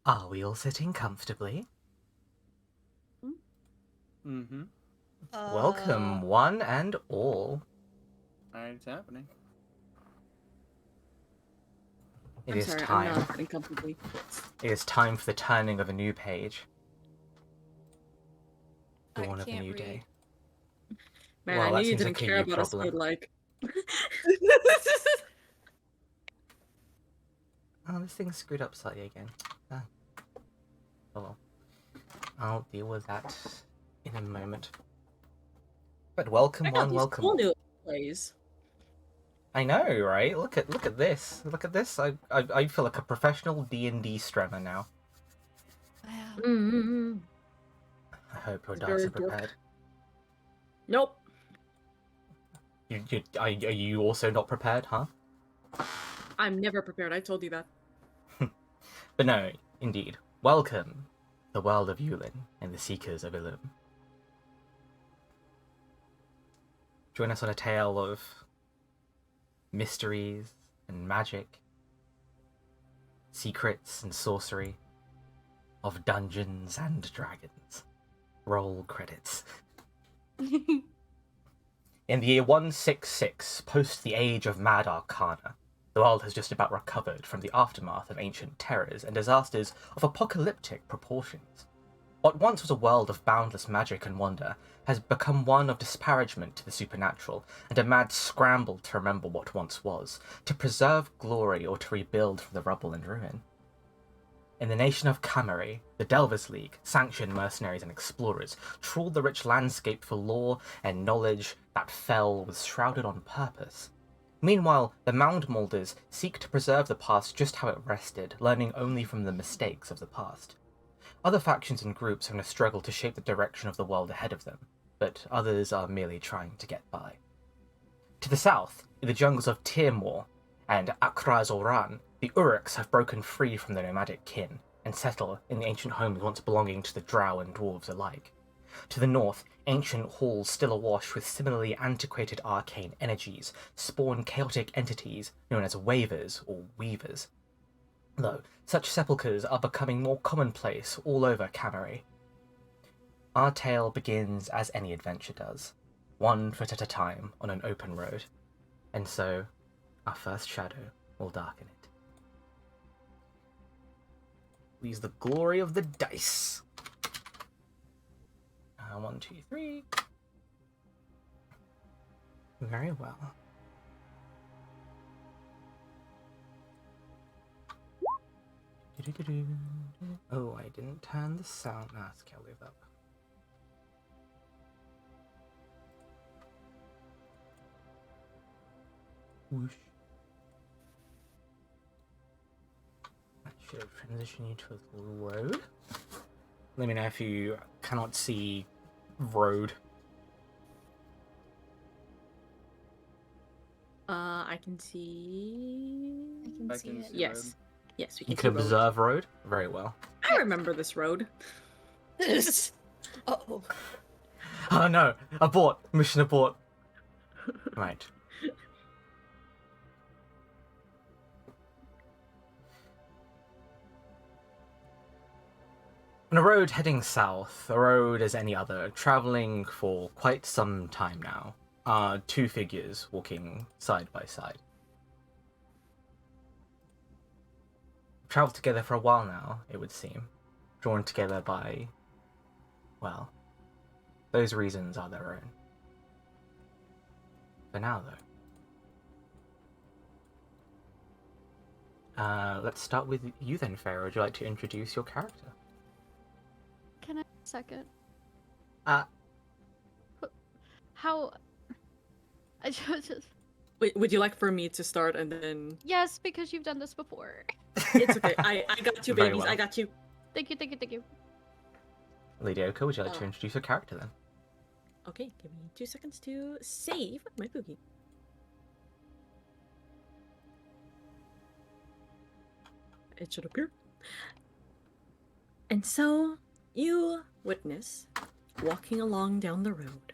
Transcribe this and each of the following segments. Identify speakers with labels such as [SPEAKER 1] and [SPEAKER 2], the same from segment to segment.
[SPEAKER 1] Are we all sitting comfortably?
[SPEAKER 2] Mm-hmm.
[SPEAKER 1] Welcome, one and all.
[SPEAKER 2] It's happening.
[SPEAKER 1] It
[SPEAKER 3] I'm
[SPEAKER 1] is
[SPEAKER 3] sorry, I'm
[SPEAKER 1] time.
[SPEAKER 3] not sitting comfortably.
[SPEAKER 1] It is time for the turning of a new page. Dawn of a
[SPEAKER 4] can't
[SPEAKER 1] new
[SPEAKER 4] read.
[SPEAKER 1] day.
[SPEAKER 3] Man,
[SPEAKER 1] Well,
[SPEAKER 3] I knew
[SPEAKER 1] that
[SPEAKER 3] you
[SPEAKER 1] seems
[SPEAKER 3] didn't
[SPEAKER 1] like a
[SPEAKER 3] care
[SPEAKER 1] you
[SPEAKER 3] about us,
[SPEAKER 1] problem.
[SPEAKER 3] but like...
[SPEAKER 1] Oh, this thing's screwed up slightly again. Ah. Oh well. I'll deal with that in a moment. But welcome,
[SPEAKER 3] Check out
[SPEAKER 1] one,
[SPEAKER 3] these
[SPEAKER 1] welcome
[SPEAKER 3] cool
[SPEAKER 1] all.
[SPEAKER 3] new plays.
[SPEAKER 1] I know, right? Look at this. Look at this. I feel like a professional D&D stremmer now.
[SPEAKER 4] Wow.
[SPEAKER 3] Mm-hmm.
[SPEAKER 1] I hope your
[SPEAKER 3] It's
[SPEAKER 1] dice
[SPEAKER 3] very
[SPEAKER 1] are prepared.
[SPEAKER 3] Nope.
[SPEAKER 1] Are you also not prepared, huh?
[SPEAKER 3] I'm never prepared, I told you that.
[SPEAKER 1] But no, indeed. Welcome, the world of Yulin and the Seekers of Illum. Join us on a tale of mysteries and magic, secrets and sorcery, of dungeons and dragons. Roll credits. In the year 166, post the age of Mad Arcana, the world has just about recovered from the aftermath of ancient terrors and disasters of apocalyptic proportions. What once was a world of boundless magic and wonder has become one of disparagement to the supernatural and a mad scramble to remember what once was, to preserve glory or to rebuild from the rubble and ruin. In the nation of Cameri, the Delvers League, sanctioned mercenaries and explorers, trawled the rich landscape for lore and knowledge that fell was shrouded on purpose. Meanwhile, the Mound Molders seek to preserve the past just how it rested, learning only from the mistakes of the past. Other factions and groups are in a struggle to shape the direction of the world ahead of them, but others are merely trying to get by. To the south, in the jungles of Tirmor and Akraz-Oran, the Uruks have broken free from their nomadic kin and settle in the ancient homes once belonging to the drow and dwarves alike. To the north, ancient halls still awash with similarly antiquated arcane energies spawn chaotic entities known as Wavers or Weavers. Though such sepulchres are becoming more commonplace all over Cameri. Our tale begins as any adventure does, one foot at a time on an open road, and so our first shadow will darken it. Use the glory of the dice. 1, 2, 3. Very well. Oh, I didn't turn the sound mask. I'll leave up. Whoosh. That should have transitioned you to a road. Let me know if you cannot see road.
[SPEAKER 3] I can see...
[SPEAKER 4] I can see it.
[SPEAKER 3] Yes. Yes, we
[SPEAKER 1] You
[SPEAKER 3] can
[SPEAKER 1] can
[SPEAKER 3] see road.
[SPEAKER 1] observe road very well.
[SPEAKER 3] I remember this road.
[SPEAKER 4] Uh-oh.
[SPEAKER 1] Oh no! Abort! Mission abort! Right. On a road heading south, a road as any other, travelling for quite some time now, are two figures walking side by side. Travelled together for a while now, it would seem. Drawn together by, well, those reasons are their own. For now, though. Let's start with you then, Farah. Would you like to introduce your character?
[SPEAKER 5] Can I second?
[SPEAKER 1] Uh,
[SPEAKER 5] How? I just
[SPEAKER 3] Wait, would you like for me to start and then...
[SPEAKER 5] yes, because you've done this before.
[SPEAKER 3] It's okay. I got you,
[SPEAKER 1] Very
[SPEAKER 3] babies.
[SPEAKER 1] well.
[SPEAKER 3] I got you.
[SPEAKER 5] Thank you.
[SPEAKER 1] Lady Oka, would you like to introduce your character then?
[SPEAKER 3] Okay, give me 2 seconds to save my boogie. It should appear. And so you witness, walking along down the road,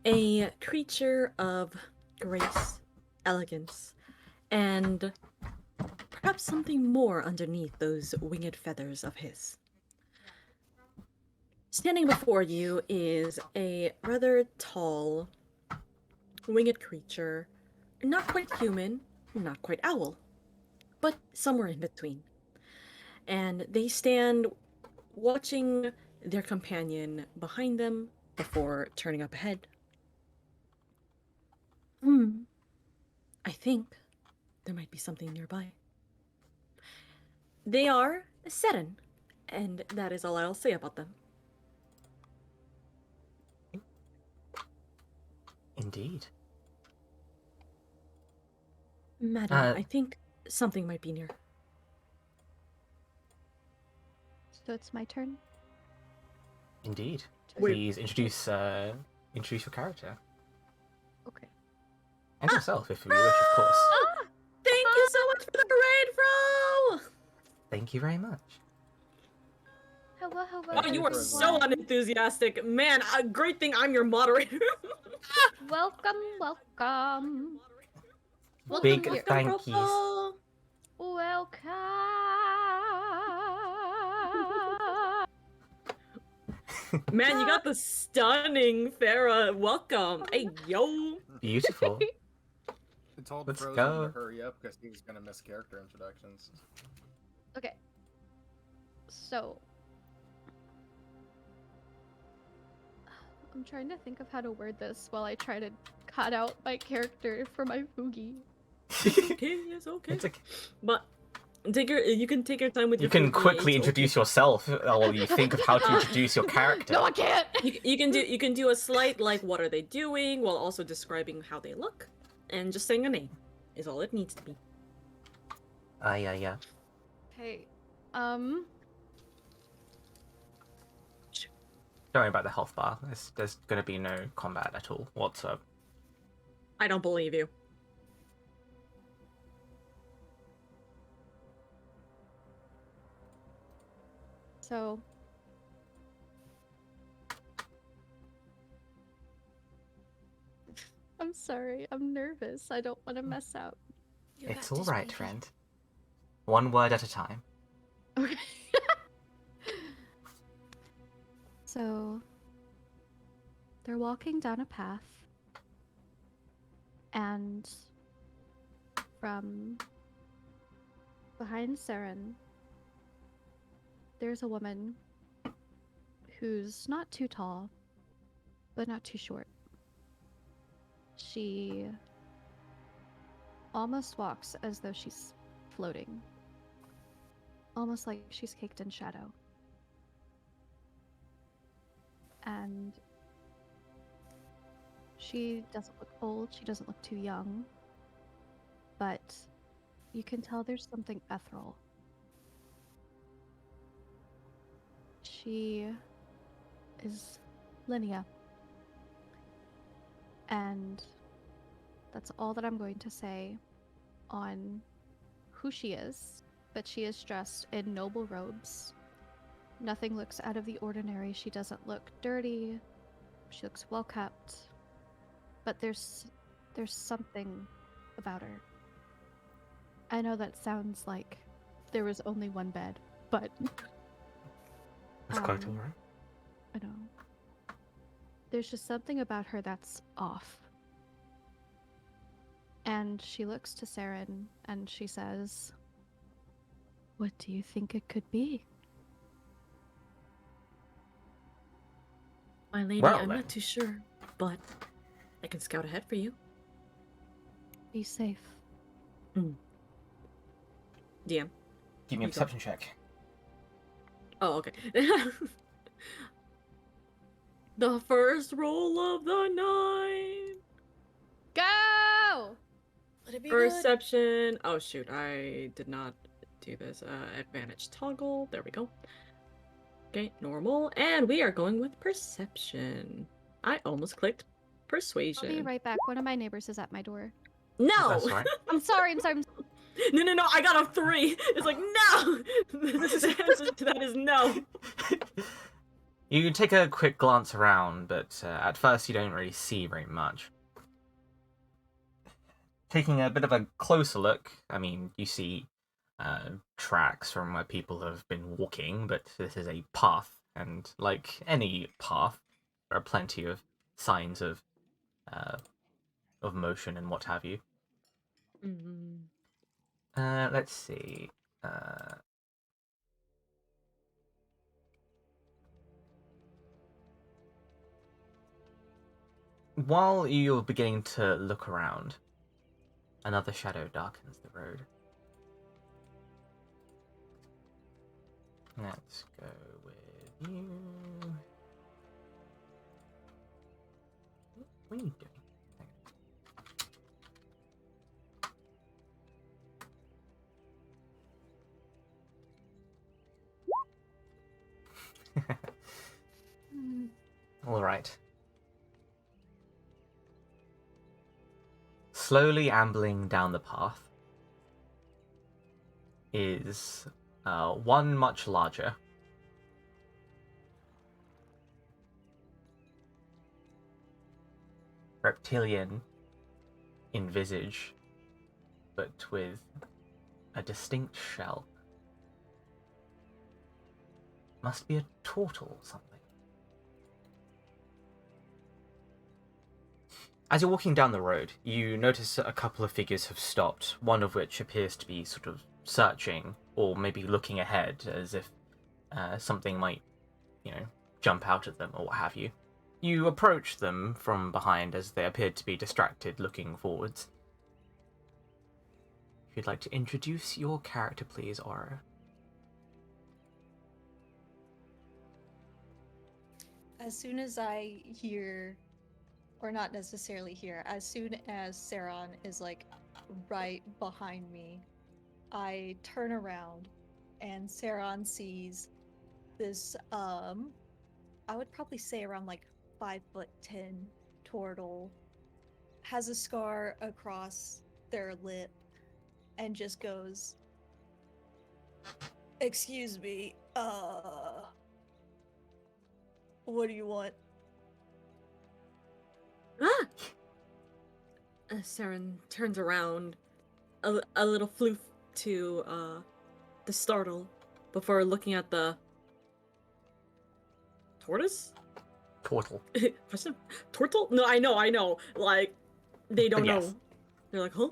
[SPEAKER 3] a creature of grace, elegance, and perhaps something more underneath those winged feathers of his. Standing before you is a rather tall, winged creature, not quite human, not quite owl, but somewhere in between. And they stand watching their companion behind them before turning up ahead. I think there might be something nearby. They are Seren, and that is all I'll say about them.
[SPEAKER 1] Indeed.
[SPEAKER 3] Madam, I think something might be near.
[SPEAKER 5] So it's my turn.
[SPEAKER 1] Indeed.
[SPEAKER 3] Wait.
[SPEAKER 1] Please introduce your character.
[SPEAKER 5] Okay.
[SPEAKER 1] And yourself, if you wish, of course.
[SPEAKER 3] Thank you so much for the raid, bro!
[SPEAKER 1] Thank you very much.
[SPEAKER 5] Hello, hello.
[SPEAKER 3] Oh, you are
[SPEAKER 2] everyone.
[SPEAKER 3] so unenthusiastic. Man, a great thing I'm your moderator.
[SPEAKER 5] Welcome, welcome.
[SPEAKER 1] Big
[SPEAKER 5] here.
[SPEAKER 1] thank yous.
[SPEAKER 3] Bro.
[SPEAKER 5] Welcome.
[SPEAKER 3] Man, you got the stunning Farah. Welcome. Hey, yo.
[SPEAKER 1] Beautiful.
[SPEAKER 2] I told
[SPEAKER 1] Let's
[SPEAKER 2] Frozen
[SPEAKER 1] go.
[SPEAKER 2] to hurry up because he was gonna miss character introductions.
[SPEAKER 5] Okay. So. I'm trying to think of how to word this while I try to cut out my character for my Fugi.
[SPEAKER 3] Okay, yes, okay.
[SPEAKER 1] It's okay.
[SPEAKER 3] But you can take your time with
[SPEAKER 1] You
[SPEAKER 3] your
[SPEAKER 1] can
[SPEAKER 3] food,
[SPEAKER 1] quickly
[SPEAKER 3] it's
[SPEAKER 1] introduce yourself while you think of how to introduce your character.
[SPEAKER 5] No, I can't.
[SPEAKER 3] okay. You can do a slight like what are they doing while also describing how they look, and just saying a name is all it needs to be.
[SPEAKER 1] Yeah.
[SPEAKER 5] Okay.
[SPEAKER 1] Don't worry about the health bar. There's going to be no combat at all whatsoever.
[SPEAKER 3] I don't believe you.
[SPEAKER 5] So. I'm sorry. I'm nervous. I don't want to mess up.
[SPEAKER 4] You
[SPEAKER 1] It's
[SPEAKER 4] got
[SPEAKER 1] all
[SPEAKER 4] this,
[SPEAKER 1] right,
[SPEAKER 4] baby.
[SPEAKER 1] friend. One word at a time.
[SPEAKER 5] Okay. So, they're walking down a path, and from behind Seren, there's a woman who's not too tall, but not too short. She almost walks as though she's floating, almost like she's caked in shadow. And she doesn't look old, she doesn't look too young, but you can tell there's something ethereal. She is Linnea. And that's all that I'm going to say on who she is, but she is dressed in noble robes. Nothing looks out of the ordinary. She doesn't look dirty. She looks well kept. But there's something about her. I know that sounds like there was only one bed, but
[SPEAKER 1] That's quite all right.
[SPEAKER 5] I know. There's just something about her that's off. And she looks to Seren and she says, "What do you think it could be?"
[SPEAKER 3] My lady,
[SPEAKER 1] Well,
[SPEAKER 3] I'm
[SPEAKER 1] then.
[SPEAKER 3] not too sure, but I can scout ahead for you.
[SPEAKER 5] Be safe.
[SPEAKER 3] DM.
[SPEAKER 1] Give me a
[SPEAKER 3] You go.
[SPEAKER 1] perception check.
[SPEAKER 3] Oh, okay. The first roll of the night.
[SPEAKER 5] Go!
[SPEAKER 4] Let it be good.
[SPEAKER 3] Perception. Oh shoot, I did not do this. Advantage toggle. There we go. Okay, normal. And we are going with perception. I almost clicked persuasion.
[SPEAKER 5] I'll be right back. One of my neighbors is at my door.
[SPEAKER 3] No!
[SPEAKER 1] That's all right.
[SPEAKER 5] I'm sorry.
[SPEAKER 3] No, I got a 3. It's like, no! The answer to that is no.
[SPEAKER 1] You take a quick glance around, but at first you don't really see very much. Taking a bit of a closer look, I mean, you see tracks from where people have been walking, but this is a path, and like any path, there are plenty of signs of motion and what have you.
[SPEAKER 3] Mm-hmm.
[SPEAKER 1] Let's see. Uh, while you're beginning to look around, another shadow darkens the road. Let's go with you. What are you doing?
[SPEAKER 5] Mm,
[SPEAKER 1] All right. Slowly ambling down the path is one much larger, reptilian in visage, but with a distinct shell. Must be a turtle or something. As you're walking down the road, you notice a couple of figures have stopped, one of which appears to be sort of searching, or maybe looking ahead, as if something might, jump out at them, or what have you. You approach them from behind as they appeared to be distracted, looking forwards. If you'd like to introduce your character, please, Aura.
[SPEAKER 4] As soon as I hear, or not necessarily hear, as soon as Saron is like right behind me, I turn around and Saron sees this I would probably say around like 5'10" turtle, has a scar across their lip, and just goes, "Excuse me, what do you want?"
[SPEAKER 3] Ah! Saren turns around, a little floof to the startle before looking at the tortoise.
[SPEAKER 1] Turtle.
[SPEAKER 3] Question? Turtle? No, I know. Like, they don't
[SPEAKER 1] Yes.
[SPEAKER 3] know. They're like, huh?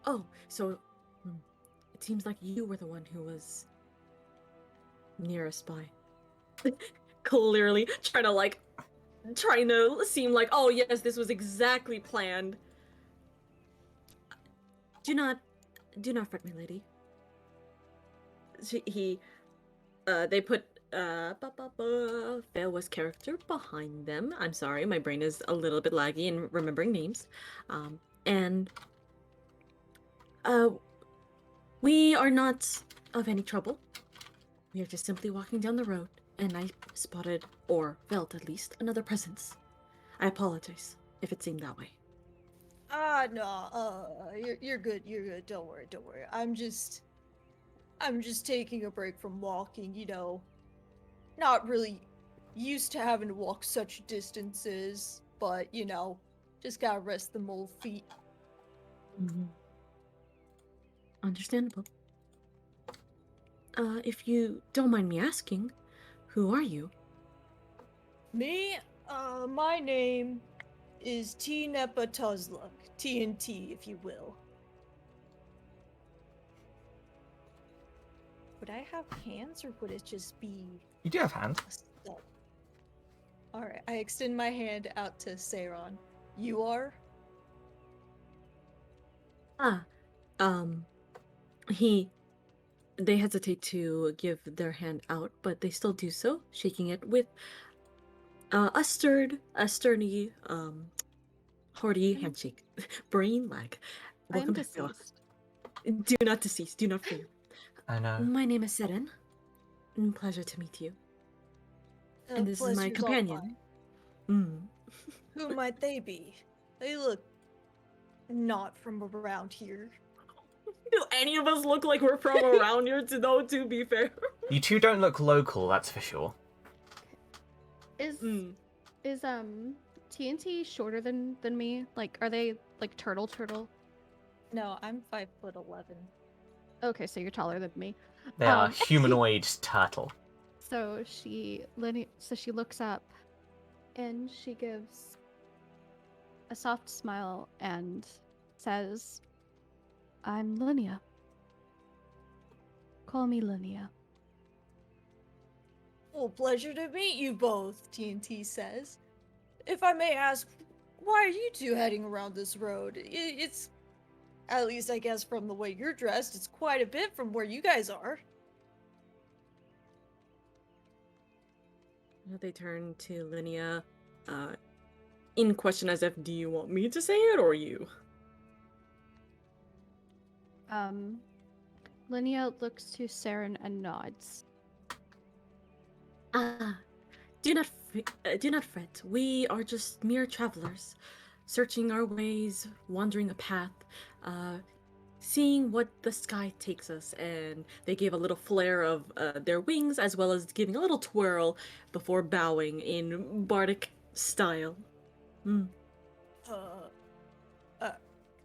[SPEAKER 3] Oh, so it seems like you were the one who was near a spy. Clearly trying to seem like, oh yes, this was exactly planned. Do not fret, my lady. They put Failwa's character behind them. I'm sorry, my brain is a little bit laggy in remembering names. And we are not of any trouble. We are just simply walking down the road, and I spotted, or felt at least, another presence. I apologize if it seemed that way.
[SPEAKER 4] No, you're good, don't worry. I'm just taking a break from walking, not really used to having to walk such distances, but, just gotta rest them old feet.
[SPEAKER 3] Mm-hmm. Understandable. If you don't mind me asking, who are you?
[SPEAKER 4] Me? My name is T. Nepa Tuzluk. TNT, if you will. Would I have hands, or would it just be
[SPEAKER 1] You do have hands.
[SPEAKER 4] a stub? Alright, I extend my hand out to Saron. You are?
[SPEAKER 3] They hesitate to give their hand out, but they still do so, shaking it with a sturdy, hearty handshake. Brain lag.
[SPEAKER 5] I'm
[SPEAKER 3] Welcome back, Bella.
[SPEAKER 5] deceased.
[SPEAKER 3] Do not decease, do not fear.
[SPEAKER 1] I know.
[SPEAKER 3] My name is Seren. Pleasure to meet you. And this is my
[SPEAKER 4] Pleasure's all
[SPEAKER 3] companion.
[SPEAKER 4] mine. Who might they be? They look not from around here.
[SPEAKER 3] Do any of us look like we're from around here, to be fair?
[SPEAKER 1] You two don't look local, that's for sure.
[SPEAKER 5] Is TNT shorter than me? Like, are they like turtle?
[SPEAKER 4] No, I'm 5'11".
[SPEAKER 5] Okay, so you're taller than me.
[SPEAKER 1] They are
[SPEAKER 5] Um,
[SPEAKER 1] humanoid turtle.
[SPEAKER 5] So she looks up and she gives a soft smile and says, "I'm Linnea. Call me Linnea."
[SPEAKER 4] Well, pleasure to meet you both, TNT says. If I may ask, why are you two heading around this road? It's, at least I guess from the way you're dressed, it's quite a bit from where you guys are.
[SPEAKER 3] They turn to Linnea, in question as if, do you want me to say it or you?
[SPEAKER 5] Linnea looks to Saren and nods.
[SPEAKER 3] Do not fret. We are just mere travelers, searching our ways, wandering a path, seeing what the sky takes us. And they gave a little flare of their wings, as well as giving a little twirl before bowing in bardic style.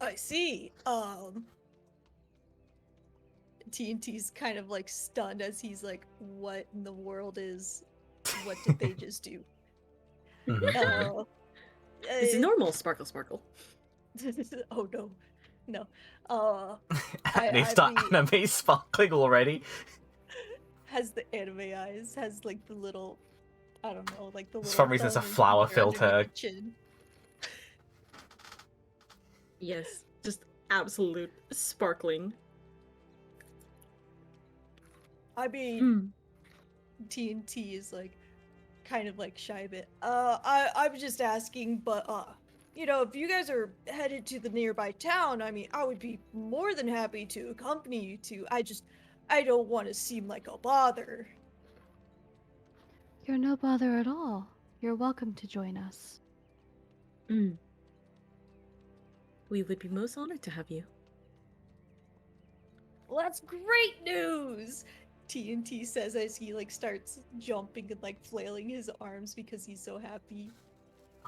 [SPEAKER 4] I see. TNT's kind of like stunned as he's like, what in the world what did they just do?
[SPEAKER 1] Mhm.
[SPEAKER 3] It's normal, sparkle, sparkle.
[SPEAKER 4] Oh no. No.
[SPEAKER 1] They start anime sparkling already.
[SPEAKER 4] Has the anime eyes, has like the little, I don't know, like the little.
[SPEAKER 1] For some reason, it's a
[SPEAKER 4] bone
[SPEAKER 1] flower
[SPEAKER 4] here underneath
[SPEAKER 1] filter.
[SPEAKER 4] the chin.
[SPEAKER 3] Yes, just absolute sparkling.
[SPEAKER 4] I mean, TNT is like kind of like shy a bit. I was just asking, but if you guys are headed to the nearby town, I mean, I would be more than happy to accompany you to. I don't want to seem like a bother.
[SPEAKER 5] You're no bother at all. You're welcome to join us.
[SPEAKER 3] We would be most honored to have you.
[SPEAKER 4] Well, that's great news! TNT says as he like starts jumping and like flailing his arms because he's so happy.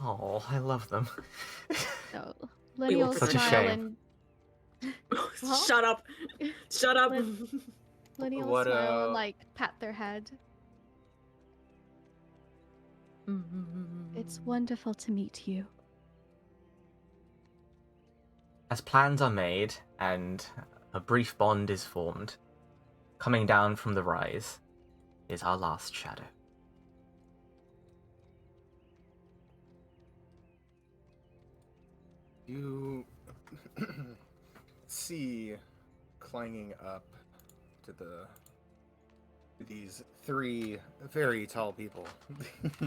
[SPEAKER 1] Oh, I love them.
[SPEAKER 5] So
[SPEAKER 3] We
[SPEAKER 5] Linnea
[SPEAKER 3] will
[SPEAKER 5] will
[SPEAKER 1] Such a
[SPEAKER 5] smile
[SPEAKER 1] shame.
[SPEAKER 5] and
[SPEAKER 3] Shut up! Shut up!
[SPEAKER 5] Linnea will
[SPEAKER 2] What,
[SPEAKER 5] smile and like pat their head. It's wonderful to meet you.
[SPEAKER 1] As plans are made and a brief bond is formed, coming down from the rise is our last shadow.
[SPEAKER 2] You see clanging up to these three very tall people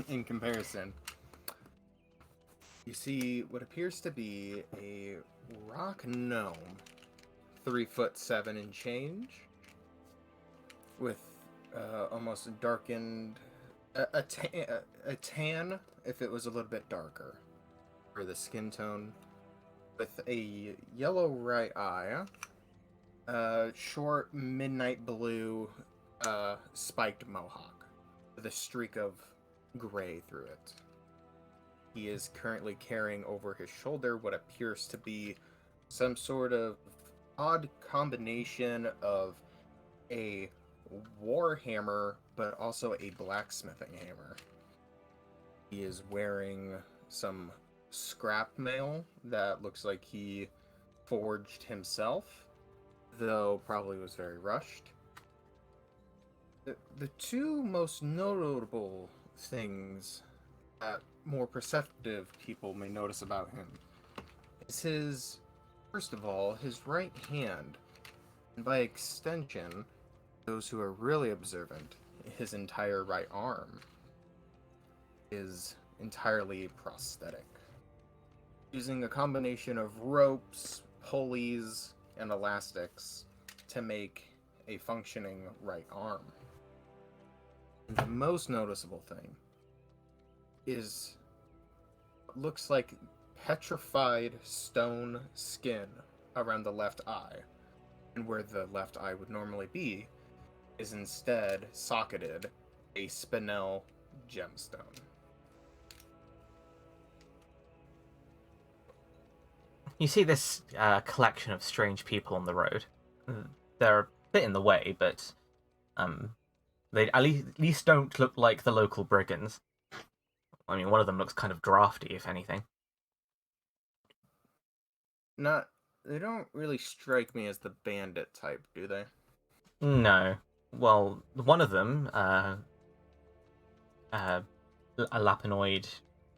[SPEAKER 2] in comparison. You see what appears to be a rock gnome, 3'7" and change, with almost darkened a tan if it was a little bit darker for the skin tone, with a yellow right eye, short midnight blue spiked mohawk with a streak of gray through it. He is currently carrying over his shoulder what appears to be some sort of odd combination of a war hammer, but also a blacksmithing hammer. He is wearing some scrap mail that looks like he forged himself, though probably was very rushed. The two most notable things that more perceptive people may notice about him is first of all, his right hand, and by extension, those who are really observant, his entire right arm is entirely prosthetic, using a combination of ropes, pulleys, and elastics to make a functioning right arm. And the most noticeable thing is what looks like petrified stone skin around the left eye, and where the left eye would normally be is instead socketed a spinel gemstone.
[SPEAKER 1] You see this collection of strange people on the road. They're a bit in the way, but they at least don't look like the local brigands. I mean, one of them looks kind of drafty, if anything.
[SPEAKER 2] They don't really strike me as the bandit type, do they?
[SPEAKER 1] No. Well, one of them, a lapinoid,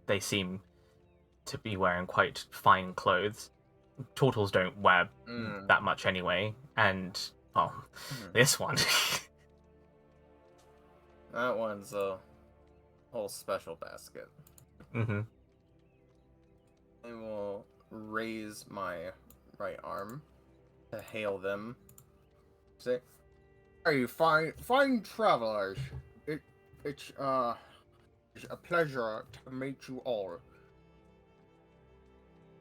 [SPEAKER 1] they seem to be wearing quite fine clothes. Turtles don't wear that much anyway, and, well, this one.
[SPEAKER 2] That one's a whole special basket.
[SPEAKER 1] Mm-hmm.
[SPEAKER 2] I will raise my right arm to hail them. Say, "Hey, fine travelers. It's a pleasure to meet you all.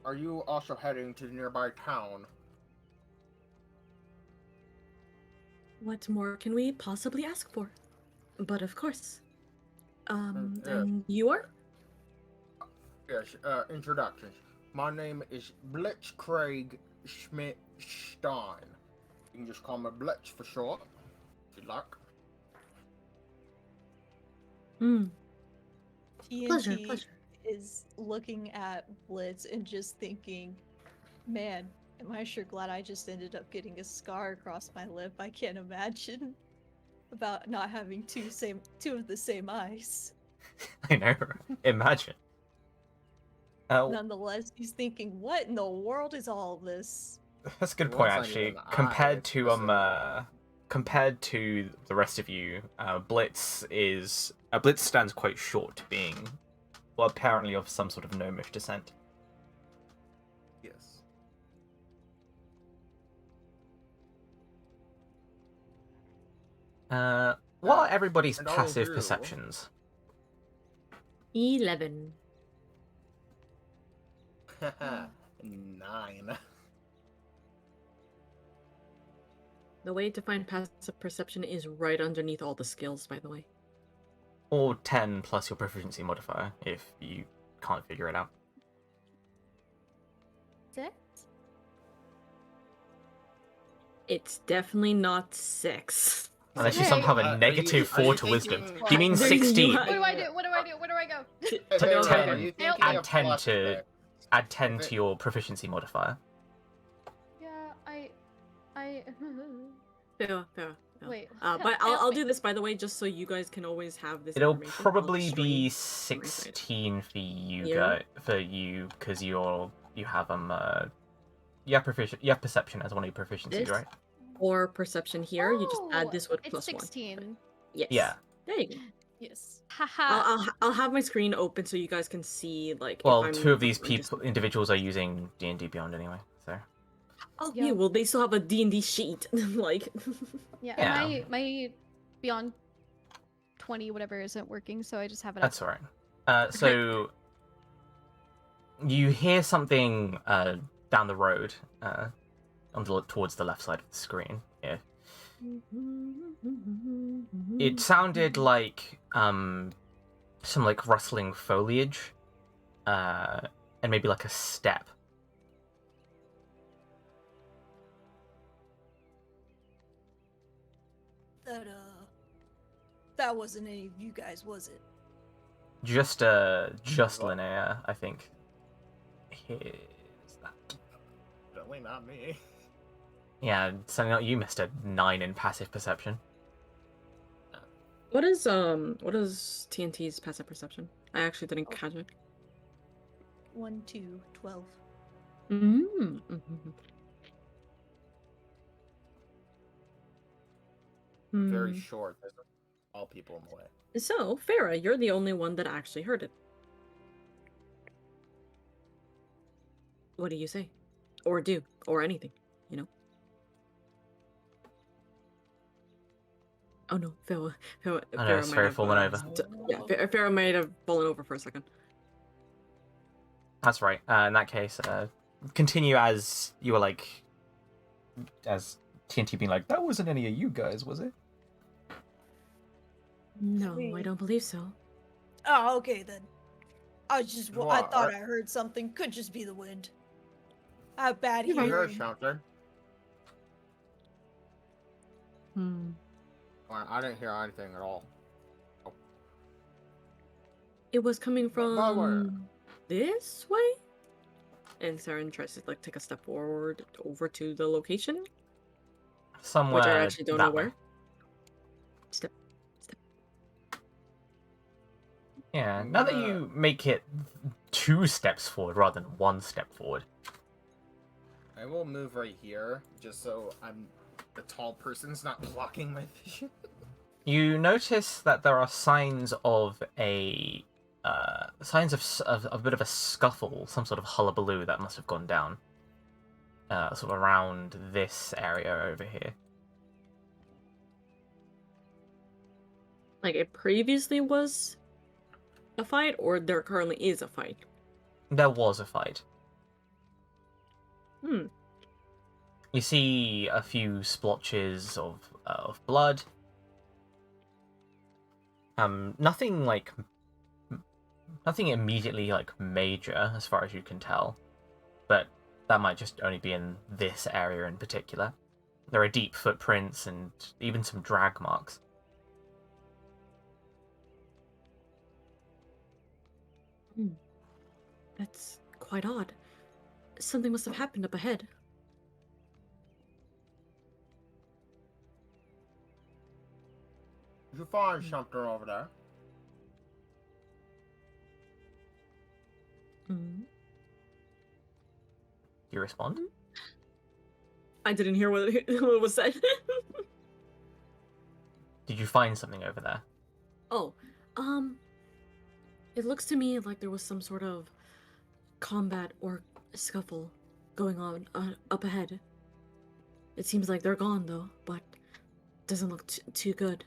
[SPEAKER 2] Are you also heading to the nearby town?"
[SPEAKER 3] What more can we possibly ask for? But of course.
[SPEAKER 2] Yes.
[SPEAKER 3] And you are?
[SPEAKER 2] Yes, introductions. My name is Blitzkrieg Schmidt Stein. You can just call me Blitz for short, if you'd like.
[SPEAKER 3] Pleasure,
[SPEAKER 4] TNT
[SPEAKER 3] pleasure.
[SPEAKER 4] is looking at Blitz and just thinking, man, am I sure glad I just ended up getting a scar across my lip. I can't imagine about not having two of the same eyes.
[SPEAKER 1] I know. Imagine.
[SPEAKER 4] Nonetheless, he's thinking, what in the world is all this?
[SPEAKER 1] That's a good
[SPEAKER 2] It
[SPEAKER 1] point,
[SPEAKER 2] wasn't
[SPEAKER 1] actually.
[SPEAKER 2] even I,
[SPEAKER 1] Compared
[SPEAKER 2] it's
[SPEAKER 1] to
[SPEAKER 2] just a-
[SPEAKER 1] compared to the rest of you, Blitz stands quite short, being, well, apparently of some sort of gnomish descent.
[SPEAKER 2] Yes.
[SPEAKER 1] What are everybody's
[SPEAKER 2] and all
[SPEAKER 1] passive
[SPEAKER 2] grew.
[SPEAKER 1] perceptions?
[SPEAKER 3] 11.
[SPEAKER 2] 9.
[SPEAKER 3] The way to find passive perception is right underneath all the skills, by the way.
[SPEAKER 1] Or 10 plus your proficiency modifier, if you can't figure it out.
[SPEAKER 5] 6?
[SPEAKER 3] It's definitely not 6.
[SPEAKER 1] Unless you
[SPEAKER 5] Hey.
[SPEAKER 1] somehow have a
[SPEAKER 2] Are
[SPEAKER 1] negative
[SPEAKER 2] you
[SPEAKER 1] 4 to wisdom.
[SPEAKER 2] thinking-
[SPEAKER 1] Do you mean
[SPEAKER 3] There you
[SPEAKER 1] 16?
[SPEAKER 3] have-
[SPEAKER 5] What do I do? What do I do? Where do I go?
[SPEAKER 2] Hey,
[SPEAKER 3] Okay.
[SPEAKER 2] Ron, are you thinking
[SPEAKER 5] Add
[SPEAKER 2] of
[SPEAKER 1] 10
[SPEAKER 2] plus
[SPEAKER 1] to-
[SPEAKER 2] six?
[SPEAKER 1] Add 10 to your proficiency modifier.
[SPEAKER 5] Yeah, I.
[SPEAKER 3] Fair.
[SPEAKER 5] Wait.
[SPEAKER 3] But I'll do this, by the way, just so you guys can always have this
[SPEAKER 1] It'll
[SPEAKER 3] information. I'll
[SPEAKER 1] probably be
[SPEAKER 3] stream from my side.
[SPEAKER 1] 16 for you,
[SPEAKER 3] Yeah.
[SPEAKER 1] because you have you have perception as one of your proficiencies,
[SPEAKER 3] This?
[SPEAKER 1] right?
[SPEAKER 3] Or perception here, you just add this with
[SPEAKER 5] It's
[SPEAKER 3] plus
[SPEAKER 5] 16.
[SPEAKER 3] 1. Yes.
[SPEAKER 1] Yeah.
[SPEAKER 3] There you go.
[SPEAKER 4] Yes.
[SPEAKER 5] Haha.
[SPEAKER 3] I'll have my screen open so you guys can see, like, if
[SPEAKER 1] Well,
[SPEAKER 3] I'm
[SPEAKER 1] 2 of these
[SPEAKER 3] just-
[SPEAKER 1] individuals are using D&D Beyond anyway, so.
[SPEAKER 3] Oh,
[SPEAKER 5] Yeah.
[SPEAKER 3] yeah, well, they still have a D&D sheet. Like,
[SPEAKER 5] Yeah,
[SPEAKER 1] Yeah.
[SPEAKER 5] and my Beyond 20 whatever isn't working, so I just have it
[SPEAKER 1] That's alright. So you hear something down the road, towards the left side of the screen. Yeah. It sounded like some like rustling foliage, and maybe like a step.
[SPEAKER 4] That wasn't any of you guys, was it?
[SPEAKER 1] Just Linnea, I think. Here's that.
[SPEAKER 2] Definitely not me.
[SPEAKER 1] Yeah, something like you missed a 9 in passive perception.
[SPEAKER 3] what is TNT's passive perception? I actually didn't catch it.
[SPEAKER 4] 1, 2, 12.
[SPEAKER 2] Very short. There's all people in the way.
[SPEAKER 3] So, Farah, you're the only one that actually heard it. What do you say? Or do? Or anything, you know? Oh no, Farah
[SPEAKER 1] Oh no,
[SPEAKER 3] Farah
[SPEAKER 1] it's
[SPEAKER 3] might
[SPEAKER 1] very
[SPEAKER 3] have,
[SPEAKER 1] fallen over.
[SPEAKER 3] Yeah, Farah might have fallen over for a second.
[SPEAKER 1] That's right. In that case, continue as you were like, as TNT being like, that wasn't any of you guys, was it?
[SPEAKER 3] No, I
[SPEAKER 4] Sweet.
[SPEAKER 3] don't believe so.
[SPEAKER 4] Oh, okay then. I
[SPEAKER 2] What?
[SPEAKER 4] thought I heard something. Could just be the wind. I have bad
[SPEAKER 3] You're right.
[SPEAKER 2] You heard
[SPEAKER 4] hearing.
[SPEAKER 2] something. Well, I didn't hear anything at all.
[SPEAKER 3] It was coming
[SPEAKER 2] By the way,
[SPEAKER 3] from this way? And Saren tries to like take a step forward over to the location,
[SPEAKER 1] Somewhere
[SPEAKER 3] which I actually don't know
[SPEAKER 1] that way.
[SPEAKER 3] where. Step.
[SPEAKER 1] Yeah, now that
[SPEAKER 2] Uh,
[SPEAKER 1] you make it 2 steps forward rather than 1 step forward.
[SPEAKER 2] I will move right here, just so the tall person's not blocking my vision.
[SPEAKER 1] You notice that there are signs of a a bit of a scuffle, some sort of hullabaloo that must have gone down, sort of around this area over here.
[SPEAKER 3] Like it previously was a fight, or there currently is a fight?
[SPEAKER 1] There was a fight.
[SPEAKER 3] Hmm.
[SPEAKER 1] You see a few splotches of blood. Nothing immediately like major as far as you can tell, but that might just only be in this area in particular. There are deep footprints and even some drag marks.
[SPEAKER 3] That's quite odd. Something must have happened up ahead.
[SPEAKER 2] Did you find something over there?
[SPEAKER 3] Hmm.
[SPEAKER 1] Do you respond?
[SPEAKER 3] I didn't hear what what was said.
[SPEAKER 1] Did you find something over there?
[SPEAKER 3] Oh, it looks to me like there was some sort of combat or scuffle going on up ahead. It seems like they're gone though, but doesn't look too good.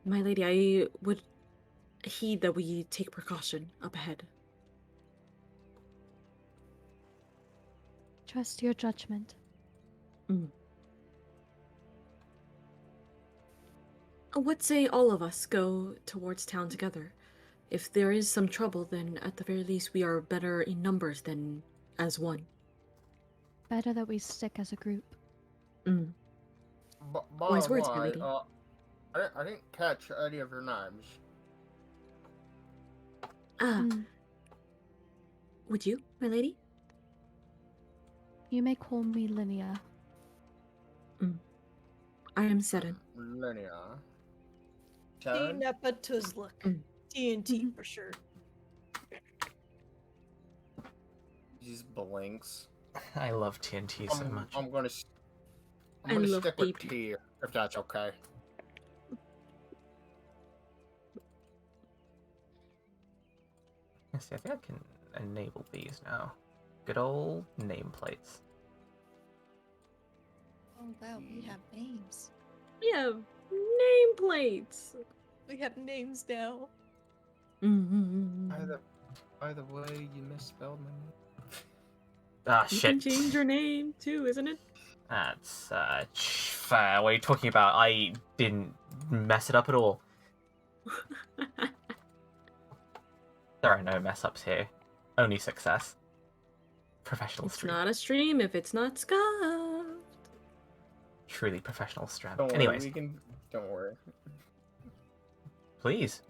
[SPEAKER 3] My lady, I would heed that we take precaution up ahead.
[SPEAKER 5] Trust your judgment.
[SPEAKER 3] What say all of us go towards town together? If there is some trouble, then at the very least we are better in numbers than as one.
[SPEAKER 5] Better that we stick as a group.
[SPEAKER 2] By
[SPEAKER 3] Wise
[SPEAKER 2] the
[SPEAKER 3] words, my
[SPEAKER 2] way,
[SPEAKER 3] lady.
[SPEAKER 2] I didn't catch any of your names.
[SPEAKER 3] Would you, my lady?
[SPEAKER 5] You may call me Linnea.
[SPEAKER 3] I am Seren.
[SPEAKER 2] Linnea.
[SPEAKER 4] T
[SPEAKER 2] Sharon?
[SPEAKER 4] Nepatuzluk. TNT for sure.
[SPEAKER 2] He just blinks.
[SPEAKER 1] I love TNT so much.
[SPEAKER 2] I'm gonna
[SPEAKER 3] I love
[SPEAKER 2] stick with
[SPEAKER 3] PP.
[SPEAKER 2] T, if that's okay.
[SPEAKER 1] Let's see, I think I can enable these now. Good old nameplates.
[SPEAKER 4] Oh wow, we have names.
[SPEAKER 3] We have nameplates.
[SPEAKER 4] We have names now.
[SPEAKER 2] By the way, you misspelled my name.
[SPEAKER 1] Ah,
[SPEAKER 3] You
[SPEAKER 1] shit.
[SPEAKER 3] can change your name too, isn't it?
[SPEAKER 1] That's, fair. What are you talking about? I didn't mess it up at all. There are no mess-ups here. Only success. Professional
[SPEAKER 3] It's
[SPEAKER 1] stream.
[SPEAKER 3] not a stream if it's not scuffed.
[SPEAKER 1] Truly professional stream.
[SPEAKER 2] Don't worry,
[SPEAKER 1] Anyways,
[SPEAKER 2] we can. Don't worry.
[SPEAKER 1] please,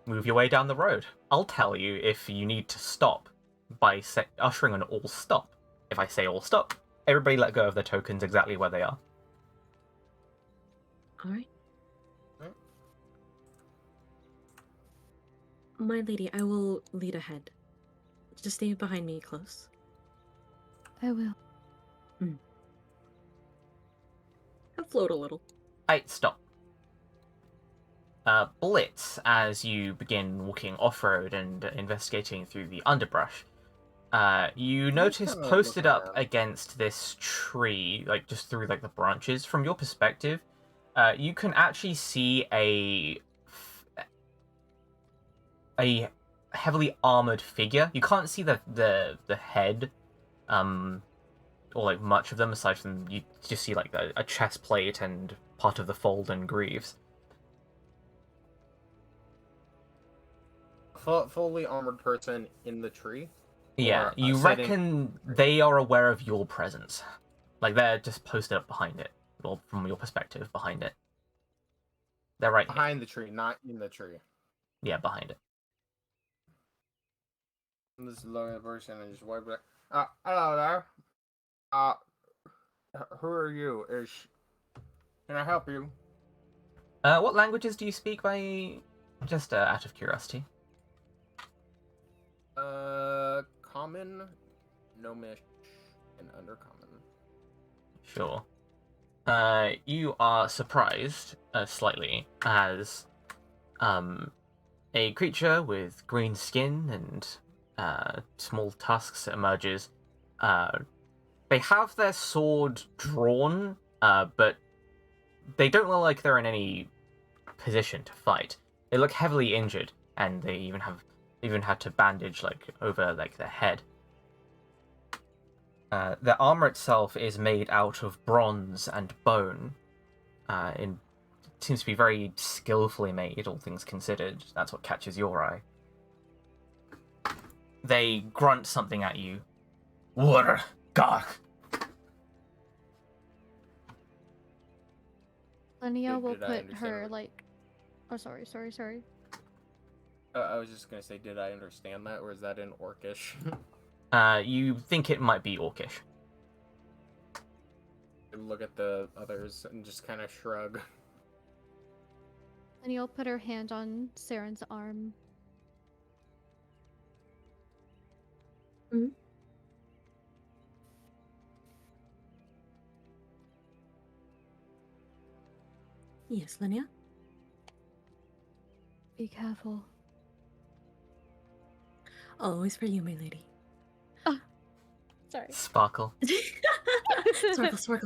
[SPEAKER 1] move your way down the road. I'll tell you if you need to stop by ushering an all stop. If I say all stop, everybody let go of their tokens exactly where they are.
[SPEAKER 3] All right.
[SPEAKER 2] Right.
[SPEAKER 3] My lady, I will lead ahead. Just stay behind me close.
[SPEAKER 5] I will.
[SPEAKER 3] I'll float a little.
[SPEAKER 1] Stop. Blitz, as you begin walking off-road and investigating through the underbrush, you notice
[SPEAKER 2] kinda
[SPEAKER 1] posted
[SPEAKER 2] looking
[SPEAKER 1] up
[SPEAKER 2] around.
[SPEAKER 1] against this tree, like just through like the branches, from your perspective, you can actually see a heavily armored figure. You can't see the head, or like much of them aside from you just see like a chest plate and part of the fold and greaves.
[SPEAKER 2] Fully armored person in the tree.
[SPEAKER 1] Yeah,
[SPEAKER 2] Or,
[SPEAKER 1] you
[SPEAKER 2] setting-
[SPEAKER 1] reckon they are aware of your presence. Like, they're just posted up behind it. Well, from your perspective, behind it. They're right here.
[SPEAKER 2] behind the tree, not in the tree.
[SPEAKER 1] Yeah, behind it.
[SPEAKER 2] This low person and just wipe it. Hello there. Who are you? Can I help you?
[SPEAKER 1] What languages do you speak by... Just out of curiosity.
[SPEAKER 2] Common, Gnomish, and Undercommon.
[SPEAKER 1] Sure. You are surprised, slightly, as, a creature with green skin and, small tusks emerges. They have their sword drawn, but they don't look like they're in any position to fight. They look heavily injured, and they even had to bandage over their head. Their armor itself is made out of bronze and bone. It seems to be very skillfully made, all things considered. That's what catches your eye. They grunt something at you. Water, God.
[SPEAKER 5] Linnea will
[SPEAKER 2] Did I
[SPEAKER 5] put
[SPEAKER 2] understand
[SPEAKER 5] her
[SPEAKER 2] it?
[SPEAKER 5] Oh, sorry.
[SPEAKER 2] I was just gonna say, did I understand that, or is that in Orcish?
[SPEAKER 1] You think it might be orcish.
[SPEAKER 2] Look at the others and just kind of shrug.
[SPEAKER 5] Linnea will put her hand on Saren's arm.
[SPEAKER 3] Yes, Linnea?
[SPEAKER 5] Be careful.
[SPEAKER 3] Always for you, my lady.
[SPEAKER 5] Sorry.
[SPEAKER 1] Sparkle.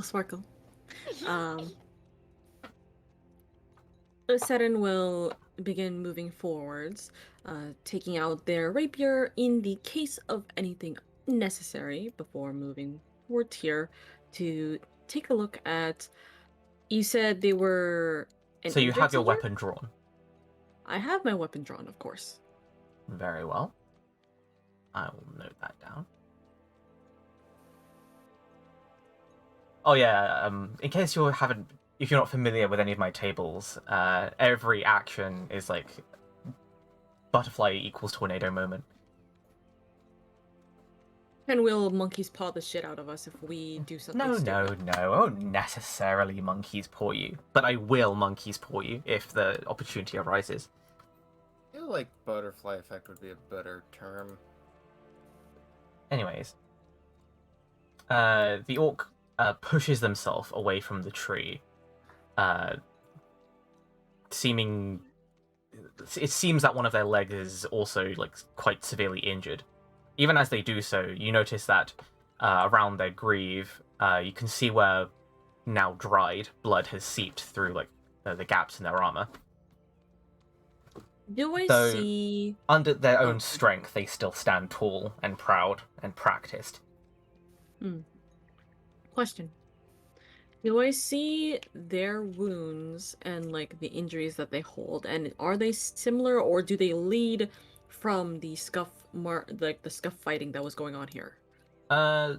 [SPEAKER 3] Sparkle. Seren will begin moving forwards, taking out their rapier in the case of anything necessary before moving towards here to take a look at. You said they were.
[SPEAKER 1] So you
[SPEAKER 3] injured
[SPEAKER 1] have your
[SPEAKER 3] soldier?
[SPEAKER 1] weapon drawn.
[SPEAKER 3] I have my weapon drawn, of course.
[SPEAKER 1] Very well. I will note that down. Oh yeah, in case if you're not familiar with any of my tables, every action is like butterfly equals tornado moment.
[SPEAKER 3] And will monkeys paw the shit out of us if we do something
[SPEAKER 1] No,
[SPEAKER 3] stupid?
[SPEAKER 1] I won't necessarily monkeys paw you, but I will monkeys paw you if the opportunity arises.
[SPEAKER 2] I feel like butterfly effect would be a better term.
[SPEAKER 1] Anyways, the orc pushes themselves away from the tree, it seems that one of their legs is also quite severely injured. Even as they do so, you notice that around their greave, you can see where now dried blood has seeped through the gaps in their armor.
[SPEAKER 3] Do I
[SPEAKER 1] So,
[SPEAKER 3] see?
[SPEAKER 1] Under their
[SPEAKER 3] Oh.
[SPEAKER 1] own strength, they still stand tall and proud and practiced.
[SPEAKER 3] Question. Do I see their wounds and the injuries that they hold, and are they similar, or do they lead from the the scuff fighting that was going on here?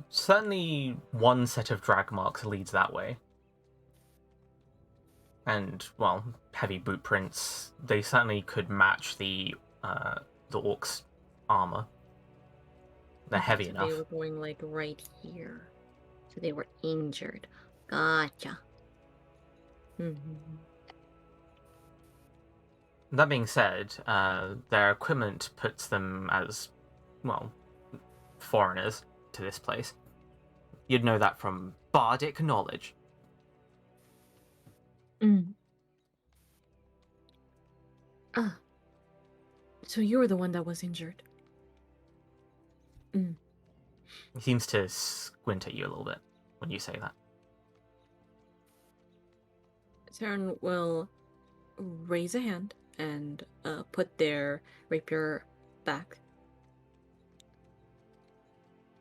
[SPEAKER 1] Certainly one set of drag marks leads that way. And, well, heavy boot prints, they certainly could match the orc's armor. They're heavy
[SPEAKER 3] So
[SPEAKER 1] enough.
[SPEAKER 3] they were going right here. So they were injured. Gotcha.
[SPEAKER 1] That being said, their equipment puts them as, well, foreigners to this place. You'd know that from bardic knowledge.
[SPEAKER 3] Ah. So you were the one that was injured.
[SPEAKER 1] He seems to squint at you a little bit when you say that.
[SPEAKER 3] Saren will raise a hand and put their rapier back.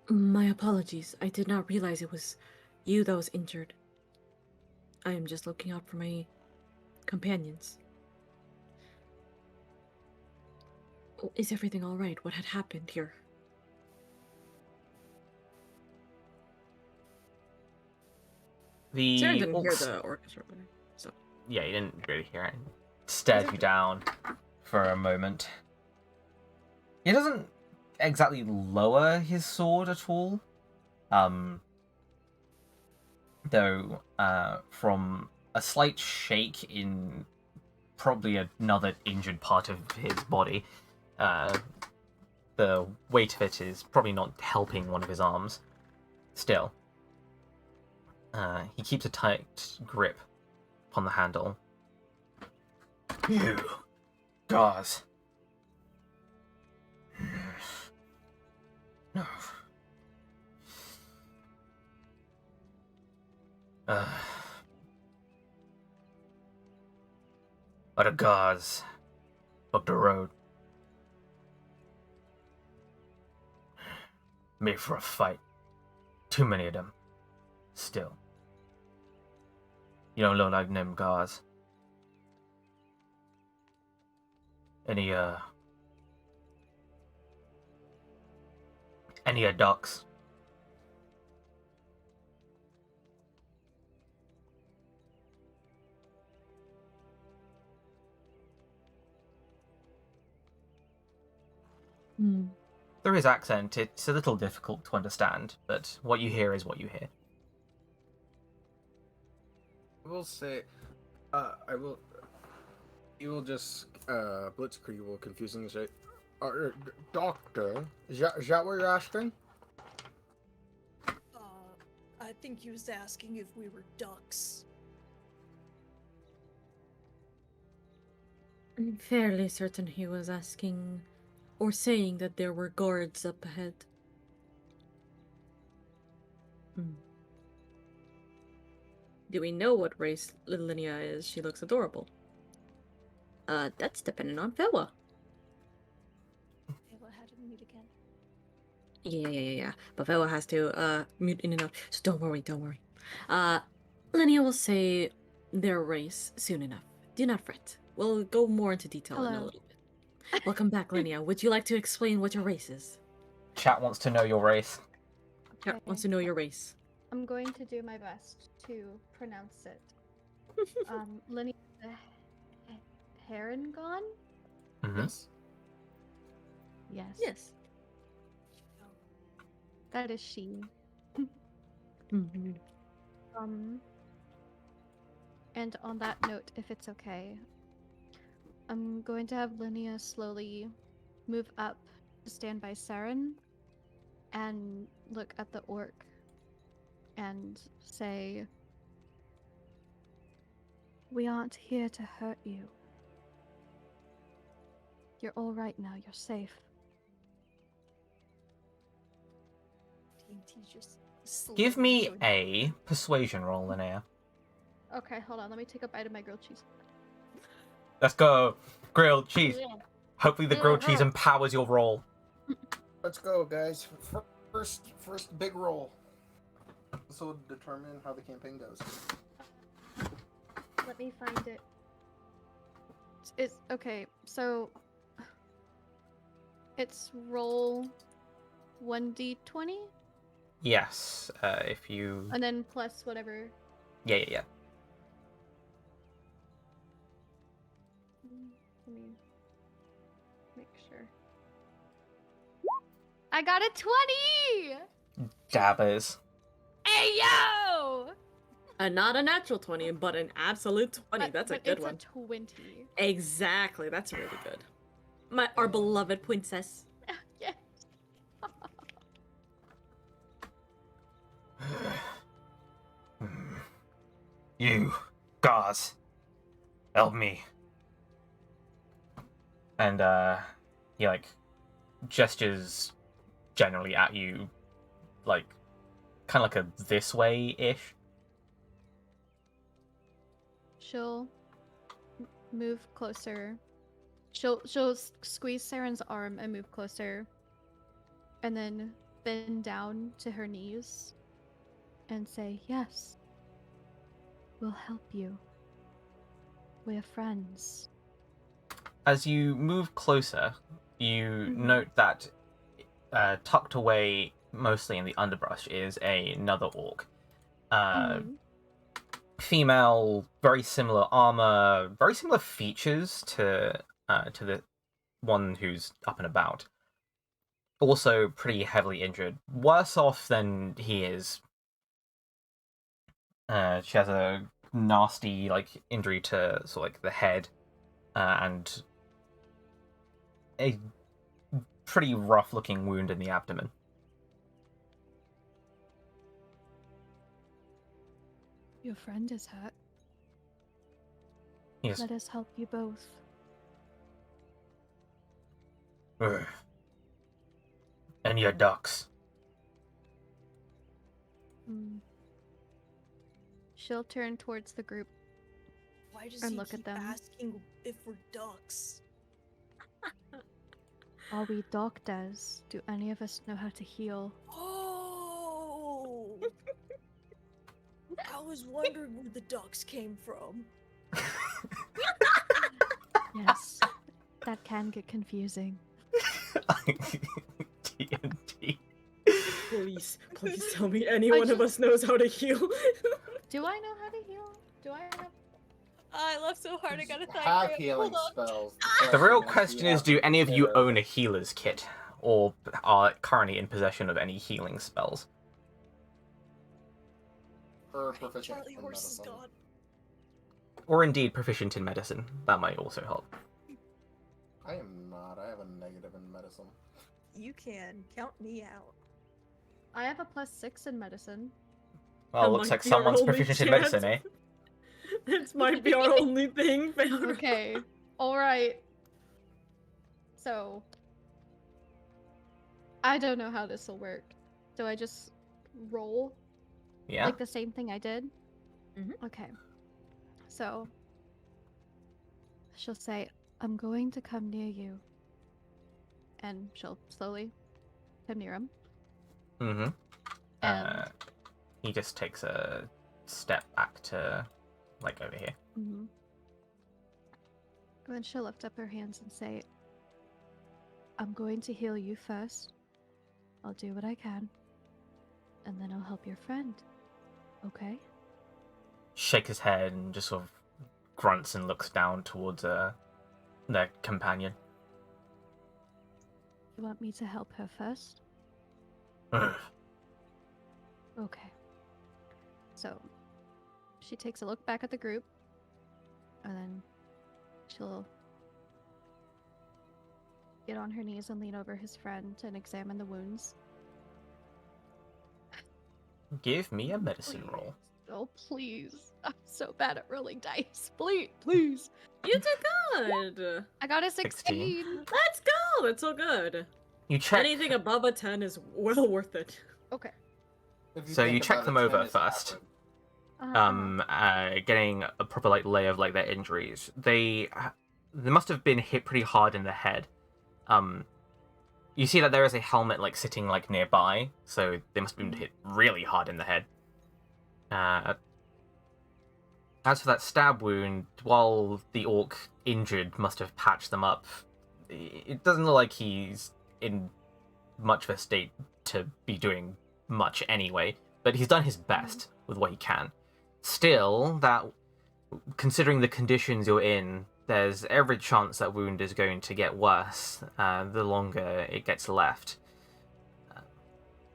[SPEAKER 3] My apologies. I did not realize it was you that was injured. I am just looking out for my companions. Is everything all right? What had happened here?
[SPEAKER 1] The
[SPEAKER 3] Saren didn't hear
[SPEAKER 1] orc
[SPEAKER 3] the orchestra. So
[SPEAKER 1] Yeah, you didn't really hear it. Stares you down for a moment. He doesn't exactly lower his sword at all. Though, from a slight shake in probably another injured part of his body, the weight of it is probably not helping one of his arms. Still, he keeps a tight grip upon the handle. You, Gauze. No. But a Gauze up the road. Made for a fight. Too many of them. Still. You don't look like them Gauze. Any ducks? Through his accent, it's a little difficult to understand, but what you hear is what you hear.
[SPEAKER 2] I will say, you will just, Blitzkrieg will confusingly say, Doctor, is that what you're asking?
[SPEAKER 4] I think he was asking if we were ducks.
[SPEAKER 3] I'm fairly certain he was asking or saying that there were guards up ahead. Do we know what race Linnea is? She looks adorable. That's dependent on Fewa.
[SPEAKER 4] Fewa had to mute again.
[SPEAKER 3] Yeah. But Fewa has to mute in and out. So don't worry. Linnea will say their race soon enough. Do not fret. We'll go more into detail in a
[SPEAKER 5] Hello.
[SPEAKER 3] little bit. Welcome back, Linnea. Would you like to explain what your race is?
[SPEAKER 1] Chat wants to know your race.
[SPEAKER 3] Chat wants to know your race.
[SPEAKER 5] I'm going to do my best to pronounce it. Linnea Herongon?
[SPEAKER 1] Mm-hmm.
[SPEAKER 2] Yes.
[SPEAKER 5] Yes.
[SPEAKER 3] Yes.
[SPEAKER 5] That is she.
[SPEAKER 3] Mm-hmm.
[SPEAKER 5] And on that note, if it's okay, I'm going to have Linnea slowly move up to stand by Saren and look at the orc and say, "We aren't here to hurt you. You're all right now. You're safe."
[SPEAKER 4] TNT just
[SPEAKER 1] Give
[SPEAKER 4] slowly
[SPEAKER 1] me
[SPEAKER 4] going-
[SPEAKER 1] a persuasion roll, Linnea.
[SPEAKER 5] Okay, hold on. Let me take a bite of my grilled cheese.
[SPEAKER 1] Let's go. Grilled cheese.
[SPEAKER 5] Yeah.
[SPEAKER 1] Hopefully the grilled cheese empowers your roll.
[SPEAKER 2] Let's go, guys. First big roll. This will determine how the campaign goes.
[SPEAKER 5] Let me find it. It's okay. So it's roll 1d20
[SPEAKER 1] Yes, if you...
[SPEAKER 5] and then plus whatever.
[SPEAKER 1] Yeah.
[SPEAKER 5] Let me make sure. I got a 20!
[SPEAKER 1] Dabbers.
[SPEAKER 5] Hey yo!
[SPEAKER 3] Not a natural 20, but an absolute 20. That's a good one.
[SPEAKER 5] It's a 20.
[SPEAKER 3] Exactly. That's really good. Our beloved princess.
[SPEAKER 5] Yes.
[SPEAKER 1] You, Gauze, help me. And, he, gestures generally at you, kind of like a this way-ish.
[SPEAKER 5] She'll move closer. She'll squeeze Saren's arm and move closer, and then bend down to her knees and say, "Yes, we'll help you. We're friends."
[SPEAKER 1] As you move closer, you note that tucked away mostly in the underbrush is another orc. female, very similar armor, very similar features to the one who's up and about. Also pretty heavily injured. Worse off than he is. She has a nasty injury to sort of the head, and a pretty rough looking wound in the abdomen.
[SPEAKER 5] Your friend is hurt.
[SPEAKER 1] Yes.
[SPEAKER 5] Let us help you both.
[SPEAKER 1] Ugh. And your ducks.
[SPEAKER 5] She'll turn towards the group.
[SPEAKER 6] Why does
[SPEAKER 5] And
[SPEAKER 6] he
[SPEAKER 5] look at
[SPEAKER 6] keep
[SPEAKER 5] them.
[SPEAKER 6] asking if we're ducks?
[SPEAKER 5] Are we doctors? Do any of us know how to heal?
[SPEAKER 6] Oh! I was wondering where the ducks came from.
[SPEAKER 5] Yes. That can get confusing.
[SPEAKER 1] TNT.
[SPEAKER 3] Please tell me any one of us knows how to heal.
[SPEAKER 5] Do I know how to heal? Do I know?
[SPEAKER 4] I laughed so hard I got a thigh
[SPEAKER 2] Have
[SPEAKER 4] cramp.
[SPEAKER 2] healing
[SPEAKER 4] Hold on.
[SPEAKER 2] spells.
[SPEAKER 1] The real
[SPEAKER 2] question is,
[SPEAKER 1] question
[SPEAKER 2] you
[SPEAKER 1] is, do
[SPEAKER 2] have
[SPEAKER 1] any of you
[SPEAKER 2] care
[SPEAKER 1] own a healer's kit, or are currently in possession of any healing spells?
[SPEAKER 2] or proficient
[SPEAKER 6] Charlie
[SPEAKER 2] in
[SPEAKER 6] horse is
[SPEAKER 2] medicine?
[SPEAKER 6] gone.
[SPEAKER 1] Or indeed proficient in medicine. That might also help.
[SPEAKER 2] I am not. I have a negative in medicine.
[SPEAKER 6] You can count me out.
[SPEAKER 5] I have a +6 in medicine.
[SPEAKER 1] Well,
[SPEAKER 3] That
[SPEAKER 1] looks
[SPEAKER 3] might
[SPEAKER 1] like
[SPEAKER 3] be our
[SPEAKER 1] someone's
[SPEAKER 3] only
[SPEAKER 1] proficient in
[SPEAKER 3] chance.
[SPEAKER 1] medicine, eh?
[SPEAKER 3] This might be our only thing.
[SPEAKER 5] Okay. Alright. So. I don't know how this will work. Do I just roll?
[SPEAKER 1] Yeah?
[SPEAKER 5] Like the same thing I did?
[SPEAKER 3] Mhm.
[SPEAKER 5] Okay. So. She'll say, I'm going to come near you. And she'll slowly come near him.
[SPEAKER 1] Mm-hmm.
[SPEAKER 5] And
[SPEAKER 1] He just takes a step back to, over here.
[SPEAKER 5] And then she'll lift up her hands and say, I'm going to heal you first. I'll do what I can. And then I'll help your friend. Okay?
[SPEAKER 1] Shake his head and just sort of grunts and looks down towards their companion.
[SPEAKER 5] You want me to help her first?
[SPEAKER 1] Ugh.
[SPEAKER 5] Okay. So, she takes a look back at the group. And then she'll get on her knees and lean over his friend and examine the wounds.
[SPEAKER 1] Give me a medicine roll.
[SPEAKER 5] Oh, please. I'm so bad at rolling dice. Please.
[SPEAKER 3] You did good.
[SPEAKER 5] I got a
[SPEAKER 1] 16.
[SPEAKER 5] 16.
[SPEAKER 3] Let's go. It's all good.
[SPEAKER 1] You check.
[SPEAKER 3] Anything above a 10 is well worth it.
[SPEAKER 5] Okay.
[SPEAKER 2] If
[SPEAKER 1] So you
[SPEAKER 2] think
[SPEAKER 1] check
[SPEAKER 2] about
[SPEAKER 1] them
[SPEAKER 2] it, 10
[SPEAKER 1] over
[SPEAKER 2] is
[SPEAKER 1] first.
[SPEAKER 2] average.
[SPEAKER 1] Getting a proper lay of their injuries. They must have been hit pretty hard in the head. You see that there is a helmet sitting nearby, so they must have been hit really hard in the head. As for that stab wound, while the orc injured must have patched them up, it doesn't look like he's in much of a state to be doing much anyway, but he's done his best with what he can. Still, that considering the conditions you're in, there's every chance that wound is going to get worse the longer it gets left.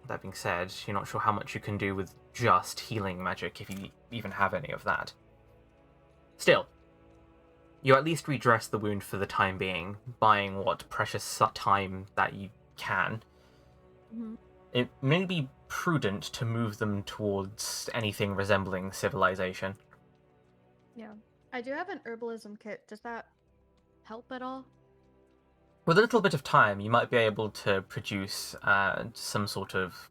[SPEAKER 1] That being said, you're not sure how much you can do with just healing magic, if you even have any of that. Still, you at least redress the wound for the time being, buying what precious time that you can. It may be prudent to move them towards anything resembling civilization.
[SPEAKER 5] Yeah. I do have an herbalism kit. Does that help at all?
[SPEAKER 1] With a little bit of time, you might be able to produce some sort of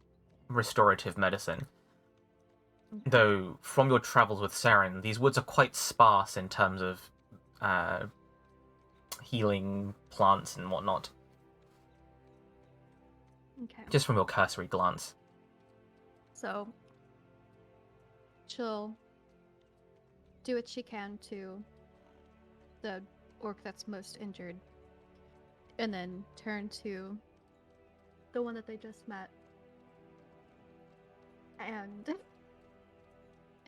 [SPEAKER 1] restorative medicine.
[SPEAKER 5] Okay.
[SPEAKER 1] Though, from your travels with Saren, these woods are quite sparse in terms of healing plants and whatnot.
[SPEAKER 5] Okay.
[SPEAKER 1] Just from your cursory glance.
[SPEAKER 5] So, she'll do what she can to the orc that's most injured. And then turn to the one that they just met. And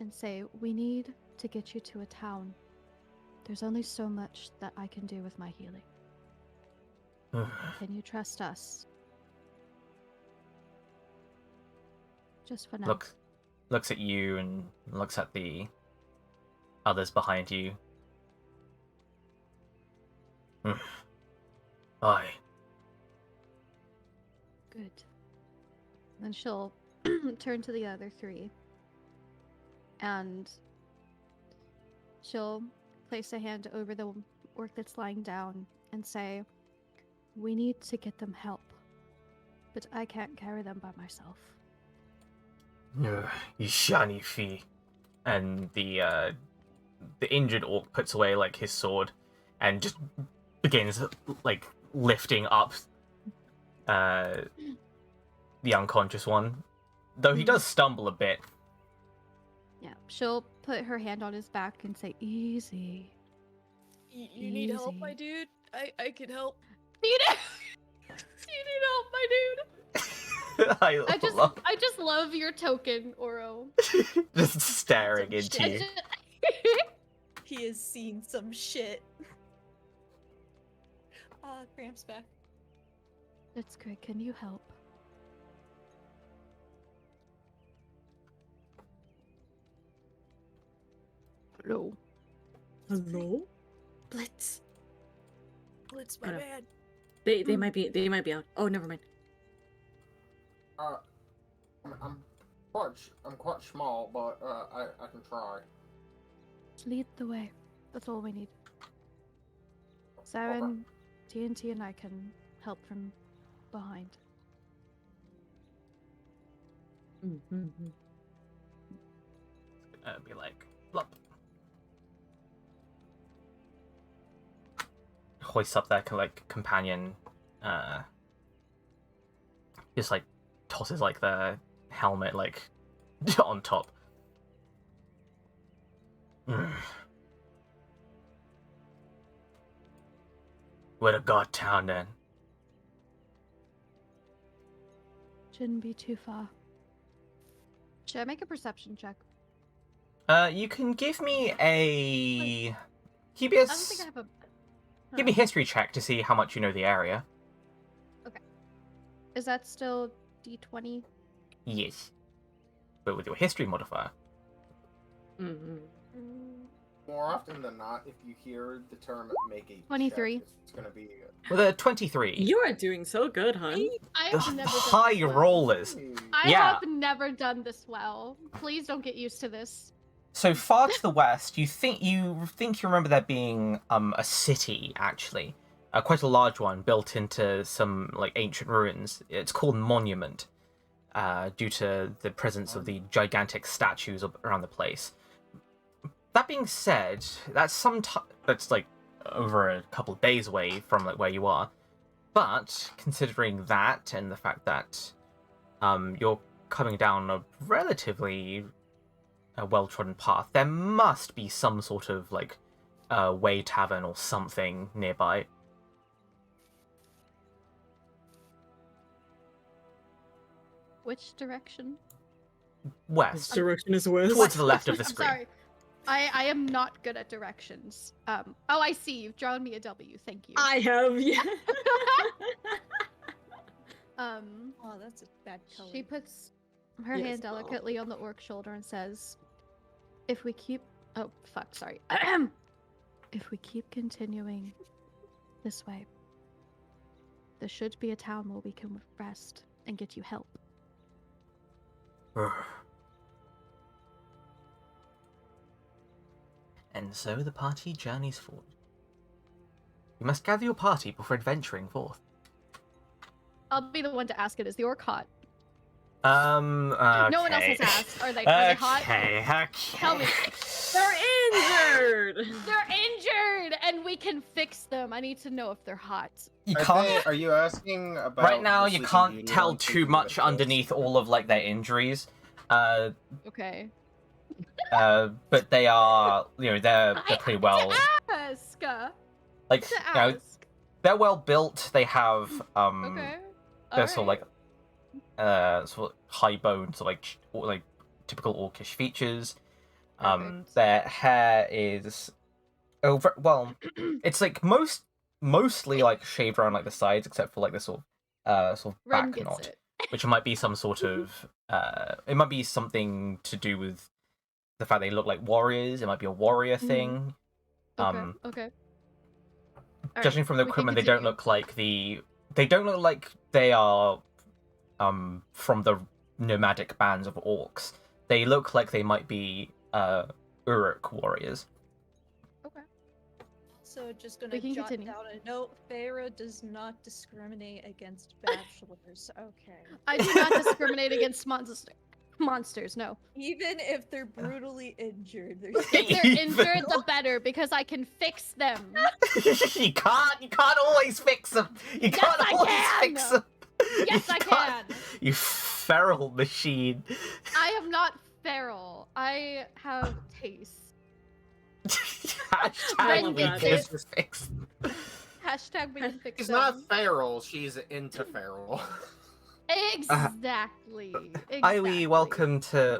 [SPEAKER 5] and say, we need to get you to a town. There's only so much that I can do with my healing. Can you trust us? Just for now.
[SPEAKER 1] Looks at you and looks at the others behind you. Aye.
[SPEAKER 5] Good. Then she'll turn to the other three. And she'll place a hand over the orc that's lying down and say, we need to get them help. But I can't carry them by myself.
[SPEAKER 1] Ishani fi. And the injured orc puts away like his sword and just begins like lifting up the unconscious one. Though he does stumble a bit.
[SPEAKER 5] Yeah, she'll put her hand on his back and say, easy.
[SPEAKER 6] You need help, my
[SPEAKER 5] Easy.
[SPEAKER 6] dude? I can help.
[SPEAKER 5] You need help, my dude. I just love your token, Oro.
[SPEAKER 1] just staring into you.
[SPEAKER 6] He has seen some shit. Cramps back.
[SPEAKER 5] That's great. Can you help? Hello.
[SPEAKER 3] Hello? Blitz.
[SPEAKER 6] Blitz, my
[SPEAKER 3] Hold up.
[SPEAKER 6] bad.
[SPEAKER 3] They might be out. Oh, never mind.
[SPEAKER 2] I'm quite small, but I can try.
[SPEAKER 5] Just lead the way. That's all we need. Saren, TNT, and I can help from behind.
[SPEAKER 3] Mm-hmm.
[SPEAKER 1] Be like, plop. Hoists up their like companion, just like tosses like the helmet like on top. We're to God Town then.
[SPEAKER 5] Shouldn't be too far. Should I make a perception check?
[SPEAKER 1] You can give me a
[SPEAKER 5] I don't think I have a...
[SPEAKER 1] give me a history check to see how much you know the area.
[SPEAKER 5] Is that still D20?
[SPEAKER 1] Yes, but with your history modifier.
[SPEAKER 3] Mm-hmm.
[SPEAKER 2] More often than not, if you hear the term "make a
[SPEAKER 5] 23.
[SPEAKER 2] check," it's gonna be
[SPEAKER 1] With a 23.
[SPEAKER 3] You are doing so good, hon.
[SPEAKER 5] I
[SPEAKER 1] The
[SPEAKER 5] have never done
[SPEAKER 1] high
[SPEAKER 5] this well.
[SPEAKER 1] rollers.
[SPEAKER 5] I
[SPEAKER 1] Yeah.
[SPEAKER 5] have never done this well. Please don't get used to this.
[SPEAKER 1] So far to the west, you think you remember there being a city actually, quite a large one built into some like ancient ruins. It's called Monument, due to the presence of the gigantic statues around the place. That being said, that's that's like over a couple of days away from like where you are. But considering that and the fact that you're coming down a relatively well-trodden path, there must be some sort of like way tavern or something nearby.
[SPEAKER 5] Which direction?
[SPEAKER 1] West,
[SPEAKER 3] Direction is west.
[SPEAKER 1] towards the left of the
[SPEAKER 5] I'm
[SPEAKER 1] screen.
[SPEAKER 5] sorry. I am not good at directions. Oh, I see. You've drawn me a W. Thank you.
[SPEAKER 3] I have, yeah.
[SPEAKER 4] Oh, that's a bad color.
[SPEAKER 5] She puts her
[SPEAKER 3] Yes,
[SPEAKER 5] hand
[SPEAKER 3] well.
[SPEAKER 5] delicately on the orc's shoulder and says, if we keep... Oh, fuck, sorry. If we keep continuing this way, there should be a town where we can rest and get you help.
[SPEAKER 1] And so the party journeys forward. You must gather your party before adventuring forth.
[SPEAKER 5] I'll be the one to ask it. Is the orc hot?
[SPEAKER 1] Okay.
[SPEAKER 5] No one else has asked. Are they hot?
[SPEAKER 1] Okay.
[SPEAKER 5] Tell me.
[SPEAKER 3] They're injured.
[SPEAKER 5] They're injured, and we can fix them. I need to know if they're hot.
[SPEAKER 1] You can't.
[SPEAKER 2] Are you asking about?
[SPEAKER 1] Right now,
[SPEAKER 2] the
[SPEAKER 1] you
[SPEAKER 2] Sleeping
[SPEAKER 1] can't
[SPEAKER 2] Beauty
[SPEAKER 1] tell
[SPEAKER 2] one
[SPEAKER 1] too
[SPEAKER 2] sleeping
[SPEAKER 1] much
[SPEAKER 2] with this?
[SPEAKER 1] underneath all of like their injuries.
[SPEAKER 5] Okay.
[SPEAKER 1] But they are, they're pretty well,
[SPEAKER 5] Ask.
[SPEAKER 1] like,
[SPEAKER 5] To
[SPEAKER 1] know,
[SPEAKER 5] ask.
[SPEAKER 1] they're well built. They have,
[SPEAKER 5] Okay.
[SPEAKER 1] they're sort of like, sort of high bones, so like typical orcish features.
[SPEAKER 5] Perfect.
[SPEAKER 1] Their hair is well, it's like mostly like shaved around like the sides, except for like the sort of
[SPEAKER 5] Ren
[SPEAKER 1] back
[SPEAKER 5] gets
[SPEAKER 1] knot,
[SPEAKER 5] it.
[SPEAKER 1] which might be some sort of it might be something to do with the fact they look like warriors. It might be a warrior thing.
[SPEAKER 5] Okay. Okay. All
[SPEAKER 1] Judging
[SPEAKER 5] right,
[SPEAKER 1] from the
[SPEAKER 5] we can
[SPEAKER 1] equipment, they don't
[SPEAKER 5] continue.
[SPEAKER 1] look like they don't look like they are from the nomadic bands of orcs. They look like they might be Uruk warriors.
[SPEAKER 5] Okay.
[SPEAKER 4] So just gonna
[SPEAKER 5] We can
[SPEAKER 4] jot
[SPEAKER 5] continue.
[SPEAKER 4] down a note. Feyre does not discriminate against bachelors. Okay.
[SPEAKER 5] I do not discriminate against monsters. No.
[SPEAKER 4] Even if they're brutally injured, they're
[SPEAKER 5] If they're injured, the better, because I can fix them.
[SPEAKER 1] you can't always fix them. You
[SPEAKER 5] Yes,
[SPEAKER 1] can't
[SPEAKER 5] I
[SPEAKER 1] always
[SPEAKER 5] can!
[SPEAKER 1] fix them.
[SPEAKER 5] Yes,
[SPEAKER 1] You
[SPEAKER 5] I
[SPEAKER 1] can't-
[SPEAKER 5] can.
[SPEAKER 1] You feral machine.
[SPEAKER 5] I am not feral. I have taste.
[SPEAKER 1] Hashtag we
[SPEAKER 3] gets
[SPEAKER 1] can
[SPEAKER 3] it.
[SPEAKER 1] just fix.
[SPEAKER 5] Hashtag we can fix
[SPEAKER 2] She's
[SPEAKER 5] them.
[SPEAKER 2] not feral, she's into feral.
[SPEAKER 5] Exactly.
[SPEAKER 1] Ivy, welcome to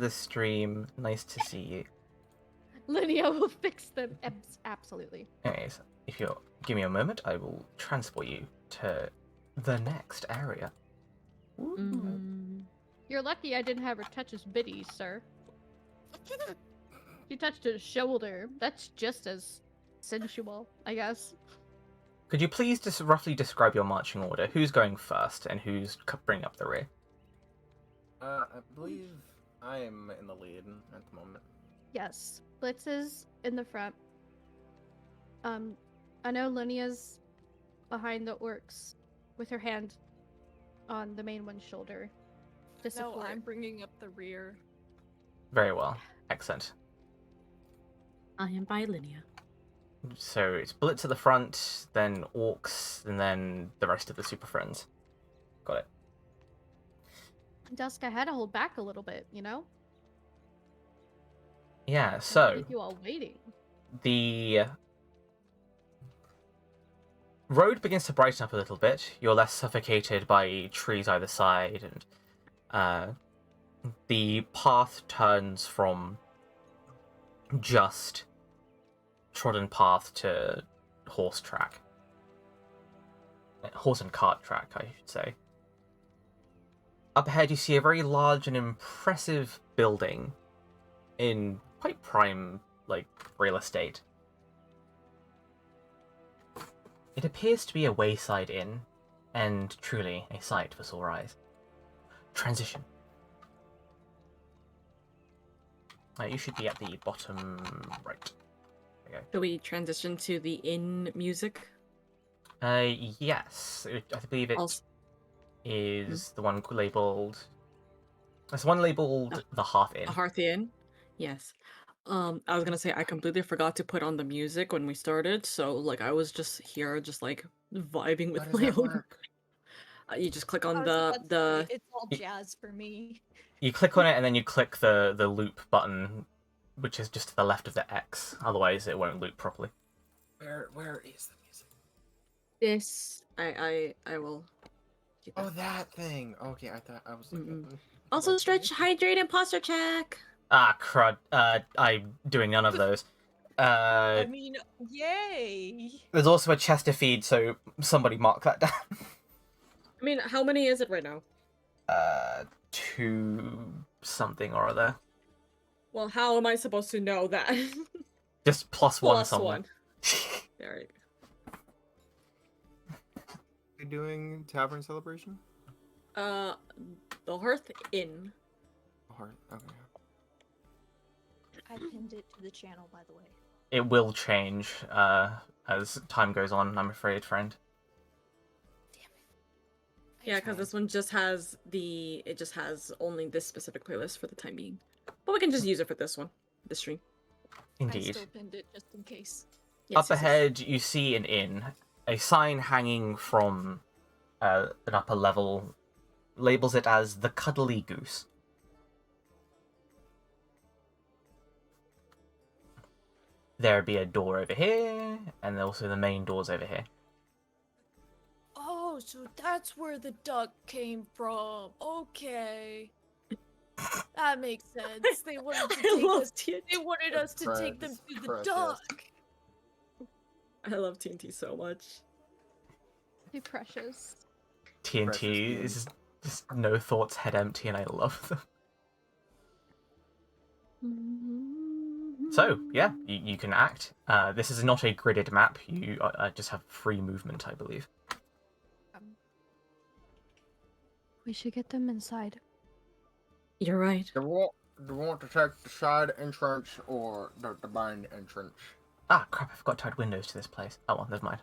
[SPEAKER 1] the stream. Nice to see you.
[SPEAKER 5] Linnea will fix them. Absolutely.
[SPEAKER 1] Anyways, if you'll give me a moment, I will transport you to the next area.
[SPEAKER 3] Mm.
[SPEAKER 5] You're lucky I didn't have her touch his biddy, sir. She touched his shoulder. That's just as sensual, I guess.
[SPEAKER 1] Could you please just roughly describe your marching order? Who's going first and who's bringing up the rear?
[SPEAKER 2] I believe I am in the lead at the moment.
[SPEAKER 5] Yes. Blitz is in the front. I know Linnea's behind the orcs with her hand on the main one's shoulder to
[SPEAKER 6] No,
[SPEAKER 5] support.
[SPEAKER 6] I'm bringing up the rear.
[SPEAKER 1] Very well. Excellent.
[SPEAKER 3] I am by Linnea.
[SPEAKER 1] So it's Blitz at the front, then Orcs, and then the rest of the Super Friends. Got it.
[SPEAKER 5] Dusk, I had to hold back a little bit, you know?
[SPEAKER 1] Yeah, so
[SPEAKER 5] Keep you all waiting.
[SPEAKER 1] the road begins to brighten up a little bit. You're less suffocated by trees either side, and the path turns from just trodden path to horse track. Horse and cart track, I should say. Up ahead, you see a very large and impressive building in quite prime, real estate. It appears to be a wayside inn, and truly a sight for sore eyes. Transition. You should be at the bottom right. There
[SPEAKER 3] Shall we transition to the inn music?
[SPEAKER 1] you go. Yes. I believe it
[SPEAKER 3] Also,
[SPEAKER 1] is the one labelled... It's the one labelled the Hearth Inn.
[SPEAKER 3] the Hearth Inn? Yes. I was gonna say I completely forgot to put on the music when we started, so I was just here, just vibing with
[SPEAKER 2] How does
[SPEAKER 3] my
[SPEAKER 2] that
[SPEAKER 3] own.
[SPEAKER 2] work?
[SPEAKER 3] You just click on
[SPEAKER 4] I was
[SPEAKER 3] the
[SPEAKER 4] about to
[SPEAKER 3] the.
[SPEAKER 4] say, it's all jazz for me.
[SPEAKER 1] You click on it and then you click the loop button, which is just to the left of the X. Otherwise, it won't loop properly.
[SPEAKER 2] Where is the music?
[SPEAKER 3] This I will. do
[SPEAKER 2] Oh,
[SPEAKER 3] that.
[SPEAKER 2] that thing. Okay, I thought I was looking.
[SPEAKER 3] Also, stretch, hydrate, and posture check.
[SPEAKER 1] Ah, crud. I'm doing none of those.
[SPEAKER 6] I mean, yay!
[SPEAKER 1] There's also a Chester feed, so somebody mark that down.
[SPEAKER 3] I mean, how many is it right now?
[SPEAKER 1] 2 something or other.
[SPEAKER 3] Well, how am I supposed to know that?
[SPEAKER 1] Just plus one
[SPEAKER 3] Plus
[SPEAKER 1] somewhere.
[SPEAKER 3] one. There you go.
[SPEAKER 2] Are you doing Tavern Celebration?
[SPEAKER 3] The Hearth Inn.
[SPEAKER 2] Heart. Okay.
[SPEAKER 4] I pinned it to the channel, by the way.
[SPEAKER 1] It will change as time goes on, I'm afraid, friend.
[SPEAKER 3] Yeah, because this one just has it just has only this specific playlist for the time being. But we can just use it for this one, this stream.
[SPEAKER 6] I
[SPEAKER 1] Indeed.
[SPEAKER 6] still pinned it just in case.
[SPEAKER 3] Yes,
[SPEAKER 1] Up
[SPEAKER 3] yes, yes.
[SPEAKER 1] ahead, you see an inn. A sign hanging from an upper level labels it as the Cuddly Goose. There'd be a door over here, and also the main doors over here.
[SPEAKER 6] Oh, so that's where the duck came from. Okay. That makes sense. They wanted to
[SPEAKER 3] I
[SPEAKER 6] take
[SPEAKER 3] love
[SPEAKER 6] us.
[SPEAKER 3] TNT.
[SPEAKER 6] They wanted us to take them to the
[SPEAKER 2] Precious.
[SPEAKER 6] dock.
[SPEAKER 3] I love TNT so much.
[SPEAKER 5] Be precious.
[SPEAKER 1] TNT
[SPEAKER 2] Precious
[SPEAKER 1] is just no thoughts, head empty, and I love them. So, yeah, you can act. This is not a gridded map. You just have free movement, I believe.
[SPEAKER 5] We should get them inside.
[SPEAKER 3] You're right.
[SPEAKER 2] Do you want to take the side entrance or the main entrance?
[SPEAKER 1] Ah, crap, I forgot to add windows to this place. Oh, well, never mind.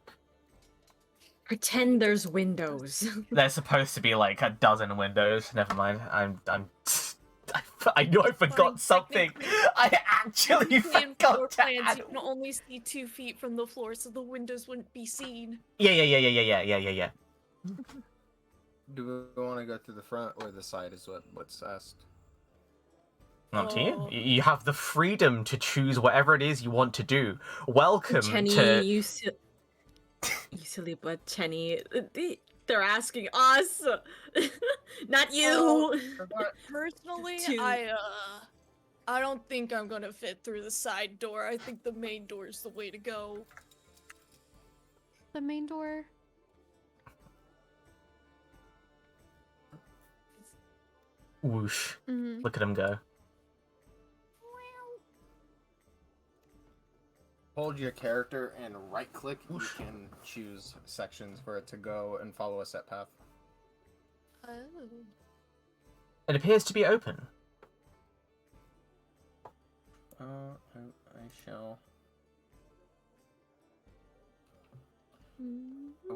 [SPEAKER 3] Pretend there's windows.
[SPEAKER 1] There's supposed to be like a dozen windows. Never mind. I knew I forgot
[SPEAKER 6] Fine,
[SPEAKER 1] something. I actually
[SPEAKER 6] Technically, in floor
[SPEAKER 1] forgot to
[SPEAKER 6] plans,
[SPEAKER 1] add.
[SPEAKER 6] you can only see 2 feet from the floor, so the windows wouldn't be seen.
[SPEAKER 1] Yeah.
[SPEAKER 2] Do we want to go through the front or the side is what's asked?
[SPEAKER 1] Up to you.
[SPEAKER 6] Oh.
[SPEAKER 1] You have the freedom to choose whatever it is you want to do. Welcome
[SPEAKER 3] Chenny,
[SPEAKER 1] to.
[SPEAKER 3] you silly butt, Chenny. They're asking us, not you.
[SPEAKER 6] Personally,
[SPEAKER 3] Two.
[SPEAKER 6] I don't think I'm gonna fit through the side door. I think the main door is the way to go.
[SPEAKER 5] The main door.
[SPEAKER 1] Whoosh.
[SPEAKER 5] Mm-hmm.
[SPEAKER 1] Look at him go.
[SPEAKER 2] Hold your character and right click. You can choose sections for it to go and follow a set path.
[SPEAKER 6] Oh.
[SPEAKER 1] It appears to be open.
[SPEAKER 2] I shall.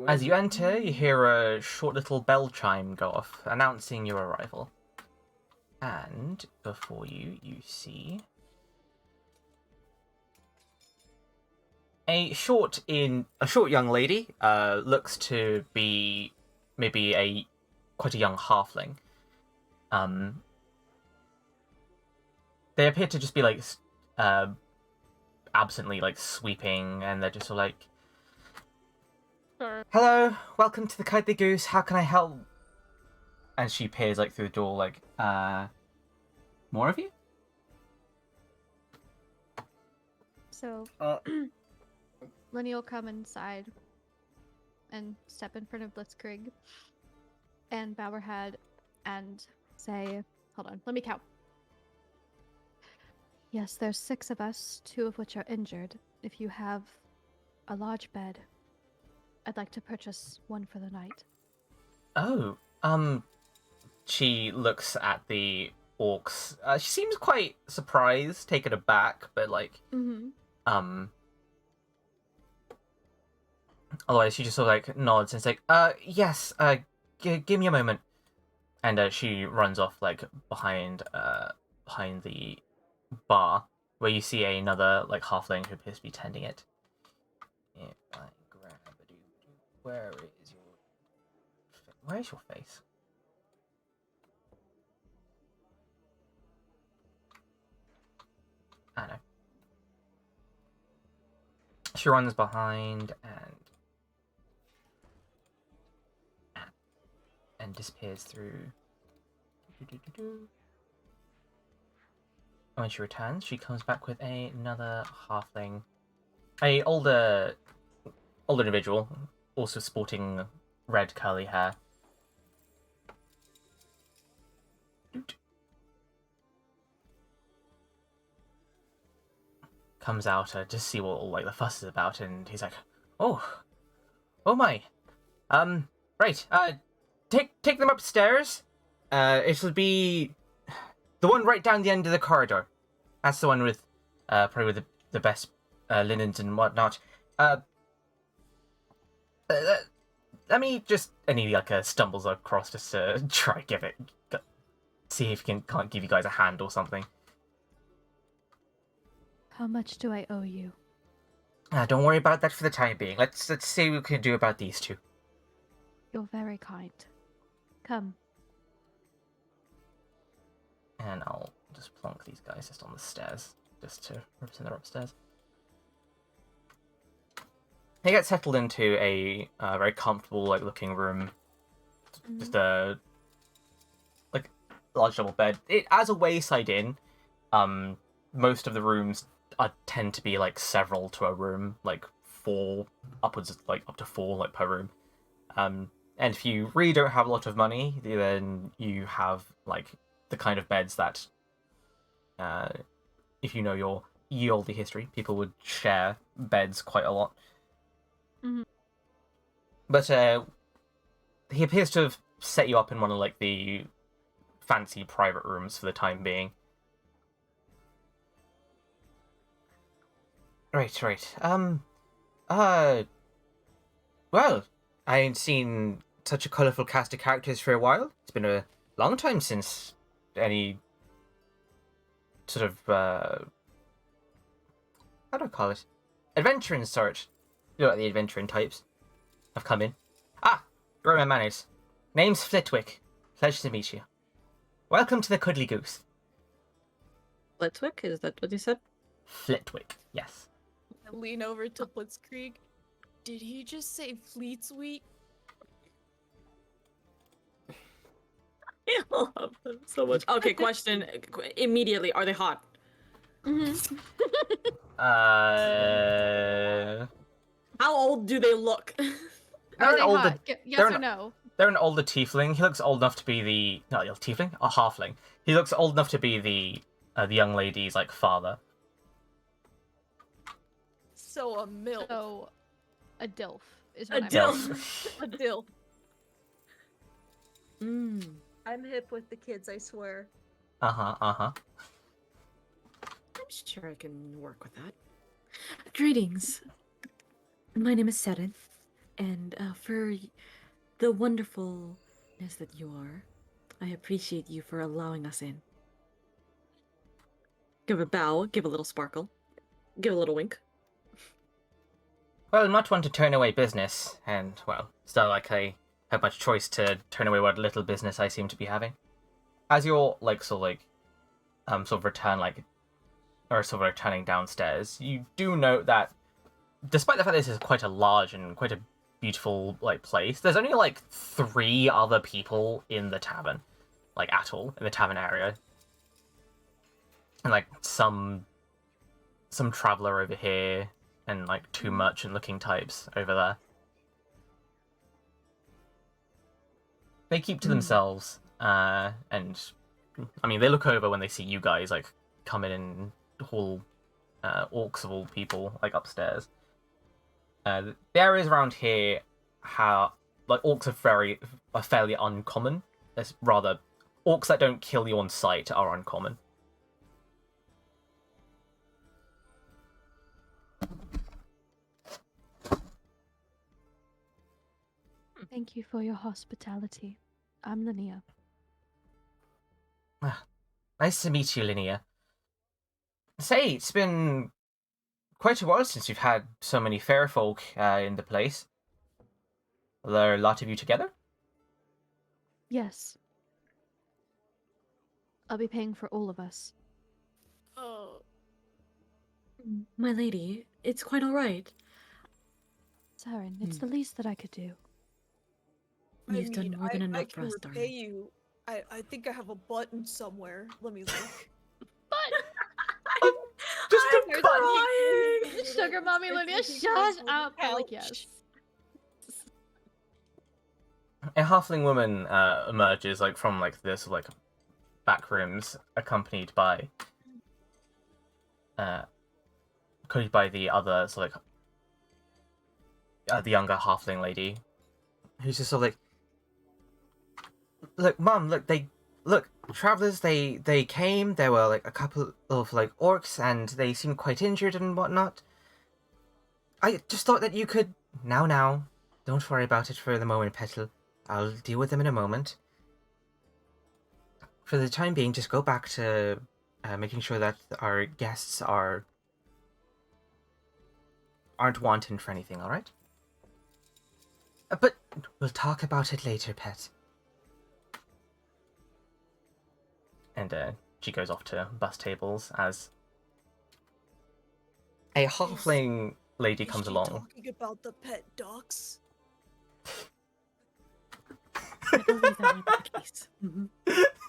[SPEAKER 1] As you enter, you hear a short little bell chime go off, announcing your arrival. And before you, you see a short young lady. Looks to be maybe quite a young halfling. They appear to just be like absently like sweeping, and they're just sort of like, "Hello, welcome to the Kite Goose. How can I help?" And she peers like through the door, like, more of you?
[SPEAKER 5] So, Lenny will come inside and step in front of Blitzkrieg and bow her head and say, hold on, let me count. Yes, there's 6 of us, 2 of which are injured. If you have a large bed, I'd like to purchase one for the night.
[SPEAKER 1] Oh, she looks at the orcs. She seems quite surprised, taken aback, but like, otherwise she just sort of like nods and is like, yes, give me a moment. And she runs off like behind the bar, where you see another like halfling who appears to be tending it. If I grab where is your face? I know. She runs behind and disappears through. And when she returns, she comes back with another halfling, a older individual, also sporting red curly hair. Comes out to see what all like the fuss is about, and he's like, oh my, right, take them upstairs. It'll be the one right down the end of the corridor. That's the one with probably with the best linens and whatnot. Let me just, and he like stumbles across just to try see if he can't give you guys a hand or something.
[SPEAKER 5] How much do I owe you?
[SPEAKER 1] Don't worry about that for the time being. Let's see what we can do about these 2.
[SPEAKER 5] You're very kind. Come.
[SPEAKER 1] And I'll just plonk these guys just on the stairs, just to represent they're upstairs. They get settled into a very comfortable, like looking room. Just large double bed. It as a wayside inn. Most of the rooms tend to be like several to a room, like four upwards, like up to four, like per room. And if you really don't have a lot of money, then you have like the kind of beds that, if you know your ye olde history, people would share beds quite a lot.
[SPEAKER 5] Mhm.
[SPEAKER 1] But he appears to have set you up in one of like the fancy private rooms for the time being. Right. Well, I ain't seen such a colourful cast of characters for a while. It's been a long time since any sort of, how do I call it? Adventuring sort. You know, like the adventuring types have come in. Ah, you're my manners. Name's Flitwick. Pleasure to meet you. Welcome to the Cuddly Goose.
[SPEAKER 3] Flitwick, is that what you said?
[SPEAKER 1] Flitwick, yes.
[SPEAKER 6] I lean over to Blitzkrieg. Did he just say Fleetsweet?
[SPEAKER 3] I love them so much. Okay, question immediately: are they hot?
[SPEAKER 5] Mm-hmm.
[SPEAKER 3] How old do they look?
[SPEAKER 1] They're
[SPEAKER 5] Are
[SPEAKER 1] an
[SPEAKER 5] they
[SPEAKER 1] older.
[SPEAKER 5] hot? Yes
[SPEAKER 1] they're
[SPEAKER 5] or
[SPEAKER 1] an-
[SPEAKER 5] no?
[SPEAKER 1] They're an older tiefling. He looks old enough to be the not a tiefling, a halfling. He looks old enough to be the young lady's like father.
[SPEAKER 6] So a milf.
[SPEAKER 5] So, a dilf is
[SPEAKER 3] A
[SPEAKER 5] what I'm
[SPEAKER 3] dilf.
[SPEAKER 6] A dill.
[SPEAKER 3] Mm.
[SPEAKER 4] I'm hip with the kids, I swear.
[SPEAKER 1] Uh-huh.
[SPEAKER 3] I'm sure I can work with that. Greetings. My name is Seren, and for the wonderfulness that you are, I appreciate you for allowing us in. Give a bow, give a little sparkle, give a little wink.
[SPEAKER 1] Well, I'm not one to turn away business, and, well, it's not like I have much choice to turn away what little business I seem to be having. As you're, like, sort of return, like, or sort of returning downstairs, you do note that, despite the fact that this is quite a large and quite a beautiful, like, place, there's only, like, 3 other people in the tavern, like, at all, in the tavern area. And, like, some traveller over here, and like 2 merchant-looking types over there. They keep to themselves, and I mean, they look over when they see you guys like come in and haul orcs of all people like upstairs. The areas around here, like orcs are fairly uncommon. There's rather orcs that don't kill you on sight are uncommon.
[SPEAKER 5] Thank you for your hospitality. I'm Linnea.
[SPEAKER 1] Nice to meet you, Linnea. Say, it's been quite a while since you've had so many fair folk in the place. Are there a lot of you together?
[SPEAKER 5] Yes. I'll be paying for all of us.
[SPEAKER 6] Oh,
[SPEAKER 3] My lady, it's quite all right.
[SPEAKER 5] Saren, it's the least that I could do.
[SPEAKER 3] You've done more than
[SPEAKER 6] I
[SPEAKER 3] enough for
[SPEAKER 6] can
[SPEAKER 3] us,
[SPEAKER 6] repay
[SPEAKER 3] darling.
[SPEAKER 6] you. I think I have a button somewhere. Let me look.
[SPEAKER 3] I'm crying!
[SPEAKER 5] Sugar mommy Linnea, shut up! I'm like, yes.
[SPEAKER 1] A halfling woman emerges like from like this like back rooms, accompanied by the other sort of like the younger halfling lady, who's just sort of like, look, Mum, look, travelers, they came. There were like a couple of like orcs, and they seemed quite injured and whatnot. I just thought that you could now. Don't worry about it for the moment, Petal. I'll deal with them in a moment. For the time being, just go back to making sure that our guests aren't wanton for anything. All right? But we'll talk about it later, pet. And she goes off to bus tables as a halfling lady
[SPEAKER 6] Is
[SPEAKER 1] comes
[SPEAKER 6] she
[SPEAKER 1] along.
[SPEAKER 6] talking about the pet ducks?
[SPEAKER 3] I believe that might be the case.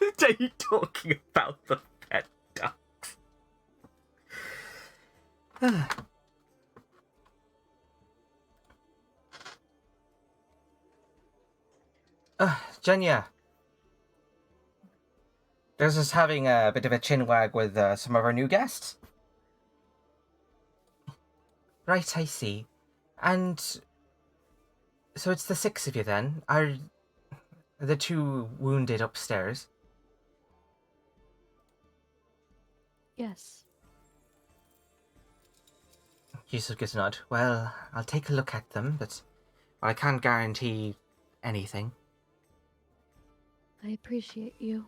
[SPEAKER 1] Are you talking about the pet ducks? Jenya. There's just having a bit of a chinwag with some of our new guests. Right, I see. And so it's the 6 of you then? Are the 2 wounded upstairs?
[SPEAKER 5] Yes.
[SPEAKER 1] Yusuf gives a nod. Well, I'll take a look at them, but I can't guarantee anything.
[SPEAKER 5] I appreciate you.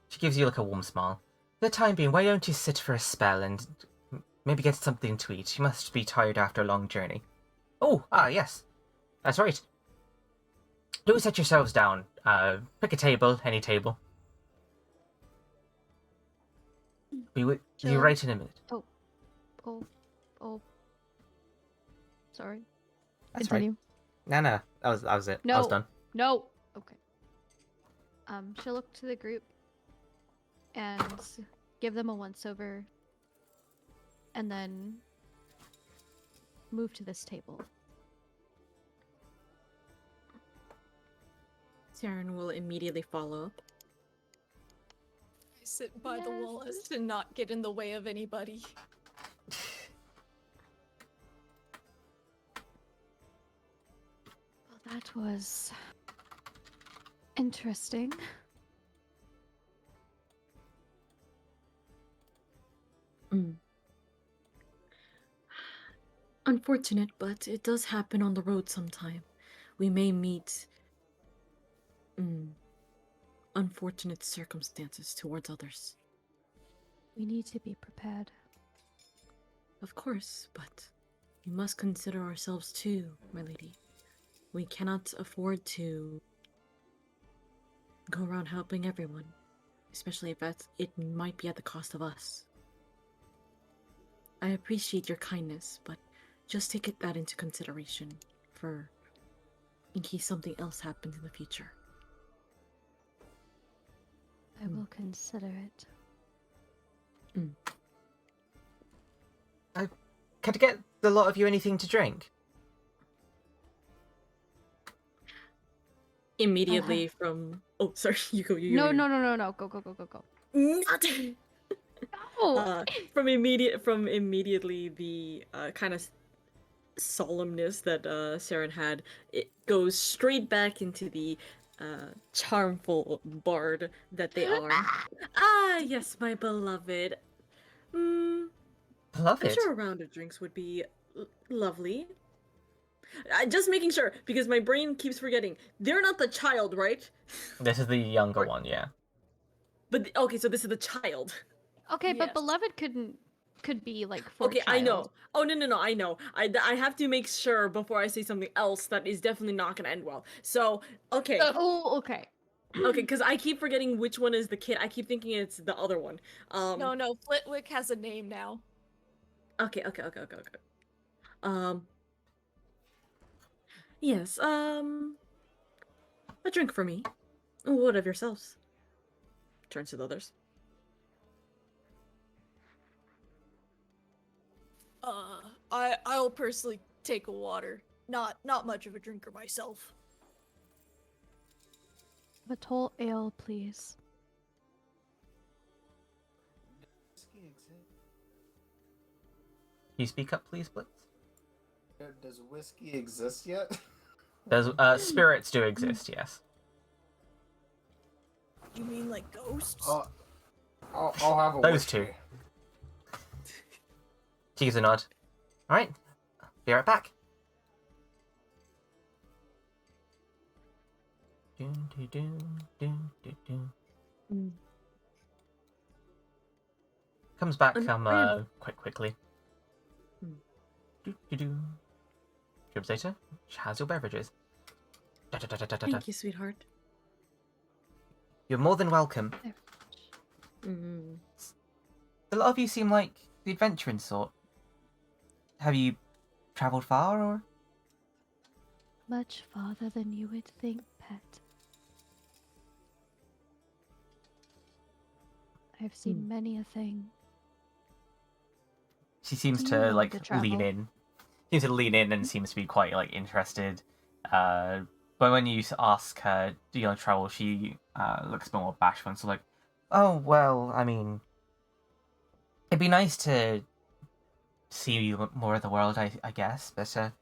[SPEAKER 1] She gives you like a warm smile. For the time being, why don't you sit for a spell and maybe get something to eat? You must be tired after a long journey. Oh, yes. That's right. Do set yourselves down. Pick a table, any table. Be
[SPEAKER 4] Sure.
[SPEAKER 1] right in a minute.
[SPEAKER 5] Oh. Sorry.
[SPEAKER 1] That's
[SPEAKER 5] Continue.
[SPEAKER 1] right. No, that was it. I
[SPEAKER 5] No.
[SPEAKER 1] was done.
[SPEAKER 5] No. Okay. She'll look to the group and give them a once-over, and then move to this table.
[SPEAKER 3] Saren will immediately follow up.
[SPEAKER 6] I sit by the wall
[SPEAKER 5] Yes.
[SPEAKER 6] as to not get in the way of anybody.
[SPEAKER 5] Well, that was interesting.
[SPEAKER 3] Unfortunate, but it does happen on the road sometime. We may meet unfortunate circumstances towards others.
[SPEAKER 5] We need to be prepared.
[SPEAKER 3] Of course, but we must consider ourselves too, my lady. We cannot afford to go around helping everyone, especially if it might be at the cost of us. I appreciate your kindness, but just take that into consideration in case something else happens in the future.
[SPEAKER 5] I will consider it.
[SPEAKER 1] Can I get the lot of you anything to drink?
[SPEAKER 3] Immediately from... Oh, sorry, you go.
[SPEAKER 5] No. Go.
[SPEAKER 3] Not...
[SPEAKER 5] Oh!
[SPEAKER 3] from immediately the kind of solemnness that Saren had, it goes straight back into the charmful bard that they are. Yes, my beloved.
[SPEAKER 1] Love
[SPEAKER 3] I'm
[SPEAKER 1] it.
[SPEAKER 3] sure a round of drinks would be lovely. Just making sure, because my brain keeps forgetting. They're not the child, right?
[SPEAKER 1] This is the younger one, yeah.
[SPEAKER 3] But okay, so this is the child.
[SPEAKER 5] Okay, but
[SPEAKER 6] Yes.
[SPEAKER 5] beloved could be like for
[SPEAKER 3] Okay,
[SPEAKER 5] child.
[SPEAKER 3] I know. Oh no, I know. I have to make sure before I say something else that is definitely not gonna end well. So okay,
[SPEAKER 5] Oh, okay.
[SPEAKER 3] okay, because I keep forgetting which one is the kid. I keep thinking it's the other one.
[SPEAKER 6] No, Flitwick has a name now.
[SPEAKER 3] Okay. Yes. A drink for me. What of yourselves? Turns to the others.
[SPEAKER 6] I'll personally take a water. Not much of a drinker myself.
[SPEAKER 5] A tall ale, please.
[SPEAKER 1] Can you speak up, please, Blitz?
[SPEAKER 2] Does whiskey exist yet?
[SPEAKER 1] There's spirits do exist, yes.
[SPEAKER 6] You mean like ghosts?
[SPEAKER 2] I'll have a
[SPEAKER 1] Those
[SPEAKER 2] whiskey.
[SPEAKER 1] two. She gives a nod. Alright, be right back. Comes back quite quickly. Tribsator, how's your beverages?
[SPEAKER 3] Thank you, sweetheart.
[SPEAKER 1] You're more than welcome. A lot of you seem like the adventuring sort. Have you travelled far, or?
[SPEAKER 5] Much farther than you would think, pet. I've seen many a thing.
[SPEAKER 1] She seems
[SPEAKER 5] Do you
[SPEAKER 1] to
[SPEAKER 5] long
[SPEAKER 1] like
[SPEAKER 5] to travel?
[SPEAKER 1] lean in. Seems to lean in and seems to be quite like interested. But when you ask her, "Do you want to travel?" she looks a bit more bashful and so like, "Oh well, I mean, it'd be nice to see more of the world, I guess. But